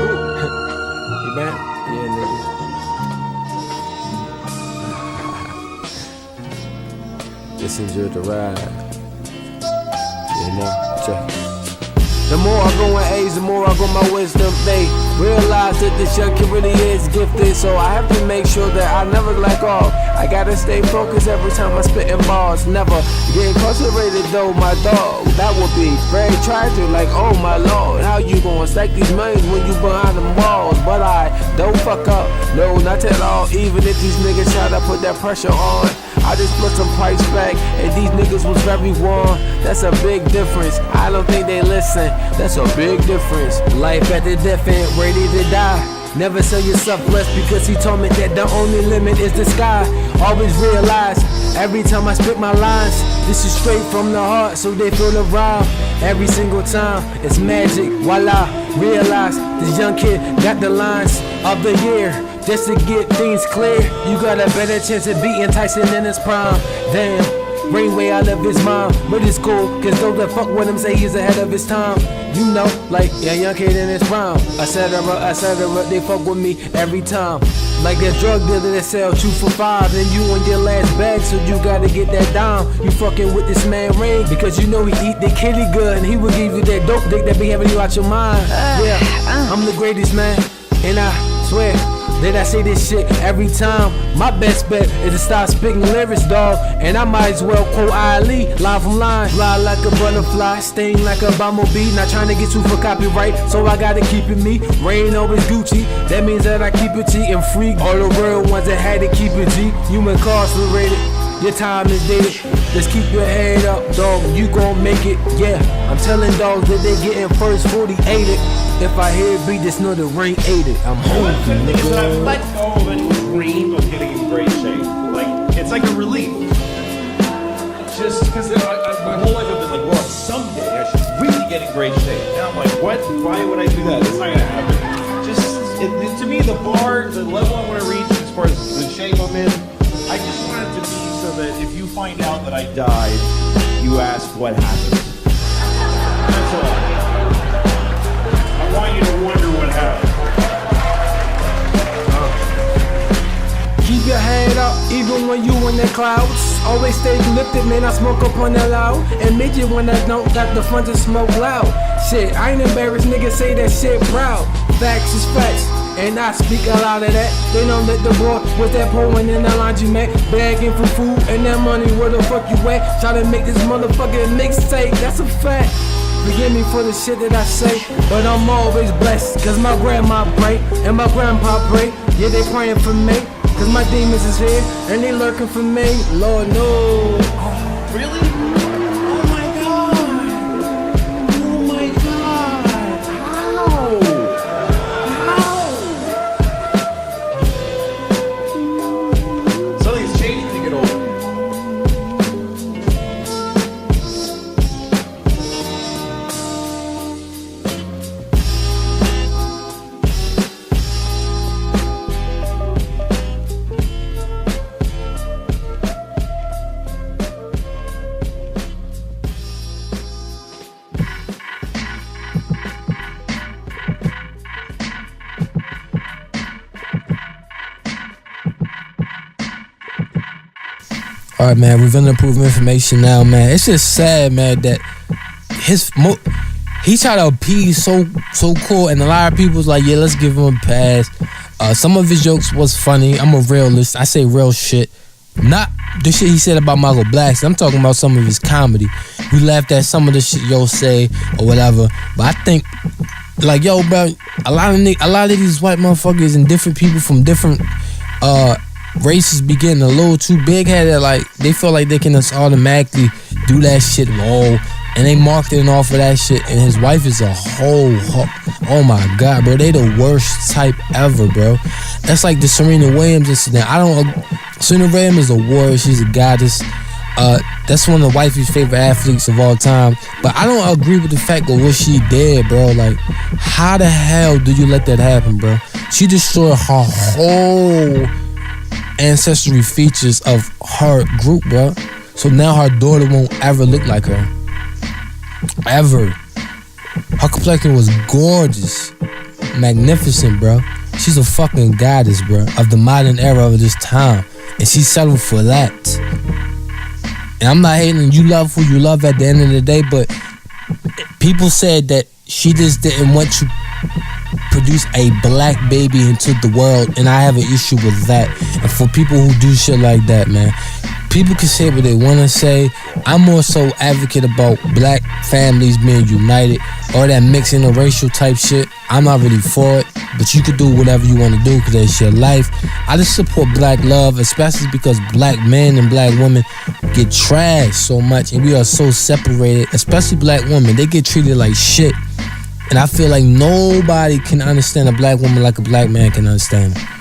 You man? Yeah, nigga. Just enjoy the ride. You know, check it. The more I go in age, the more I grow my wisdom. They realize that this young kid really is gifted, so I have to make sure that I never lack off. I gotta stay focused every time I spit in bars. Never get incarcerated though, my dog. That would be very tragic, like oh my lord. How you gonna stack these millions when you behind them walls? But I don't fuck up, no, not at all. Even if these niggas try to put that pressure on, I just put some pipes back, and these niggas was very warm. That's a big difference. I don't think they listen. That's a big difference. Life at the death end, ready to die. Never sell yourself less because he told me that the only limit is the sky. Always realize every time I spit my lines, this is straight from the heart, so they feel the rhyme. Every single time, it's magic. Voila, realize this young kid got the lines of the year. Just to get things clear, you got a better chance of beating Tyson in his prime. Damn, Rain way out of his mind, but it's cool, cause those that fuck with him say he's ahead of his time. You know, like a young kid in his prime, etc., they fuck with me every time. Like that drug dealer that sell 2 for $5, and you on your last bag, so you gotta get that down. You fucking with this man Rain, because you know he eat the kitty good, and he will give you that dope dick that be having you out your mind. Yeah, I'm the greatest man, and I swear that I say this shit every time. My best bet is to stop spitting lyrics, dog. And I might as well quote Ali, line from line. Fly like a butterfly, sting like a bumblebee. Not trying to get you for copyright, so I gotta keep it me. Rain always Gucci, that means that I keep it G and free. All the real ones that had to keep it G. You incarcerated, your time is dated. Just keep your head up, dog, you gon' make it. Yeah, I'm telling dogs that they getting first 48. If I hear a beat, just know the Rain ate it. I'm home, nigga. Let go of any dream of getting in great shape. Like, it's like a relief. Just because my whole life I've been like, well, someday I should really get in great shape. And I'm like, what? Why would I do that? It's not gonna happen. To me, the bar, the level I want to reach as far as the shape I'm in, I just want it to be so that if you find out that I died, you ask what happened. That's all. I want you to wonder what happened. Keep your head up, even when you in the clouds. Always stay lifted, man, I smoke up on the loud. And midget when I don't got the fun to smoke loud. Shit, I ain't embarrassed, niggas say that shit proud. Facts is facts, and I speak a lot of that. They don't let the boy with that pouring in the laundromat, begging for food and that money, where the fuck you at? Try to make this motherfucking mixtape, that's a fact. Forgive me for the shit that I say, but I'm always blessed, cause my grandma pray, and my grandpa pray. Yeah, they praying for me, cause my demons is here, and they lurking for me. Lord knows. Oh, really? Oh my God. Oh my God. How? Something's changing to get older. All right, man, revealing approved information now, man. It's just sad, man, that he tried to appease so cool, and a lot of people's like, yeah, let's give him a pass. Some of his jokes was funny. I'm a realist. I say real shit. Not the shit he said about Michael Blackson. I'm talking about some of his comedy. We laughed at some of the shit yo say or whatever. But I think, like, yo, bro, a lot of these white motherfuckers and different people from different races be getting a little too big-headed. Like, they feel like they can just automatically do that shit low, and they marketing off of that shit. And his wife is a whole oh my God, bro, they the worst type ever, bro. That's like the Serena Williams incident. Serena Williams is a warrior. She's a goddess. That's one of the wifey's favorite athletes of all time. But I don't agree with the fact of what she did, bro. Like, how the hell do you let that happen, bro? She destroyed her whole ancestry features of her group, bro. So now her daughter won't ever look like her. Ever. Her complexion was gorgeous. Magnificent, bro. She's a fucking goddess, bro, of the modern era of this time. And she settled for that. And I'm not hating. You love who you love at the end of the day, but people said that she just didn't want to produce a black baby into the world, and I have an issue with that. And for people who do shit like that, man, People can say what they want to say. I'm more so advocate about black families being united. All that mixing the racial type shit, I'm not really for it. But you could do whatever you want to do because it's your life. I just support black love, especially because black men and black women get trashed so much. And we are so separated, especially black women. They get treated like shit. And I feel like nobody can understand a black woman like a black man can understand her.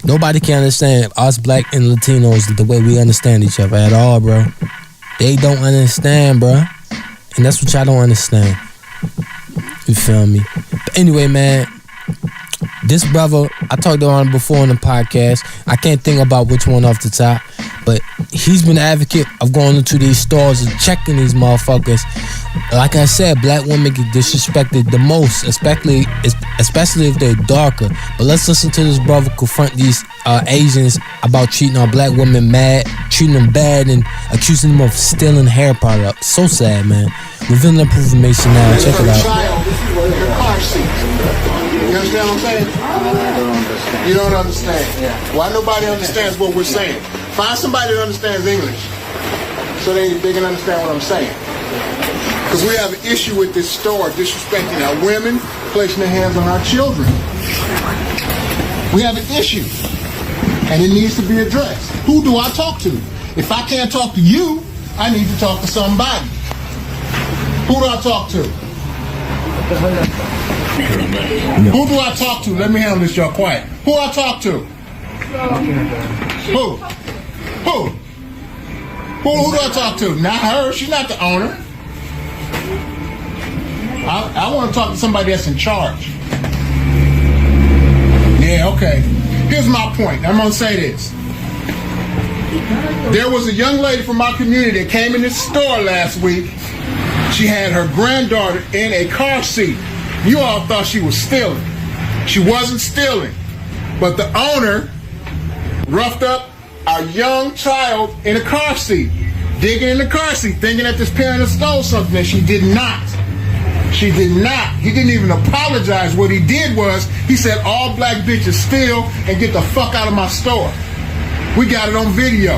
Nobody can understand us black and Latinos the way we understand each other at all, bro. They don't understand, bro. And that's what y'all don't understand. You feel me? But anyway, man, this brother, I talked about him before on the podcast. I can't think about which one off the top, but he's been an advocate of going into these stores and checking these motherfuckers. Like I said, black women get disrespected the most, especially if they're darker. But let's listen to this brother confront these Asians about treating our black women mad, treating them bad, and accusing them of stealing hair products. So sad, man. Revealing the proof information now. Check it out. You understand what I'm saying? I don't understand. You don't understand? Yeah. Why nobody understands what we're saying? Find somebody that understands English so they can understand what I'm saying. Because we have an issue with this store disrespecting our women, placing their hands on our children. We have an issue, and it needs to be addressed. Who do I talk to? If I can't talk to you, I need to talk to somebody. Who do I talk to? Who do I talk to? Let me handle this, y'all quiet. Who do I talk to? Who? Who do I talk to? Not her. She's not the owner. I want to talk to somebody that's in charge. Yeah, okay. Here's my point. I'm going to say this. There was a young lady from our community that came in this store last week. She had her granddaughter in a car seat. You all thought she was stealing. She wasn't stealing. But the owner roughed up our young child in a car seat, digging in the car seat, thinking that this parent had stole something, and she did not. She did not. He didn't even apologize. What he did was, he said, all black bitches steal and get the fuck out of my store. We got it on video.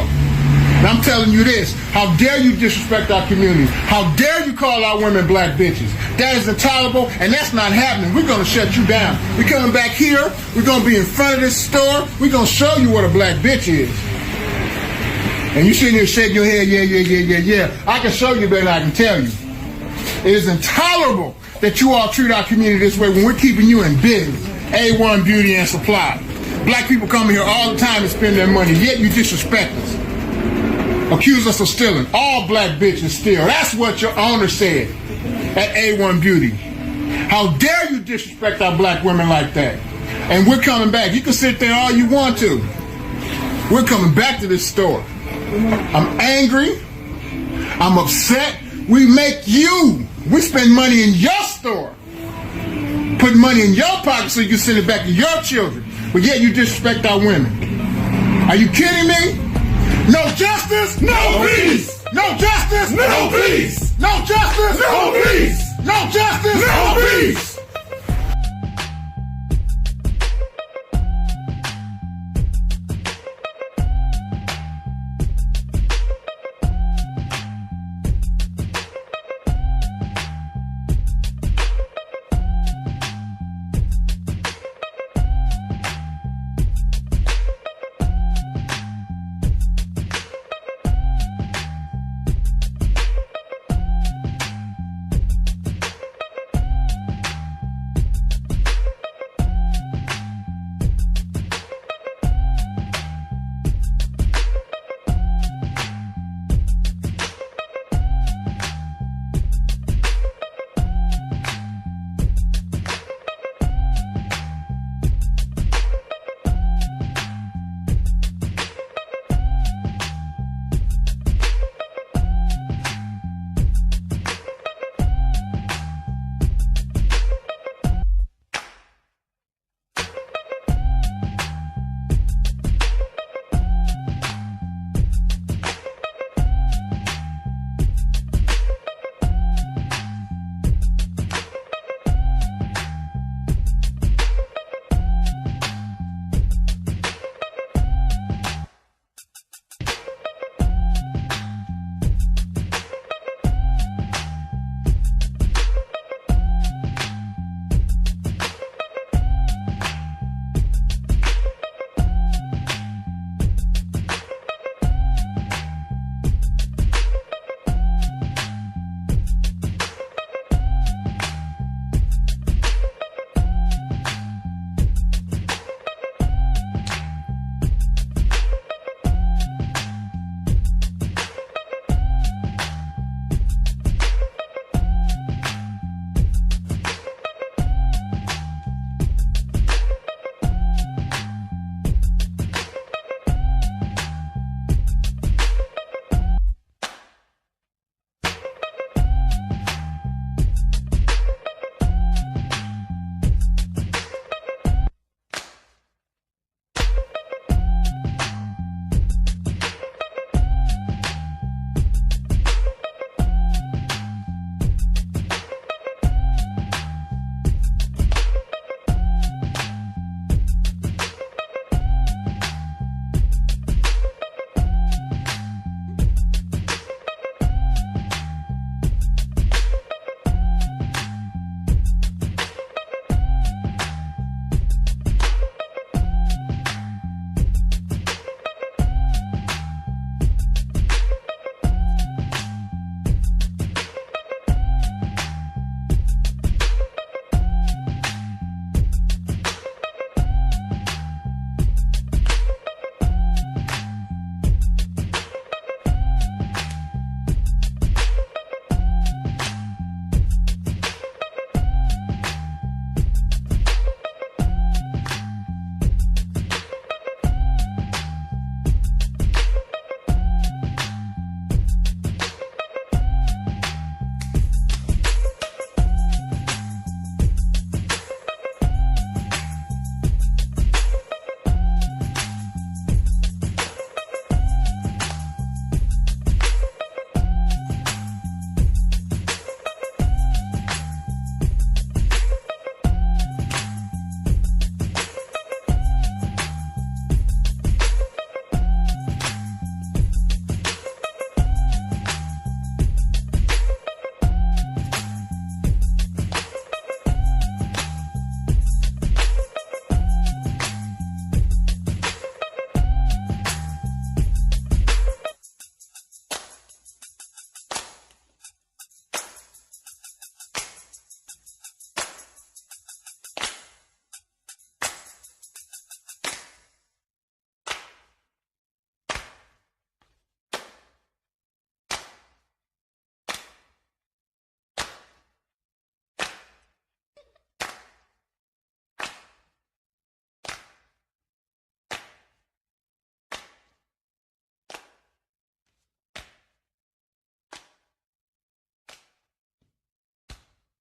And I'm telling you this, how dare you disrespect our community? How dare you call our women black bitches? That is intolerable, and that's not happening. We're going to shut you down. We're coming back here. We're going to be in front of this store. We're going to show you what a black bitch is. And you sitting here shaking your head, yeah. I can show you better than I can tell you. It is intolerable that you all treat our community this way when we're keeping you in business. A1 Beauty and Supply. Black people come here all the time and spend their money, yet you disrespect us. Accuse us of stealing. All black bitches steal. That's what your owner said at A1 Beauty. How dare you disrespect our black women like that? And we're coming back. You can sit there all you want to. We're coming back to this store. I'm angry. I'm upset. We we spend money in your store. Put money in your pocket so you can send it back to your children. But yet you disrespect our women. Are you kidding me? No justice, no peace. No justice, no peace. No justice, no peace. No justice, no peace.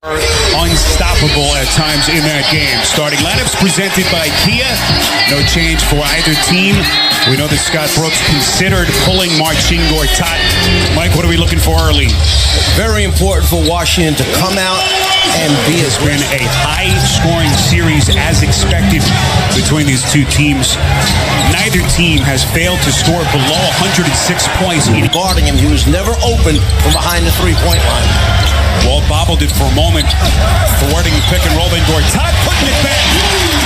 Unstoppable at times in that game. Starting lineups presented by Kia. No change for either team. We know that Scott Brooks considered pulling Marcin Gortat. Mike, what are we looking for early? Very important for Washington to come out and be as been a high-scoring series as expected between these two teams. Neither team has failed to score below 106 points. Guarding him, he was never open from behind the three-point line. Wall bobbled it for a moment, thwarting the pick and roll. Then Gortat putting it back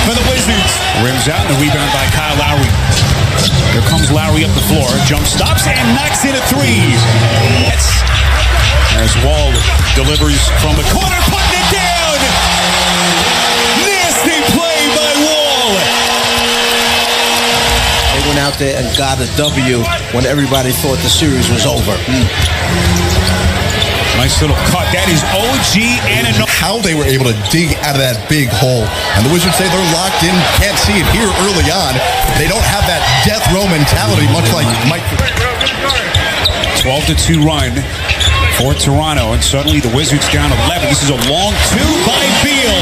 for the Wizards. Rims out and the rebound by Kyle Lowry. Here comes Lowry up the floor, jump stops and knocks in a three. As Wall delivers from the corner, putting it down. Nasty play by Wall. They went out there and got a W when everybody thought the series was over. Nice little cut. That is OG and how they were able to dig out of that big hole. And the Wizards say they're locked in. Can't see it here early on. They don't have that death row mentality, much like Mike. 12-2 run for Toronto, and suddenly the Wizards down 11. This is a long two by Beal.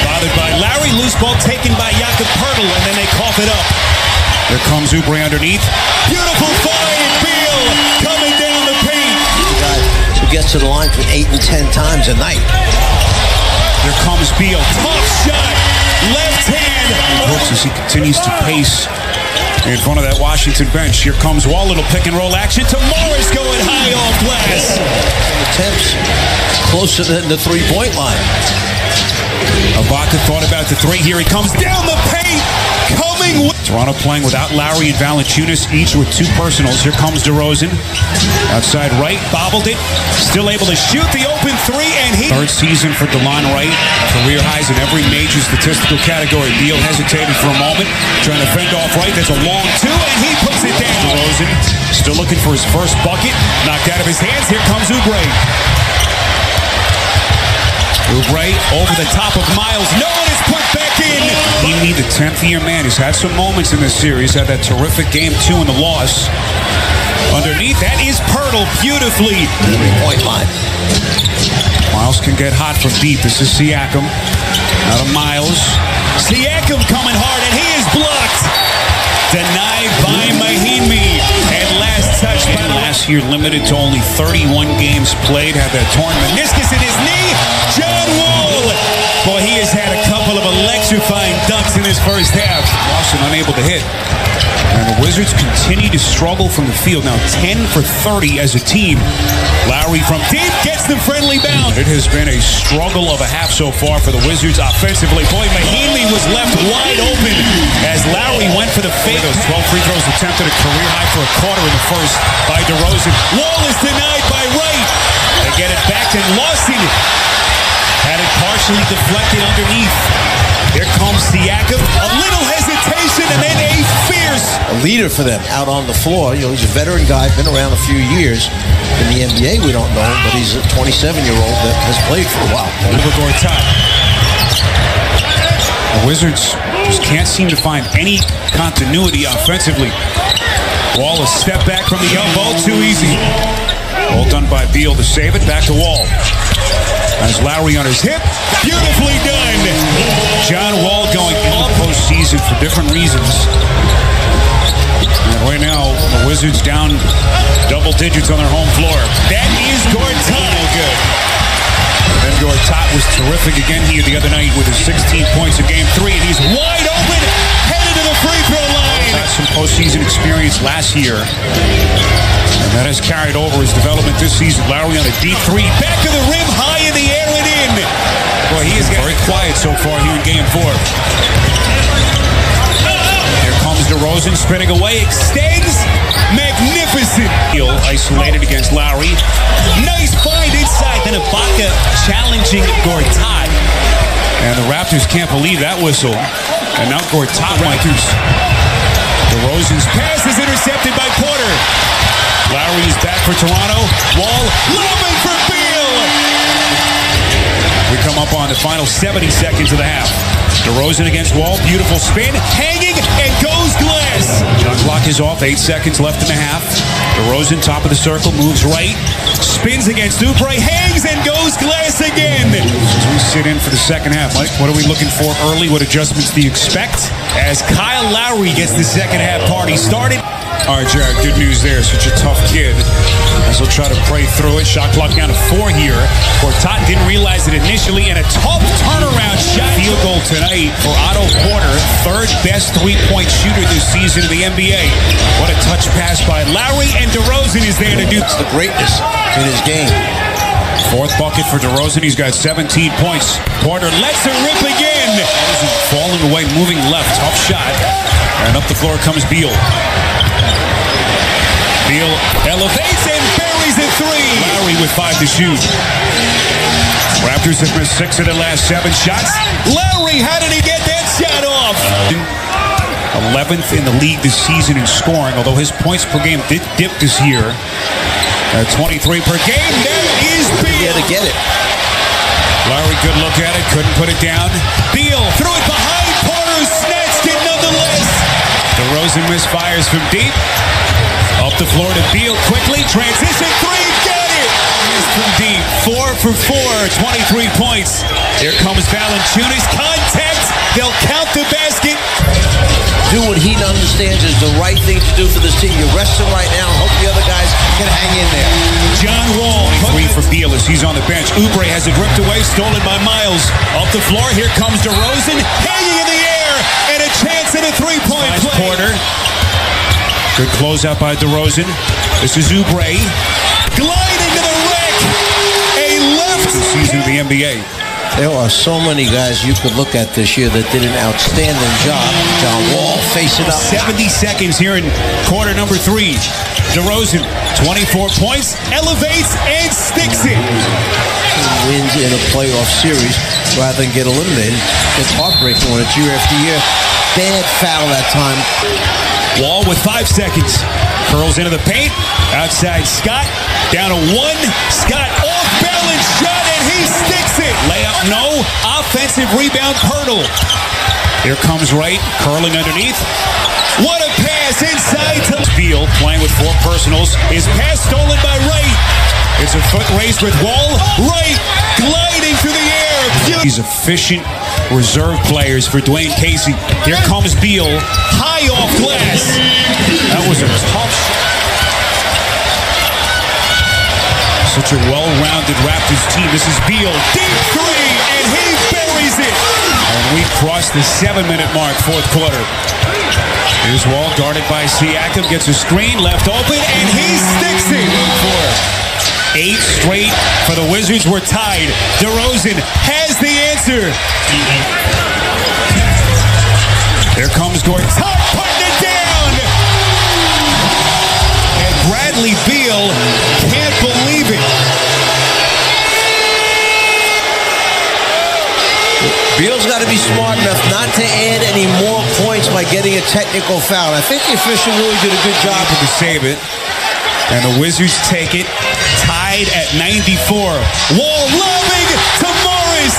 Bothered by Larry. Loose ball taken by Jakob Poeltl, and then they cough it up. Here comes Oubre underneath. Beautiful find. Beal coming down the paint. Who gets to the line between 8 and 10 times a night. Here comes Beal. Tough shot. Left hand. Brooks as he continues to pace in front of that Washington bench. Here comes Wall. Little pick and roll action to Morris going high off glass. Attempts closer than the three-point line. Ibaka thought about the three. Here he comes down the paint. Coming with Toronto playing without Lowry and Valanciunas, each with two personals. Here comes DeRozan. Outside right, bobbled it. Still able to shoot the open three, and he... Third season for DeLon Wright. Career highs in every major statistical category. Beal hesitated for a moment, trying to fend off Wright. That's a long two, and he puts it down. DeRozan still looking for his first bucket. Knocked out of his hands. Here comes Oubre. Oubre over the top of Miles. No one is put back in. He need the 10th year man. He's had some moments in this series. Had that terrific game 2 in the loss. Underneath, that is Poeltl beautifully. Three-point line. Miles can get hot from deep. This is Siakam. Out of Miles. Siakam coming hard, and he is blocked. Denied by Mahinmi. And last touch by last year, limited to only 31 games played. Had that torn meniscus in his knee. John Wall. Boy, he has had a couple of electrifying dunks in his first half. Lawson unable to hit. And the Wizards continue to struggle from the field. Now 10 for 30 as a team. Lowry from deep gets the friendly bound. It has been a struggle of a half so far for the Wizards offensively. Boy, Mahinmi was left wide open as Lowry went for the fake. Those 12 free throws attempted, a career high for a quarter in the first by DeRozan. Wall is denied by Wright. They get it back, and Lawson had it partially deflected underneath. Here comes Siakam. A little hesitation, and then a fierce. A leader for them out on the floor. You know, he's a veteran guy, been around a few years. In the NBA, we don't know him, but he's a 27-year-old that has played for a while. Oliver Gortat. The Wizards just can't seem to find any continuity offensively. Wall a step back from the elbow, too easy. All done by Beal to save it. Back to Wall. As Lowry on his hip. Beautifully done. John Wall going into the postseason for different reasons. And right now, the Wizards down double digits on their home floor. That is Gortat. Good. And Gortat was terrific again here the other night with his 16 points in Game 3. And he's wide open, headed to the free throw line. Got some postseason experience last year. And that has carried over his development this season. Lowry on a deep three. Back of the rim, high in the air and in. Boy, he is very quiet so far here in Game 4. Here comes DeRozan spinning away. Extends. Magnificent. Isolated against Lowry. Nice find inside. Then Ibaka challenging Gortat. And the Raptors can't believe that whistle. And now Gortat Raptors. DeRozan's pass is intercepted by Porter. Lowry is back for Toronto. Wall lobbing for Beal. We come up on the final 70 seconds of the half. DeRozan against Wall. Beautiful spin. Hanging and goes glass. Shot clock is off. 8 seconds left in the half. DeRozan top of the circle. Moves right. Spins against Oubre. Hangs and goes glass again. sit in for the second half. Mike, what are we looking for early? What adjustments do you expect as Kyle Lowry gets the second half party started? All right, Jared, good news there. Such a tough kid. As he'll try to pray through it. Shot clock down to 4 here. Gortat didn't realize it initially, and a tough turnaround shot. Field goal tonight for Otto Porter, third best three-point shooter this season in the NBA. What a touch pass by Lowry, and DeRozan is there to do the greatness in his game. Fourth bucket for DeRozan. He's got 17 points. Porter lets it rip again. Falling away, moving left. Tough shot. And up the floor comes Beal. Beal elevates and buries a three. Lowry with 5 to shoot. Raptors have missed 6 of their last 7 shots. Lowry, how did he get that shot off? 11th in the league this season in scoring, although his points per game did dip this year. 23 per game. That is Beal. He had to get it. Lowry, good look at it, couldn't put it down. Beal threw it behind Porter, snatched it nonetheless. DeRozan misfires from deep. Up the floor to Beal quickly. Transition 3, got it! From deep, 4 for 4, 23 points. Here comes Valanciunas. Contact. They'll count the basket. Do what he understands is the right thing to do for this team. You're resting right now. Hope the other guys can hang in there. John Wall, 3 for Beal as he's on the bench. Oubre has it ripped away, stolen by Miles. Up the floor, here comes DeRozan, hanging in the air, and a chance at a three-point play. Porter. Good closeout by DeRozan. This is Oubre. Gliding to the rack. A left. This season of the NBA. There are so many guys you could look at this year that did an outstanding job. John Wall facing up. 70 seconds here in quarter number 3. DeRozan, 24 points, elevates and sticks it. Wins in a playoff series rather than get eliminated. It's heartbreaking when it's year after year. Bad foul that time. Wall with 5 seconds. Curls into the paint. Outside Scott. Down to 1. Scott off balance shot and he sticks it. Layup no. Offensive rebound Pirtle. Here comes Wright. Curling underneath. What a pass inside to Beal playing with 4 personals. His pass stolen by Wright. It's a foot race with Wall. Wright gliding through the air. These efficient reserve players for Dwayne Casey. Here comes Beal. High off glass. That was a tough shot. Such a well-rounded Raptors team. This is Beal. Deep 3, and he buries it. And we cross the 7-minute mark, fourth quarter. Here's Wall guarded by Siakam. Gets a screen, left open, and he sticks it. 8 straight for the Wizards. We're tied. DeRozan has the answer. Here comes Gortat putting it down. And Bradley Beal can't believe it. Beal's got to be smart enough not to add any more points by getting a technical foul. I think the official really did a good job to save it. And the Wizards take it, tied at 94. Wall lobbing to Morris.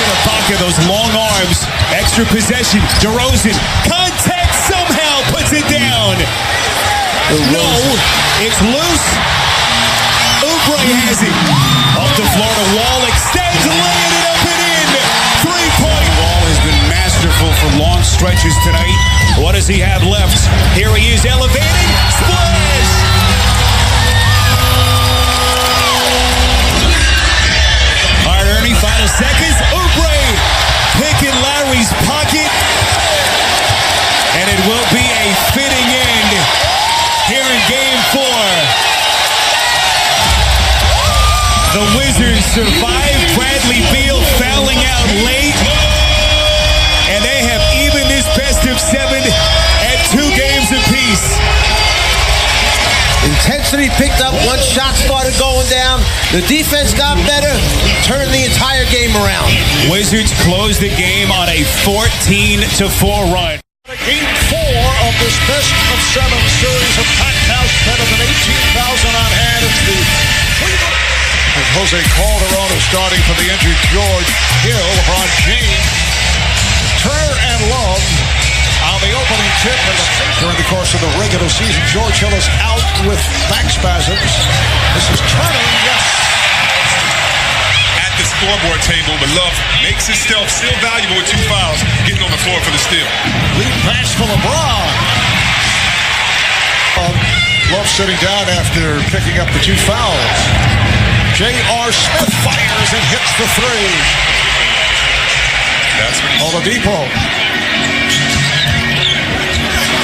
Get a buck of those long arms. Extra possession. DeRozan. Contact somehow puts it down. No, it's loose. Oubre has it. Off the floor to Wall. Extends, laying it up and in. 3-point. Wall has been masterful for long stretches tonight. What does he have left? Here he is elevating. Splash! All right, Ernie, final seconds. Oubre picking Lowry's pocket. And it will be a fitting end here in Game 4. The Wizards survive. Bradley Beal fouling out late. And they have evened this best of 7 at 2 games apiece. Intensity picked up once shots started going down. The defense got better, turned the entire game around. Wizards closed the game on a 14-4 run. Game 4 of this best of 7 series of packed house, better than 18,000 on hand. It's the Cleveland. As Jose Calderon is starting for the injured George Hill, LeBron James, Turner and Love on the opening tip. During the course of the regular season, George Hill is out with back spasms. This is Turner, yes. At the scoreboard table, but Love makes himself still valuable with 2 fouls, getting on the floor for the steal. Lead pass for LeBron. Love sitting down after picking up the 2 fouls. J.R. Smith fires and hits the 3. That's what Oladipo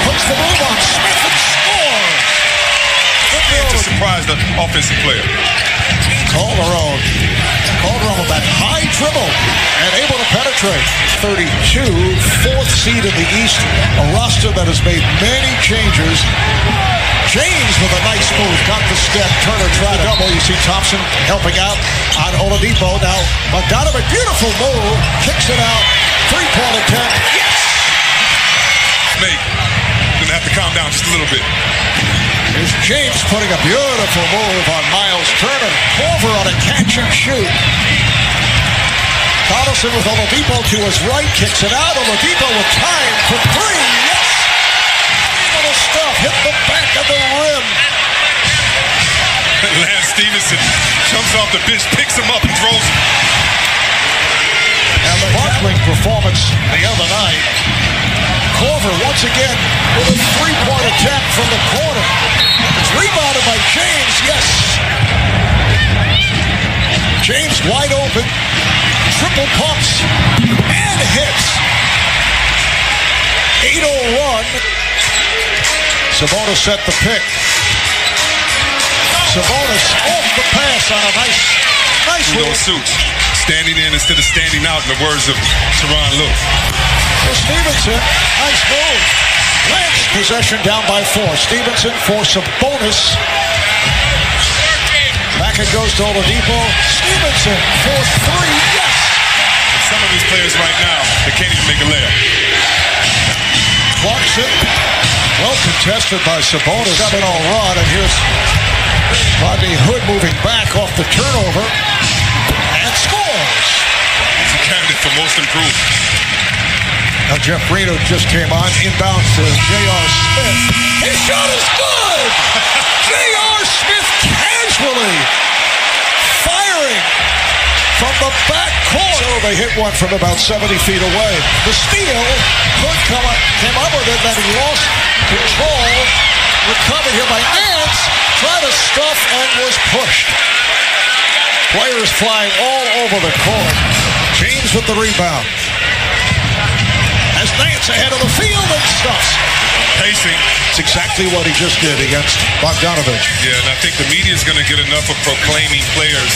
puts the move on Smith and scores. to surprise the offensive player. Calderon with that high dribble and able to penetrate. 32, 4th seed in the East, a roster that has made many changes. James with a nice move, got the step. Turner tried a double. You see Thompson helping out on Oladipo. Now Bogdanovic, beautiful move, kicks it out. 3-point attempt. Yes! Nate, gonna have to calm down just a little bit. Here's James putting a beautiful move on Miles Turner. Over on a catch and shoot. Collison with Oladipo to his right, kicks it out. Oladipo with time for 3. Yes! Little stuff, hit the back of the rim. Lance Stevenson jumps off the bench, picks him up and throws him. And the sparkling performance the other night. Corver once again with a 3-point attempt from the corner. It's rebounded by James, yes. James wide open, triple pumps, and hits. 8-0 run. Sabonis set the pick. Sabonis off the pass on a nice Those suits. Standing in instead of standing out, in the words of Teron Lue. Stevenson, nice move. Lance, possession down by 4. Stevenson for Sabonis. Back it goes to Oladipo. Stevenson for 3. Yes! And some of these players right now, they can't even make a layup. Clarkson, well contested by Sabonis. 7-0 run, and here's Rodney Hood moving back off the turnover. And scores! He's a candidate for most improved. Now Jeff Reno just came on, inbound to J.R. Smith. His shot is good! J.R. Smith casually firing from the back court. So they hit one from about 70 feet away. The steal, Hood came up with it, then he lost control. Recovered here by Nance, tried to stuff and was pushed. Players flying all over the court. James with the rebound. As Nance ahead of the field and stuffs. Pacing. It's exactly what he just did against Bogdanovic. Yeah, and I think the media is going to get enough of proclaiming players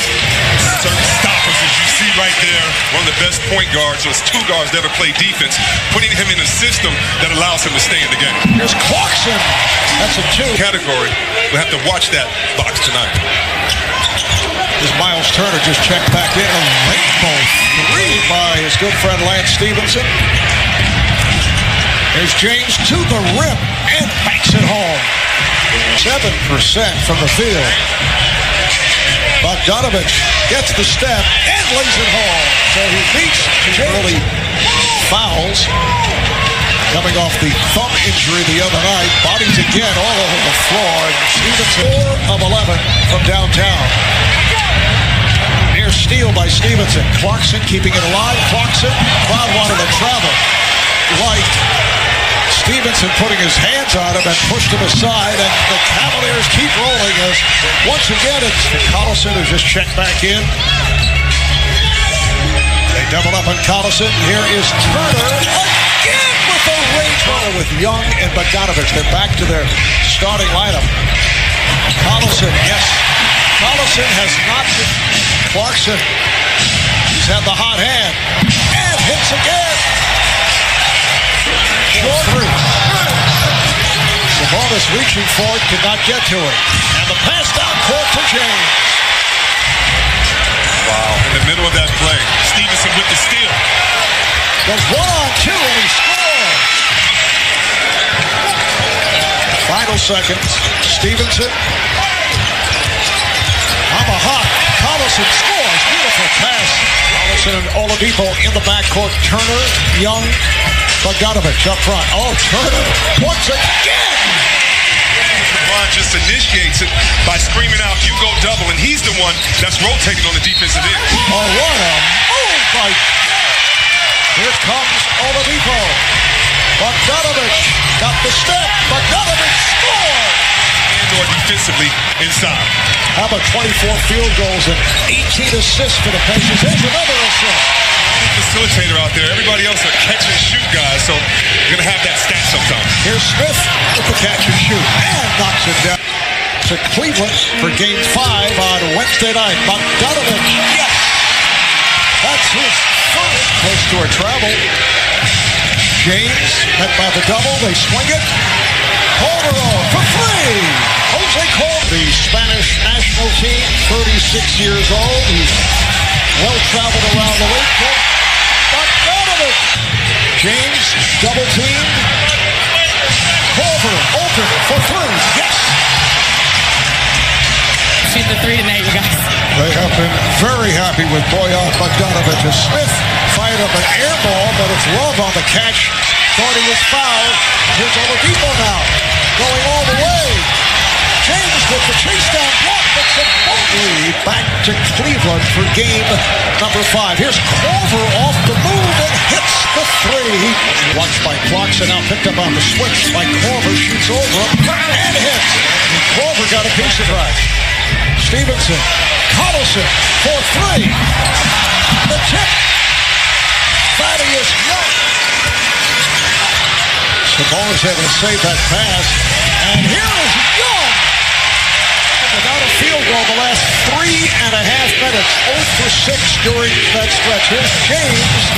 certain stoppers, as you see right there. One of the best point guards, those 2 guards that ever play defense, putting him in a system that allows him to stay in the game. Here's Clarkson. That's a 2. Category. We'll have to watch that box tonight. As Miles Turner just checked back in. A rainbow 3 by his good friend Lance Stevenson. There's James to the rim and backs it home. 7% from the field. Bogdanovic gets the step and lays it home. So he beats 2 early fouls. Coming off the thumb injury the other night. Bodies again all over the floor. And Stevenson 4 of 11 from downtown. Near steal by Stevenson. Clarkson keeping it alive. Clarkson, crowd wanted to travel. Right. Stevenson putting his hands on him and pushed him aside, and the Cavaliers keep rolling as once again it's Collison who just checked back in. They double up on Collison. Here is Turner again with a range runner with Young and Bogdanovic. They're back to their starting lineup. Collison, yes. Collison has not been Clarkson. He's had the hot hand and hits again. Short reach. Sabonis reaching for it, could not get to it. And the pass down court to James. Wow, in the middle of that play, Stevenson with the steal. Goes 1-on-2 and he scores. Final seconds. Stevenson. Hop. Collison scores. Beautiful pass. Collison and Oladipo in the backcourt. Turner, Young, Bogdanovic up front. Oh, Turner once again. LeBron just initiates it by screaming out, "You go double," and he's the one that's rotating on the defensive end. Oh, what a move by... Here comes Oladipo. Bogdanovich got the step. Bogdanovich scored. And/or defensively inside. How about 24 field goals and 18 assists for the Pacers? Here's another assist. Facilitator out there. Everybody else are catch and shoot guys, so you're going to have that stat sometimes. Here's Smith with the catch and shoot and knocks it down to Cleveland for Game 5 on Wednesday night. Bogdanovich, yes! That's his first post-tour travel. James met by the double. They swing it. Calderon for three. Jose Calderon, the Spanish national team, 36 years old. He's well-traveled around the league. Bogdanovich. James double team. Culver open for three. Yes. Shoot the three tonight, you guys. They have been very happy with Bojan Bogdanovich. As Smith fired up an air ball, but it's Love on the catch. Thought he was fouled. Here's Oladipo now, going all the way. James with the chase down block, but Sabonis back to Cleveland for game number 5. Here's Culver off the move and hits the three. Watched by Blackson, now picked up on the switch by Culver, shoots over and hits. And Culver got a piece of that. Stevenson, Collison for three. The tip. Thaddeus Young. Sabonis able to save that pass. And here is Young. Without a field goal the last 3.5 minutes. 0 for 6 during that stretch. Here's James.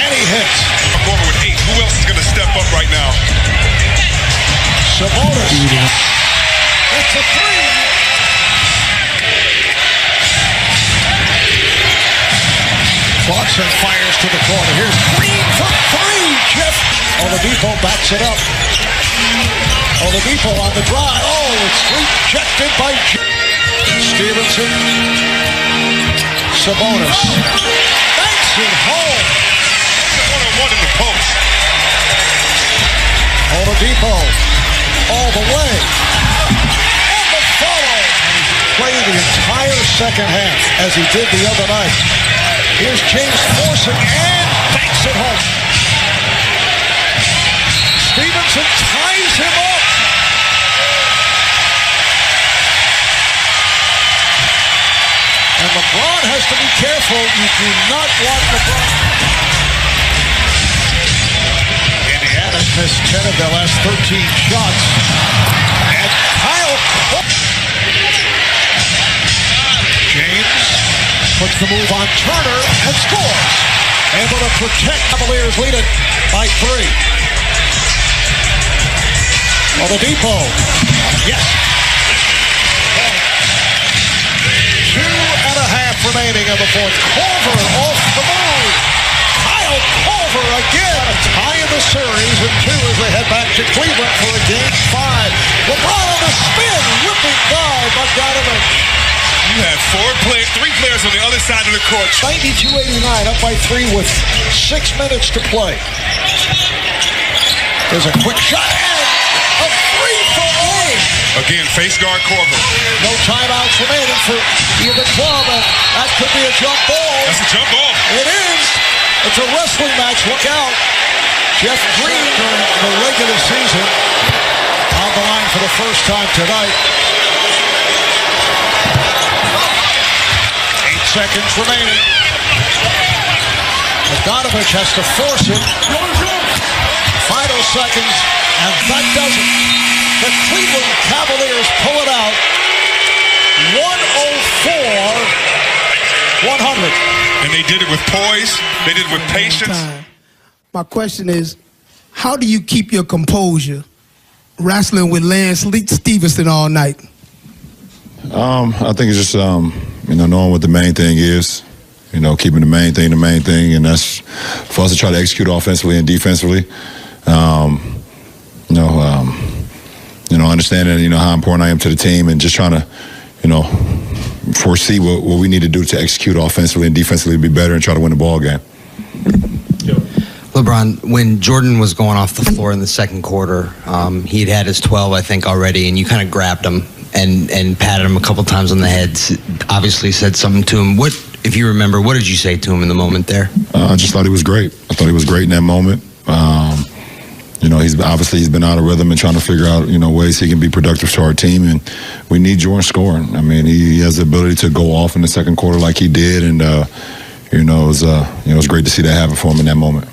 And he hits. I'm over with 8. Who else is going to step up right now? Sabonis. It's a three. Blackson fires to the corner. Here's Green for three. Jeff Oladipo backs it up. Oladipo on the drive. Oh, it's rejected by Stevenson. Sabonis banks it home. 1-on-1 in the post. Oladipo all the way. And the follow. Played the entire second half as he did the other night. Here's James Forson and banks it home. Stevenson ties him up. And LeBron has to be careful. You do not want LeBron. Indiana's missed 10 of their last 13 shots. And Kyle James puts the move on Turner and scores. Able to protect. Cavaliers lead it by 3. Oladipo. Yes. 2.5 remaining in the fourth. Culver off the move. Kyle Culver again. A tie in the series and 2 as they head back to Cleveland for a game 5. LeBron on the spin. Whipping by Bogdanovich. You have 3 players on the other side of the court. 92-89, up by 3 with 6 minutes to play. There's a quick shot and a free for Owen. Again, face guard Corver. No timeouts remaining for either club, and that could be a jump ball. That's a jump ball. It is. It's a wrestling match. Look out. Jeff Green during the regular season on the line for the first time tonight. 8 seconds remaining. Bogdanovich has to force it. Final seconds, and that does it. The Cleveland Cavaliers pull it out. 104-100. And they did it with poise. They did it with patience. My question is, how do you keep your composure wrestling with Lance Stevenson all night? I think it's just, knowing what the main thing is, keeping the main thing, and that's for us to try to execute offensively and defensively. Understanding, how important I am to the team and just trying to, foresee what we need to do to execute offensively and defensively to be better and try to win the ball game. LeBron, when Jordan was going off the floor in the second quarter, he'd had his 12, I think, already, and you kind of grabbed him and patted him a couple times on the head. Obviously said something to him. What, if you remember, what did you say to him in the moment there? I just thought he was great. I thought he was great in that moment. He's been out of rhythm and trying to figure out, ways he can be productive to our team, and we need Jordan scoring. I mean, he has the ability to go off in the second quarter like he did, and it was great to see that happen for him in that moment.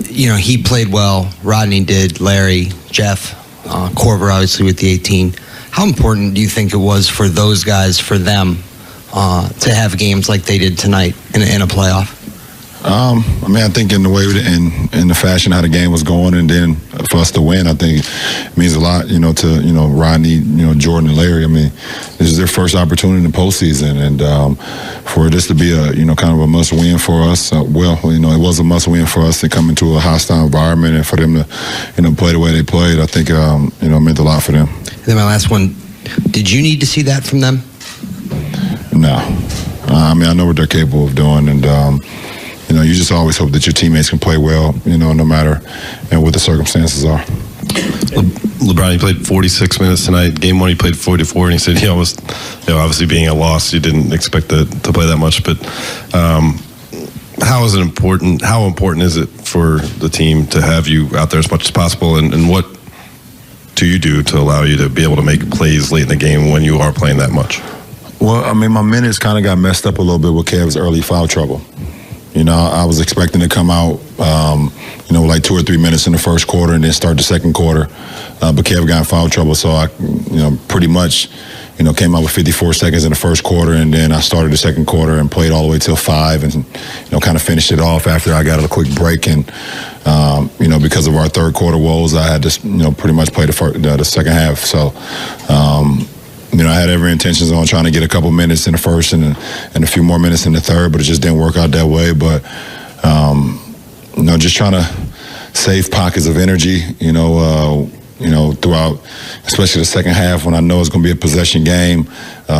He played well. Rodney did. Larry, Jeff, Korver, obviously with the 18. How important do you think it was for those guys, for them, to have games like they did tonight in a playoff? I think in the way, in the fashion how the game was going, and then for us to win, I think it means a lot, to, Rodney, Jordan and Larry. I mean, this is their first opportunity in the postseason, and for this to be a, kind of a must-win for us, it was a must-win for us to come into a hostile environment, and for them to, play the way they played, I think, it meant a lot for them. And then my last one, did you need to see that from them? No. I know what they're capable of doing, and, you just always hope that your teammates can play well, no matter what the circumstances are. LeBron, he played 46 minutes tonight. Game 1, he played 44, and he said he almost, obviously being a loss, you didn't expect to play that much. But how important is it for the team to have you out there as much as possible, and what do you do to allow you to be able to make plays late in the game when you are playing that much? Well, my minutes kind of got messed up a little bit with Kev's early foul trouble. I was expecting to come out, like 2 or 3 minutes in the first quarter and then start the second quarter. But Kev got in foul trouble, so I, pretty much, came out with 54 seconds in the first quarter, and then I started the second quarter and played all the way till 5, and, kind of finished it off after I got a quick break. And, because of our third quarter woes, I had to, pretty much play the second half. So, I had every intentions on trying to get a couple minutes in the first and a few more minutes in the third, but it just didn't work out that way. But, just trying to save pockets of energy, throughout, especially the second half when I know it's going to be a possession game.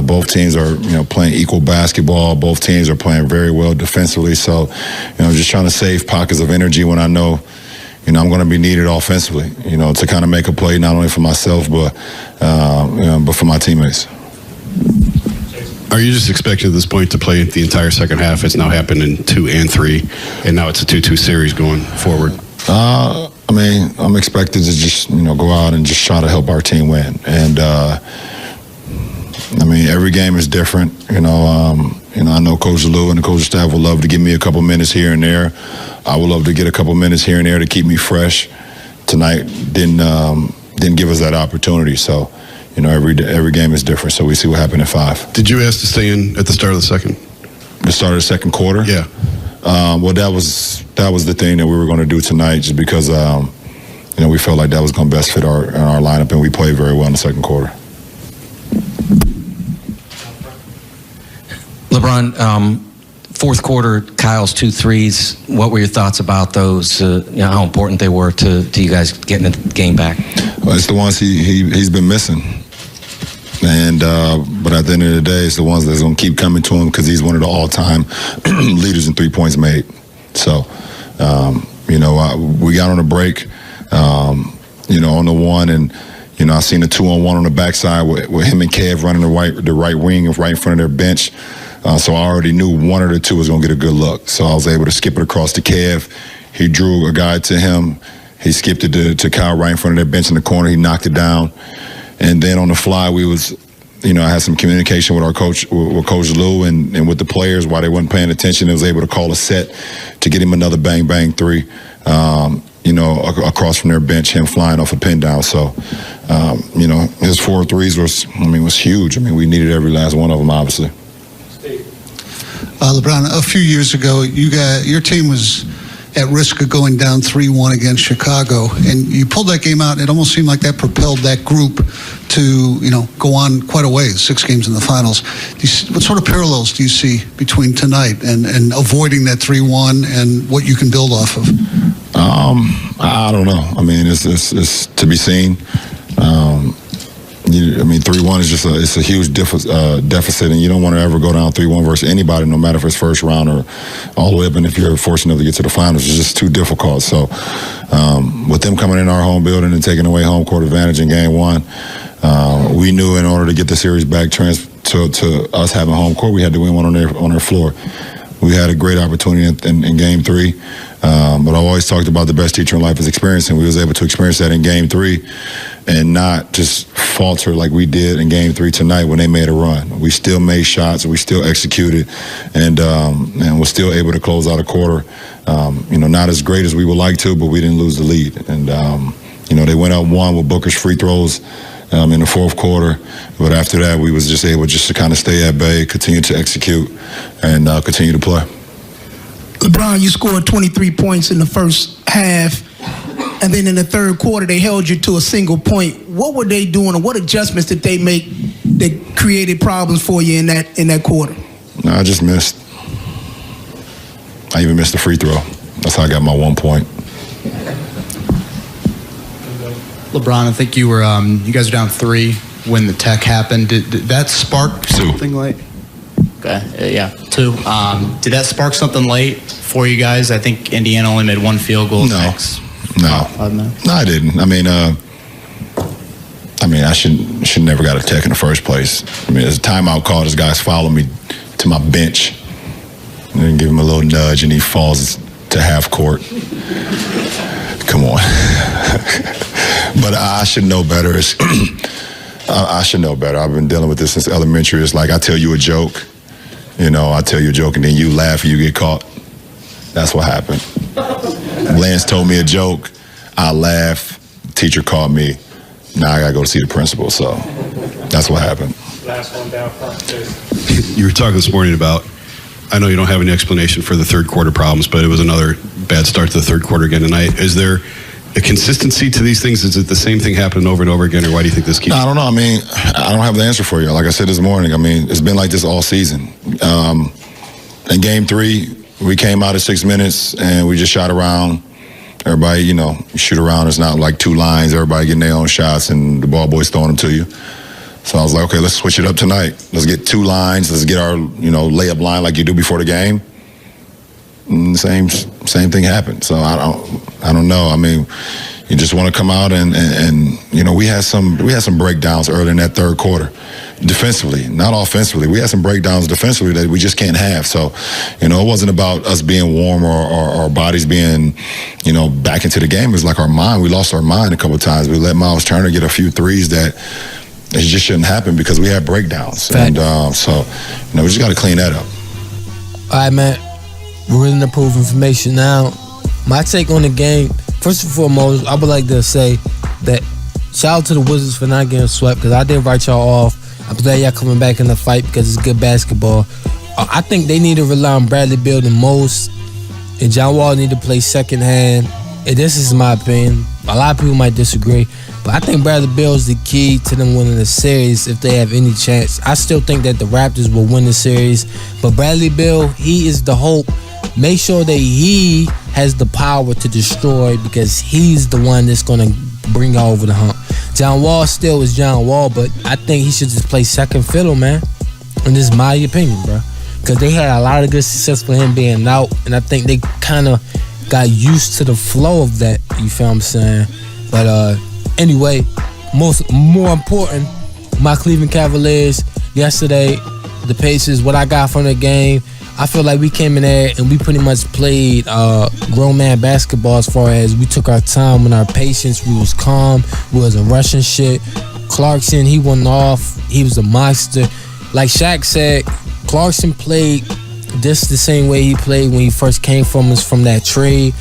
Both teams are, playing equal basketball. Both teams are playing very well defensively. So, just trying to save pockets of energy when I know, I'm going to be needed offensively, to kind of make a play not only for myself, but for my teammates. Are you just expected at this point to play the entire second half? It's now happened in 2 and 3, and now it's a 2-2 series going forward. I'm expected to just, go out and just try to help our team win. And, every game is different. I know Coach Lou and the coaching staff would love to give me a couple minutes here and there. I would love to get a couple minutes here and there to keep me fresh. Tonight didn't give us that opportunity. So, every game is different. So we see what happened at 5. Did you ask to stay in at the start of the second? The start of the second quarter? Yeah. Well, that was the thing that we were going to do tonight, just because we felt like that was going to best fit our lineup, and we played very well in the second quarter. LeBron, fourth quarter, Kyle's 2 threes. What were your thoughts about those? How important they were to you guys getting the game back? Well, it's the ones he's been missing. And but at the end of the day, it's the ones that's going to keep coming to him because he's one of the all-time leaders in 3 points made. So, we got on a break, on the one, and I seen a 2-on-1 on the backside with him and Kev running the right wing right in front of their bench. So I already knew one of the two was going to get a good look. So I was able to skip it across to Kev. He drew a guy to him. He skipped it to Kyle right in front of their bench in the corner. He knocked it down. And then on the fly, I had some communication with our coach, with Coach Lou, and with the players while they weren't paying attention. I was able to call a set to get him another bang 3. Across from their bench, him flying off a pin down. So, his 4 threes was huge. We needed every last one of them, obviously. LeBron, a few years ago, your team was at risk of going down 3-1 against Chicago, and you pulled that game out, and it almost seemed like that propelled that group to, go on quite a ways, 6 games in the finals. What sort of parallels do you see between tonight and avoiding that 3-1 and what you can build off of? I don't know. It's to be seen. 3-1 is just it's a huge deficit, and you don't want to ever go down 3-1 versus anybody, no matter if it's first round or all the way up. And if you're fortunate enough to get to the finals, it's just too difficult. So, with them coming in our home building and taking away home court advantage in game 1, we knew in order to get the series back to us having home court, we had to win one on their floor. We had a great opportunity in game 3, but I've always talked about the best teacher in life is experience, and we was able to experience that in game 3 and not just falter like we did in game 3 tonight when they made a run. We still made shots, we still executed, and we're still able to close out a quarter. Not as great as we would like to, but we didn't lose the lead. And they went up 1 with Booker's free throws in the fourth quarter, but after that we was just able to kind of stay at bay, continue to execute, and continue to play. LeBron, you scored 23 points in the first half, and then in the third quarter they held you to a single point. What were they doing, or what adjustments did they make that created problems for you in that quarter? No, I just missed. I even missed the free throw. That's how I got my 1 point. LeBron, I think you guys were down 3 when the tech happened. Did that spark something late? Okay, yeah, 2. Did that spark something late for you guys? I think Indiana only made 1 field goal. No, I didn't. I should never got a tech in the first place. There's a timeout call. This guy's following me to my bench, and then give him a little nudge, and he falls to half court. Come on. But I should know better. I should know better. I've been dealing with this since elementary. It's like I tell you a joke, I tell you a joke, and then you laugh and you get caught. That's what happened. Lance told me a joke. I laugh. Teacher called me. Now I got to go see the principal. So that's what happened. Last one down front, You were talking this morning about, I know you don't have any explanation for the third quarter problems, but it was another bad start to the third quarter again tonight. Is there a consistency to these things? Is it the same thing happening over and over again, or why do you think this keeps? I don't know. I don't have the answer for you. Like I said this morning, it's been like this all season. In game 3, we came out at 6 minutes and we just shot around. Everybody, you shoot around. It's not like 2 lines. Everybody getting their own shots and the ball boys throwing them to you. So I was like, okay, let's switch it up tonight. Let's get 2 lines. Let's get our, layup line like you do before the game. And same thing happened. So I don't know. You just want to come out and we had some breakdowns early in that third quarter, defensively, not offensively. We had some breakdowns defensively that we just can't have. So, it wasn't about us being warm or our bodies being, back into the game. It was like our mind. We lost our mind a couple of times. We let Miles Turner get a few threes that it just shouldn't happen because we had breakdowns. Fact. And so, we just got to clean that up. All right, man. We're in the proof information now. My take on the game, first and foremost, I would like to say that shout out to the Wizards for not getting swept, because I did write y'all off. I'm glad y'all coming back in the fight because it's good basketball. I think they need to rely on Bradley Beal the most, and John Wall need to play second hand. And this is my opinion. A lot of people might disagree, but I think Bradley Beal is the key to them winning the series if they have any chance. I still think that the Raptors will win the series, but Bradley Beal, he is the hope. Make sure that he has the power to destroy, because he's the one that's going to bring y'all over the hump. John Wall still is John Wall, but I think he should just play second fiddle, man. And this is my opinion, bro. Because they had a lot of good success for him being out, and I think they kind of got used to the flow of that, you feel what I'm saying? But anyway, more important, my Cleveland Cavaliers yesterday, the Pacers, what I got from the game, I feel like we came in there and we pretty much played grown man basketball, as far as we took our time and our patience. We was calm. We wasn't rushing shit. Clarkson, he went off. He was a monster. Like Shaq said, Clarkson played this the same way he played when he first came from us from that trade.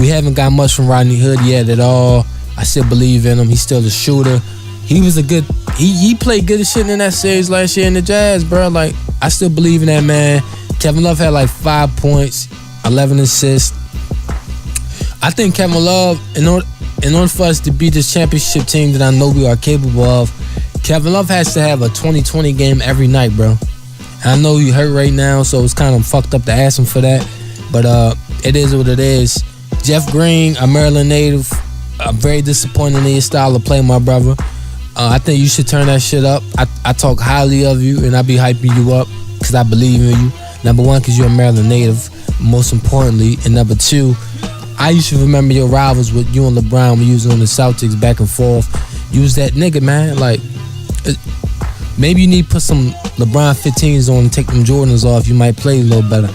We haven't got much from Rodney Hood yet at all. I still believe in him. He's still the shooter. He was a good. He played good as shit in that series last year in the Jazz, bro. Like, I still believe in that man. Kevin Love had like 5 points, 11 assists. I think Kevin Love, in order for us to beat this championship team that I know we are capable of, Kevin Love has to have a 20-20 game every night, bro. And I know you hurt right now, so it's kind of fucked up to ask him for that. But it is what it is. Jeff Green, a Maryland native, I'm very disappointed in his style of play, my brother. I think you should turn that shit up. I talk highly of you, and I be hyping you up because I believe in you. Number one, because you're a Maryland native, most importantly. And number two, I used to remember your rivals with you and LeBron when you was on the Celtics back and forth. You was that nigga, man. Like, maybe you need to put some LeBron 15s on and take them Jordans off. You might play a little better.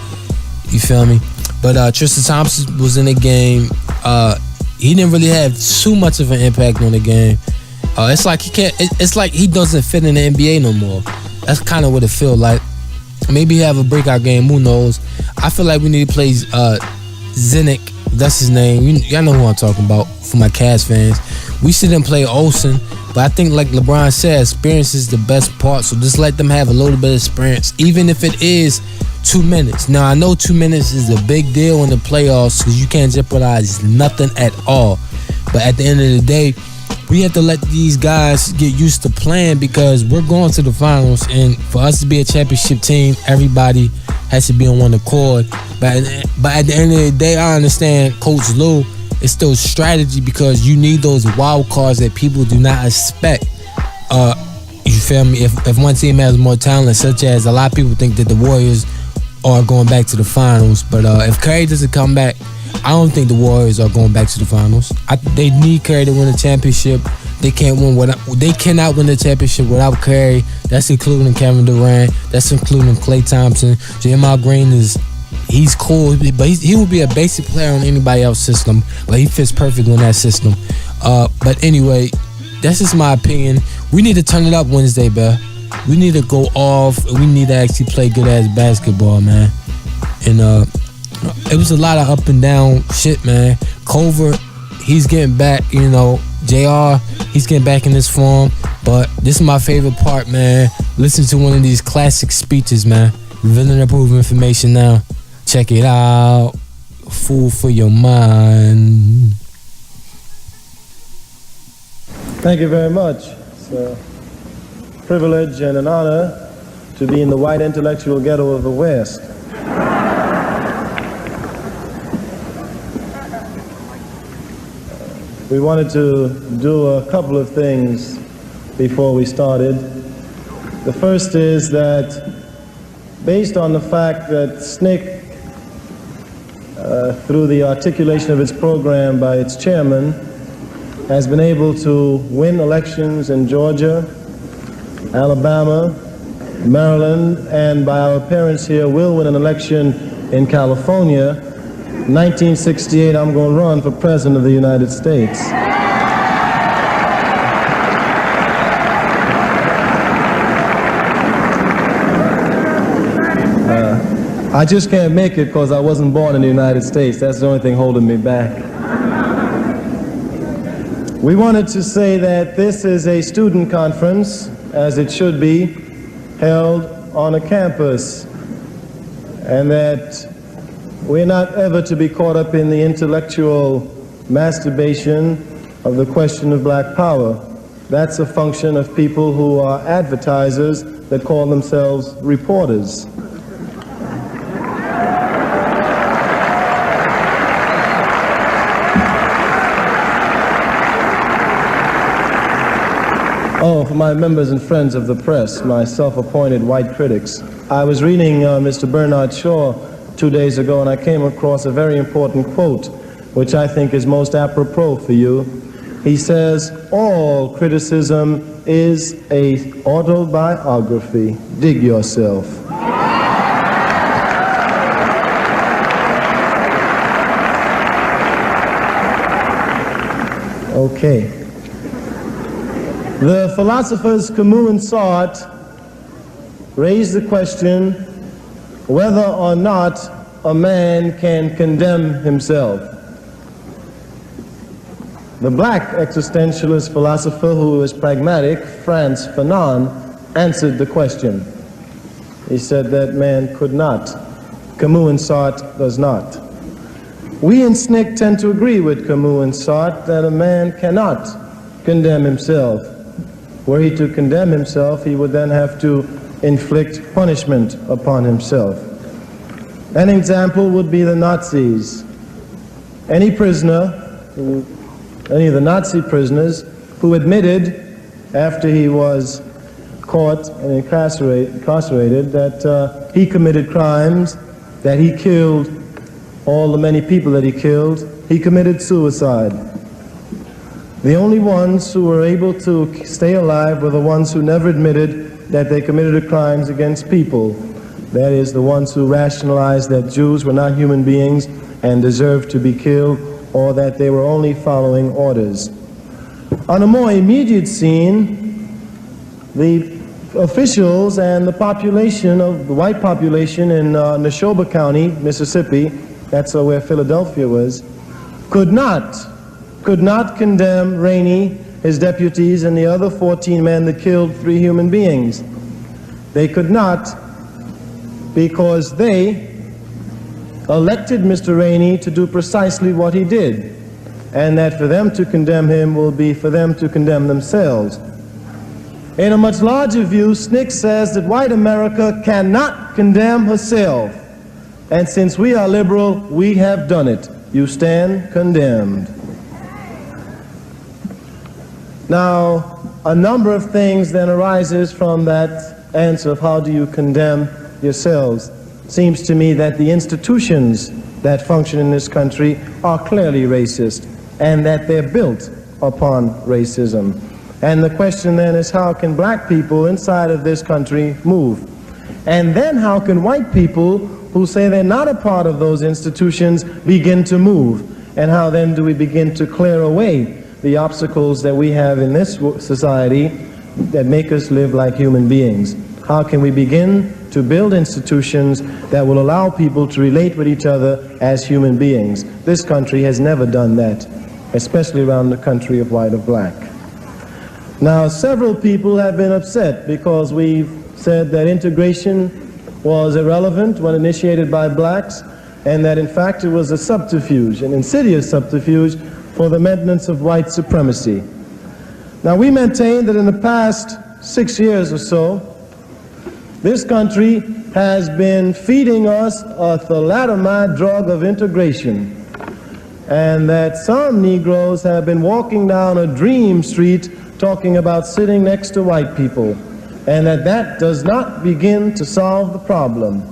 You feel me? But Tristan Thompson was in the game. He didn't really have too much of an impact on the game. It's like he can't. It's like he doesn't fit in the NBA no more. That's kind of what it feels like. Maybe he have a breakout game. Who knows? I feel like we need to play Zinnik. That's his name. Y'all know who I'm talking about. For my Cavs fans, we shouldn't play Olsen. But I think, like LeBron said, experience is the best part. So just let them have a little bit of experience, even if it is 2 minutes. Now I know 2 minutes is a big deal in the playoffs because you can't jeopardize nothing at all. But at the end of the day, we have to let these guys get used to playing because we're going to the finals, and for us to be a championship team, everybody has to be on one accord. But at the end of the day, I understand Coach Lou, it's still strategy because you need those wild cards that people do not expect. You feel me? If one team has more talent, such as a lot of people think that the Warriors are going back to the finals, but if Curry doesn't come back, I don't think the Warriors are going back to the finals. They need Curry to win a championship. They cannot win the championship without Curry. That's including Kevin Durant. That's including Klay Thompson. Jamal Green he's cool, but he will be a basic player on anybody else's system. But he fits perfectly in that system. But anyway, that's just my opinion. We need to turn it up Wednesday, bruh. We need to go off. We need to actually play good ass basketball, man. And it was a lot of up and down shit, man. Culver, he's getting back, you know. JR, he's getting back in his form. But this is my favorite part, man. Listen to one of these classic speeches, man. Revealing approved information now. Check it out. Fool for your mind. Thank you very much. It's a privilege and an honor to be in the white intellectual ghetto of the West. We wanted to do a couple of things before we started. The first is that based on the fact that SNCC, through the articulation of its program by its chairman, has been able to win elections in Georgia, Alabama, Maryland, and by our appearance here will win an election in California. 1968, I'm going to run for President of the United States. I just can't make it because I wasn't born in the United States. That's the only thing holding me back. We wanted to say that this is a student conference, as it should be, held on a campus, and that we're not ever to be caught up in the intellectual masturbation of the question of black power. That's a function of people who are advertisers that call themselves reporters. Oh, for my members and friends of the press, my self-appointed white critics. I was reading Mr. Bernard Shaw 2 days ago, and I came across a very important quote, which I think is most apropos for you. He says, all criticism is an autobiography. Dig yourself. Okay. The philosophers Camus and Sartre raised the question whether or not a man can condemn himself. The black existentialist philosopher who is pragmatic, Frantz Fanon, answered the question. He said that man could not. Camus and Sartre does not. We in SNCC tend to agree with Camus and Sartre that a man cannot condemn himself. Were he to condemn himself, he would then have to inflict punishment upon himself. An example would be the Nazis. Any prisoner, any of the Nazi prisoners who admitted after he was caught and incarcerated, that he committed crimes, that he killed all the many people that he killed. He committed suicide. The only ones who were able to stay alive were the ones who never admitted that they committed crimes against people. That is, the ones who rationalized that Jews were not human beings and deserved to be killed, or that they were only following orders. On a more immediate scene, the officials and the population of the white population in Neshoba County, Mississippi, that's where Philadelphia was, could not condemn R.A.I.N, his deputies, and the other 14 men that killed 3 human beings. They could not, because they elected Mr. R.A.I.N to do precisely what he did, and that for them to condemn him will be for them to condemn themselves. In a much larger view, SNCC says that white America cannot condemn herself, and since we are liberal, we have done it. You stand condemned. Now, a number of things then arises from that answer of how do you condemn yourselves. Seems to me that the institutions that function in this country are clearly racist, and that they're built upon racism. And the question then is, how can black people inside of this country move? And then how can white people who say they're not a part of those institutions begin to move? And how then do we begin to clear away the obstacles that we have in this society that make us live like human beings? How can we begin to build institutions that will allow people to relate with each other as human beings? This country has never done that, especially around the country of white or black. Now, several people have been upset because we've said that integration was irrelevant when initiated by blacks, and that in fact it was a subterfuge, an insidious subterfuge for the maintenance of white supremacy. Now, we maintain that in the past 6 years or so, this country has been feeding us a thalidomide drug of integration, and that some Negroes have been walking down a dream street talking about sitting next to white people, and that does not begin to solve the problem.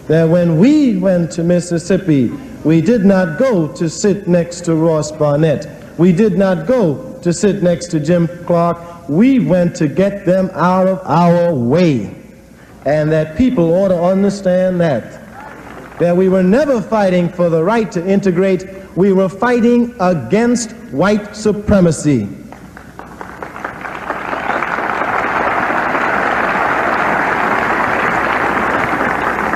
That when we went to Mississippi, we did not go to sit next to Ross Barnett. We did not go to sit next to Jim Clark. We went to get them out of our way. And that people ought to understand that we were never fighting for the right to integrate. We were fighting against white supremacy.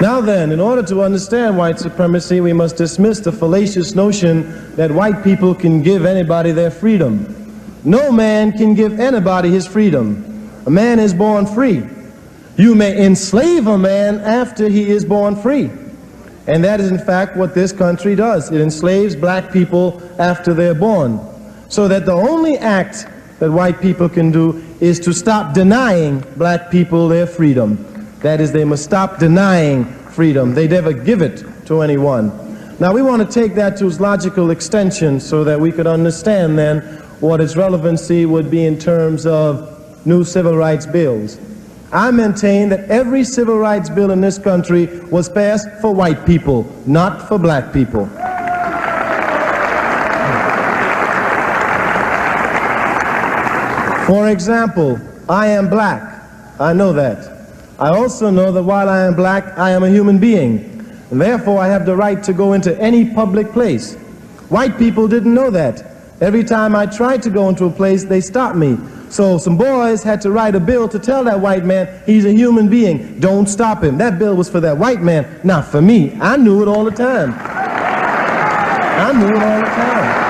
Now then, in order to understand white supremacy, we must dismiss the fallacious notion that white people can give anybody their freedom. No man can give anybody his freedom. A man is born free. You may enslave a man after he is born free. And that is in fact what this country does. It enslaves black people after they're born. So that the only act that white people can do is to stop denying black people their freedom. That is, they must stop denying freedom. They never give it to anyone. Now, we want to take that to its logical extension so that we could understand then what its relevancy would be in terms of new civil rights bills. I maintain that every civil rights bill in this country was passed for white people, not for black people. For example, I am black. I know that. I also know that while I am black, I am a human being, and therefore I have the right to go into any public place. White people didn't know that. Every time I tried to go into a place, they stopped me. So some boys had to write a bill to tell that white man he's a human being. Don't stop him. That bill was for that white man, not for me. I knew it all the time. I knew it all the time.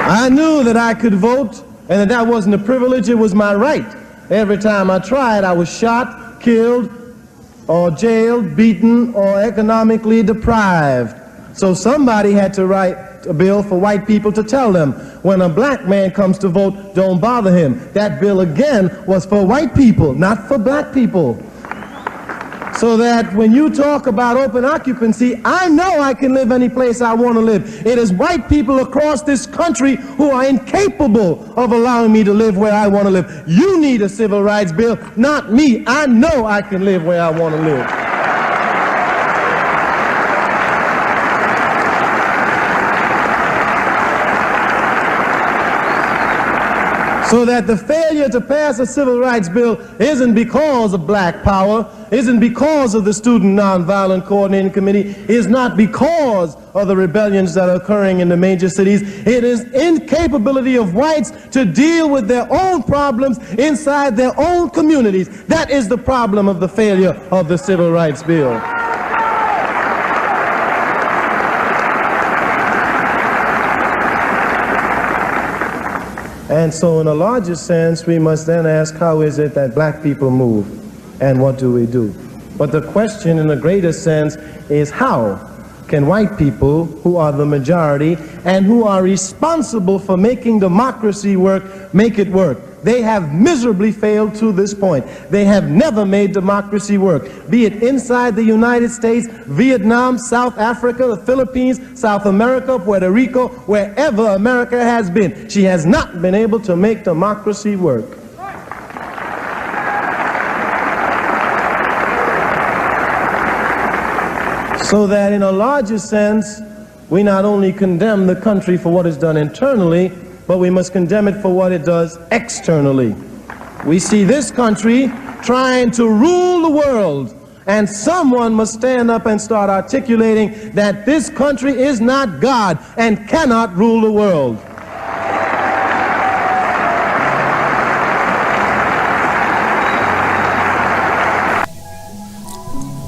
I knew that I could vote and that wasn't a privilege, it was my right. Every time I tried, I was shot, killed, or jailed, beaten, or economically deprived. So somebody had to write a bill for white people to tell them, when a black man comes to vote, don't bother him. That bill again was for white people, not for black people. So that when you talk about open occupancy, I know I can live any place I want to live. It is white people across this country who are incapable of allowing me to live where I want to live. You need a civil rights bill, not me. I know I can live where I want to live. So that the failure to pass a civil rights bill isn't because of black power, isn't because of the Student Nonviolent Coordinating Committee, is not because of the rebellions that are occurring in the major cities. It is incapability of whites to deal with their own problems inside their own communities. That is the problem of the failure of the civil rights bill. And so in a larger sense, we must then ask, how is it that black people move, and what do we do? But the question in a greater sense is, how can white people, who are the majority and who are responsible for making democracy work, make it work? They have miserably failed to this point. They have never made democracy work, be it inside the United States, Vietnam, South Africa, the Philippines, South America, Puerto Rico, wherever America has been. She has not been able to make democracy work. So that in a larger sense, we not only condemn the country for what is done internally, but we must condemn it for what it does externally. We see this country trying to rule the world, and someone must stand up and start articulating that this country is not God and cannot rule the world.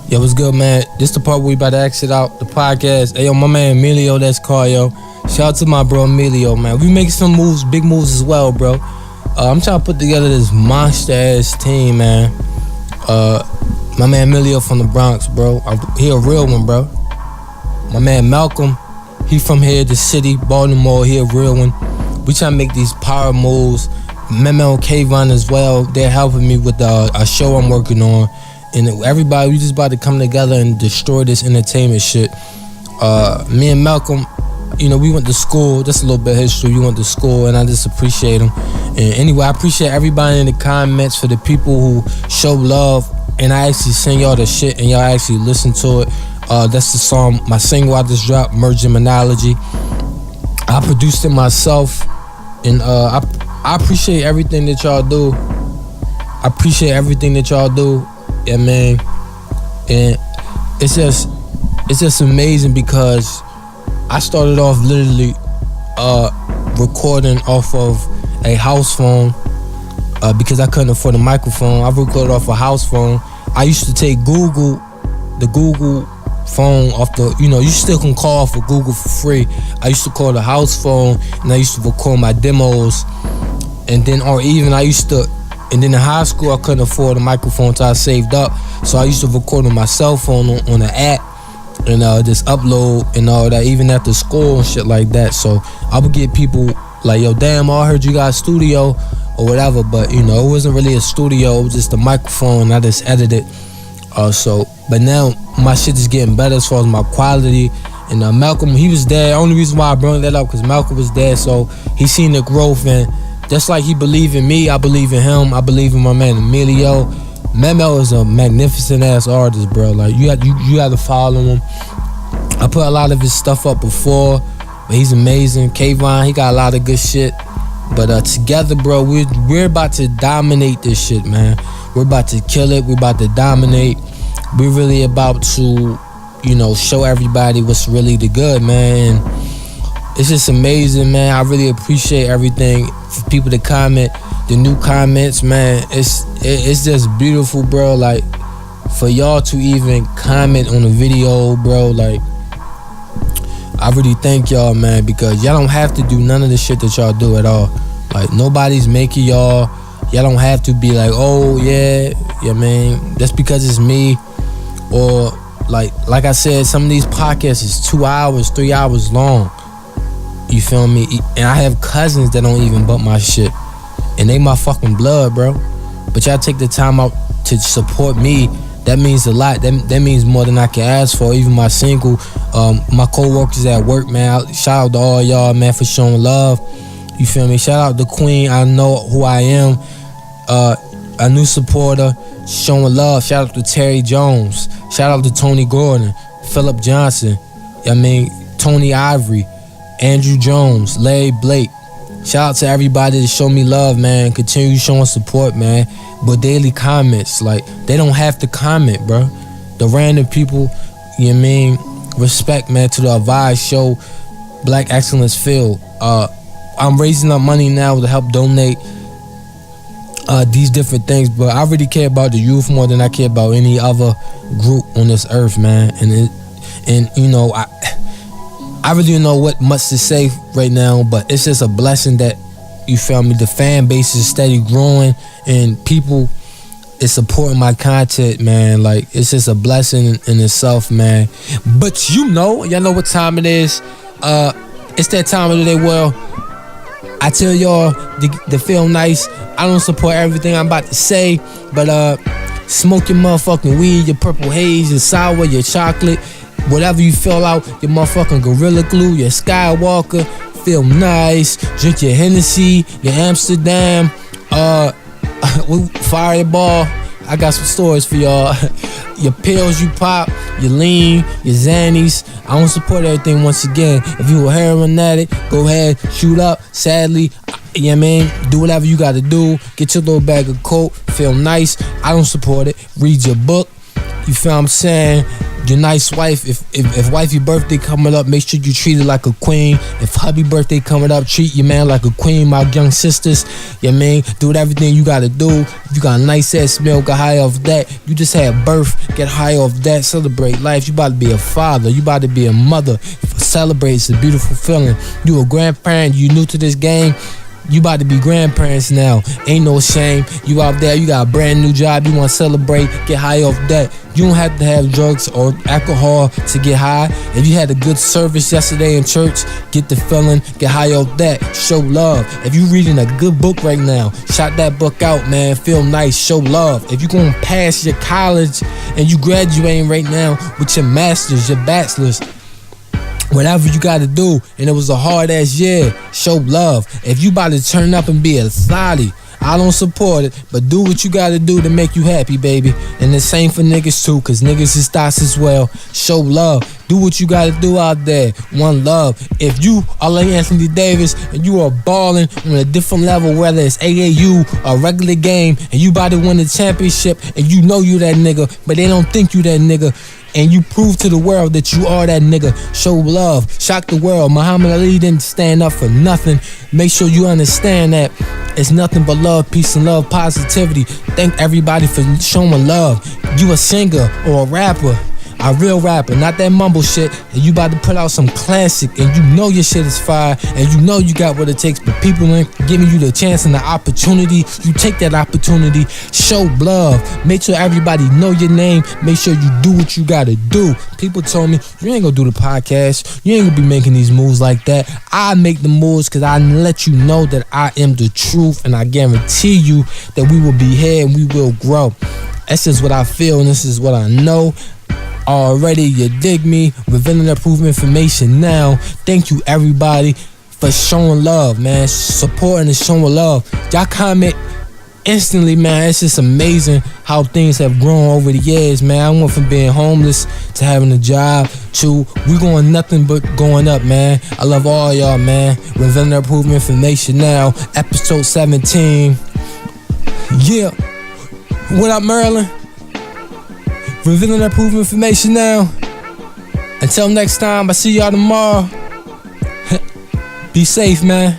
Yo, what's good, man? This the part where we about to exit out the podcast. Hey, yo, my man Emilio, that's called, yo. Shout out to my bro Emilio, man. We make some moves, big moves as well, bro. I'm trying to put together this monster-ass team, man. My man Emilio from the Bronx, bro. He a real one, bro. My man Malcolm, he from here, the city, Baltimore. He a real one. We trying to make these power moves. Memo and Kayvon as well. They're helping me with a show I'm working on. And everybody, we just about to come together and destroy this entertainment shit. Me and Malcolm, you know, we went to school. Just a little bit of history. We went to school, and I just appreciate him. And anyway, I appreciate everybody in the comments, for the people who show love. And I actually send y'all the shit, and y'all actually listen to it. That's the song, my single I just dropped, Mergiminology. I produced it myself, and I appreciate everything that y'all do. I appreciate everything that y'all do. Yeah, man. And it's just amazing, because I started off literally recording off of a house phone because I couldn't afford a microphone. I recorded off a house phone. I used to take the Google phone off the, you know, you still can call for Google for free. I used to call the house phone, and I used to record my demos. And then, or even and then in high school, I couldn't afford a microphone, so I saved up. So I used to record on my cell phone on an app, and just upload and all that, even after school and shit like that. So I would get people like, yo, damn, I heard you got a studio or whatever, but you know, it wasn't really a studio, it was just a microphone, and I just edited. But now my shit is getting better as far as my quality. And Malcolm, he was there. Only reason why I brought that up, because Malcolm was there, so he seen the growth, and just like he believed in me, I believe in him. I believe in my man Emilio. Memo is a magnificent ass artist, bro. Like you had to follow him. I put a lot of his stuff up before, but he's amazing. Kayvon, he got a lot of good shit. But together, bro, we're about to dominate this shit, man. We're about to kill it. We're about to dominate. We're really about to, you know, show everybody what's really the good, man. It's just amazing, man. I really appreciate everything. For people to comment, the new comments, man, it's just beautiful, bro. Like, for y'all to even comment on a video, bro, like, I really thank y'all, man, because y'all don't have to do none of the shit that y'all do at all. Like, nobody's making y'all don't have to be like, oh yeah, man, that's because it's me. Or like I said, some of these podcasts is 2 hours, 3 hours long. You feel me? And I have cousins that don't even bump my shit, and they my fucking blood, bro. But y'all take the time out to support me. that means a lot. That means more than I can ask for. Even my single, my co-workers at work, man. Shout out to all y'all, man, for showing love. You feel me? Shout out to Queen. I know who I am. A new supporter, showing love. Shout out to Terry Jones. Shout out to Tony Gordon, Philip Johnson. I mean, Tony Ivory, Andrew Jones, Larry Blake. Shout out to everybody that show me love, man. Continue showing support, man. But daily comments, like, they don't have to comment, bro. The random people, you know what I mean? Respect, man, to the advice show Black Excellence Field. I'm raising up money now to help donate these different things, but I really care about the youth more than I care about any other group on this earth, man. And you know, I really don't know what much to say right now, but it's just a blessing that, you feel me, the fan base is steady growing and people is supporting my content, man. Like, it's just a blessing in itself, man. But y'all know what time it is. It's that time of the day. Well, I tell y'all to feel nice. I don't support everything I'm about to say, but smoke your motherfucking weed, your purple haze, your sour, your chocolate, whatever you fill out, your motherfucking Gorilla Glue, your Skywalker, feel nice. Drink your Hennessy, your Amsterdam, Fireball. I got some stories for y'all. Your pills you pop, your lean, your Xannies. I don't support everything once again. If you a heroin addict, go ahead, shoot up. Sadly, you know what I mean? Do whatever you gotta do. Get your little bag of coke, feel nice. I don't support it. Read your book. You feel what I'm saying? Your nice wife, if wifey birthday coming up, make sure you treat her like a queen. If hubby birthday coming up, treat your man like a queen. My young sisters, you know what I mean? Do everything you gotta do. If you got a nice ass smell, get high off that. You just had birth, get high off that. Celebrate life. You about to be a father. You about to be a mother. Celebrate. It's a beautiful feeling. You a grandparent. You new to this game. You about to be grandparents now. Ain't no shame. You out there, you got a brand new job. You want to celebrate, get high off that. You don't have to have drugs or alcohol to get high. If you had a good service yesterday in church, get the feeling, get high off that. Show love. If you reading a good book right now, shout that book out, man. Feel nice, show love. If you going to pass your college and you graduating right now with your masters, your bachelors, whatever you gotta do, and it was a hard ass year, show love. If you about to turn up and be a thotty, I don't support it, but do what you gotta do to make you happy, baby. And the same for niggas too, cause niggas is thoughts as well. Show love. Do what you gotta do out there. One love. If you are like Anthony Davis and you are balling on a different level, whether it's AAU or regular game, and you about to win the championship, and you know you that nigga, but they don't think you that nigga, and you prove to the world that you are that nigga, show love, shock the world. Muhammad Ali didn't stand up for nothing. Make sure you understand that it's nothing but love, peace, and love, positivity. Thank everybody for showing love. You a singer or a rapper, a real rapper, not that mumble shit, and you about to put out some classic, and you know your shit is fire, and you know you got what it takes, but people ain't giving you the chance and the opportunity. You take that opportunity, show love, make sure everybody know your name, make sure you do what you gotta do. People told me, you ain't gonna do the podcast, you ain't gonna be making these moves like that. I make the moves because I let you know that I am the truth, and I guarantee you that we will be here and we will grow. That's just what I feel, and this is what I know. Already, you dig me? Revealing approved information now. Thank you, everybody, for showing love, man. Supporting and showing love. Y'all comment instantly, man. It's just amazing how things have grown over the years, man. I went from being homeless to having a job to we going nothing but going up, man. I love all y'all, man. Revealing approved information now. Episode 17. Yeah. What up, Maryland? Revealing that proven information now. Until next time, I see y'all tomorrow. Be safe, man.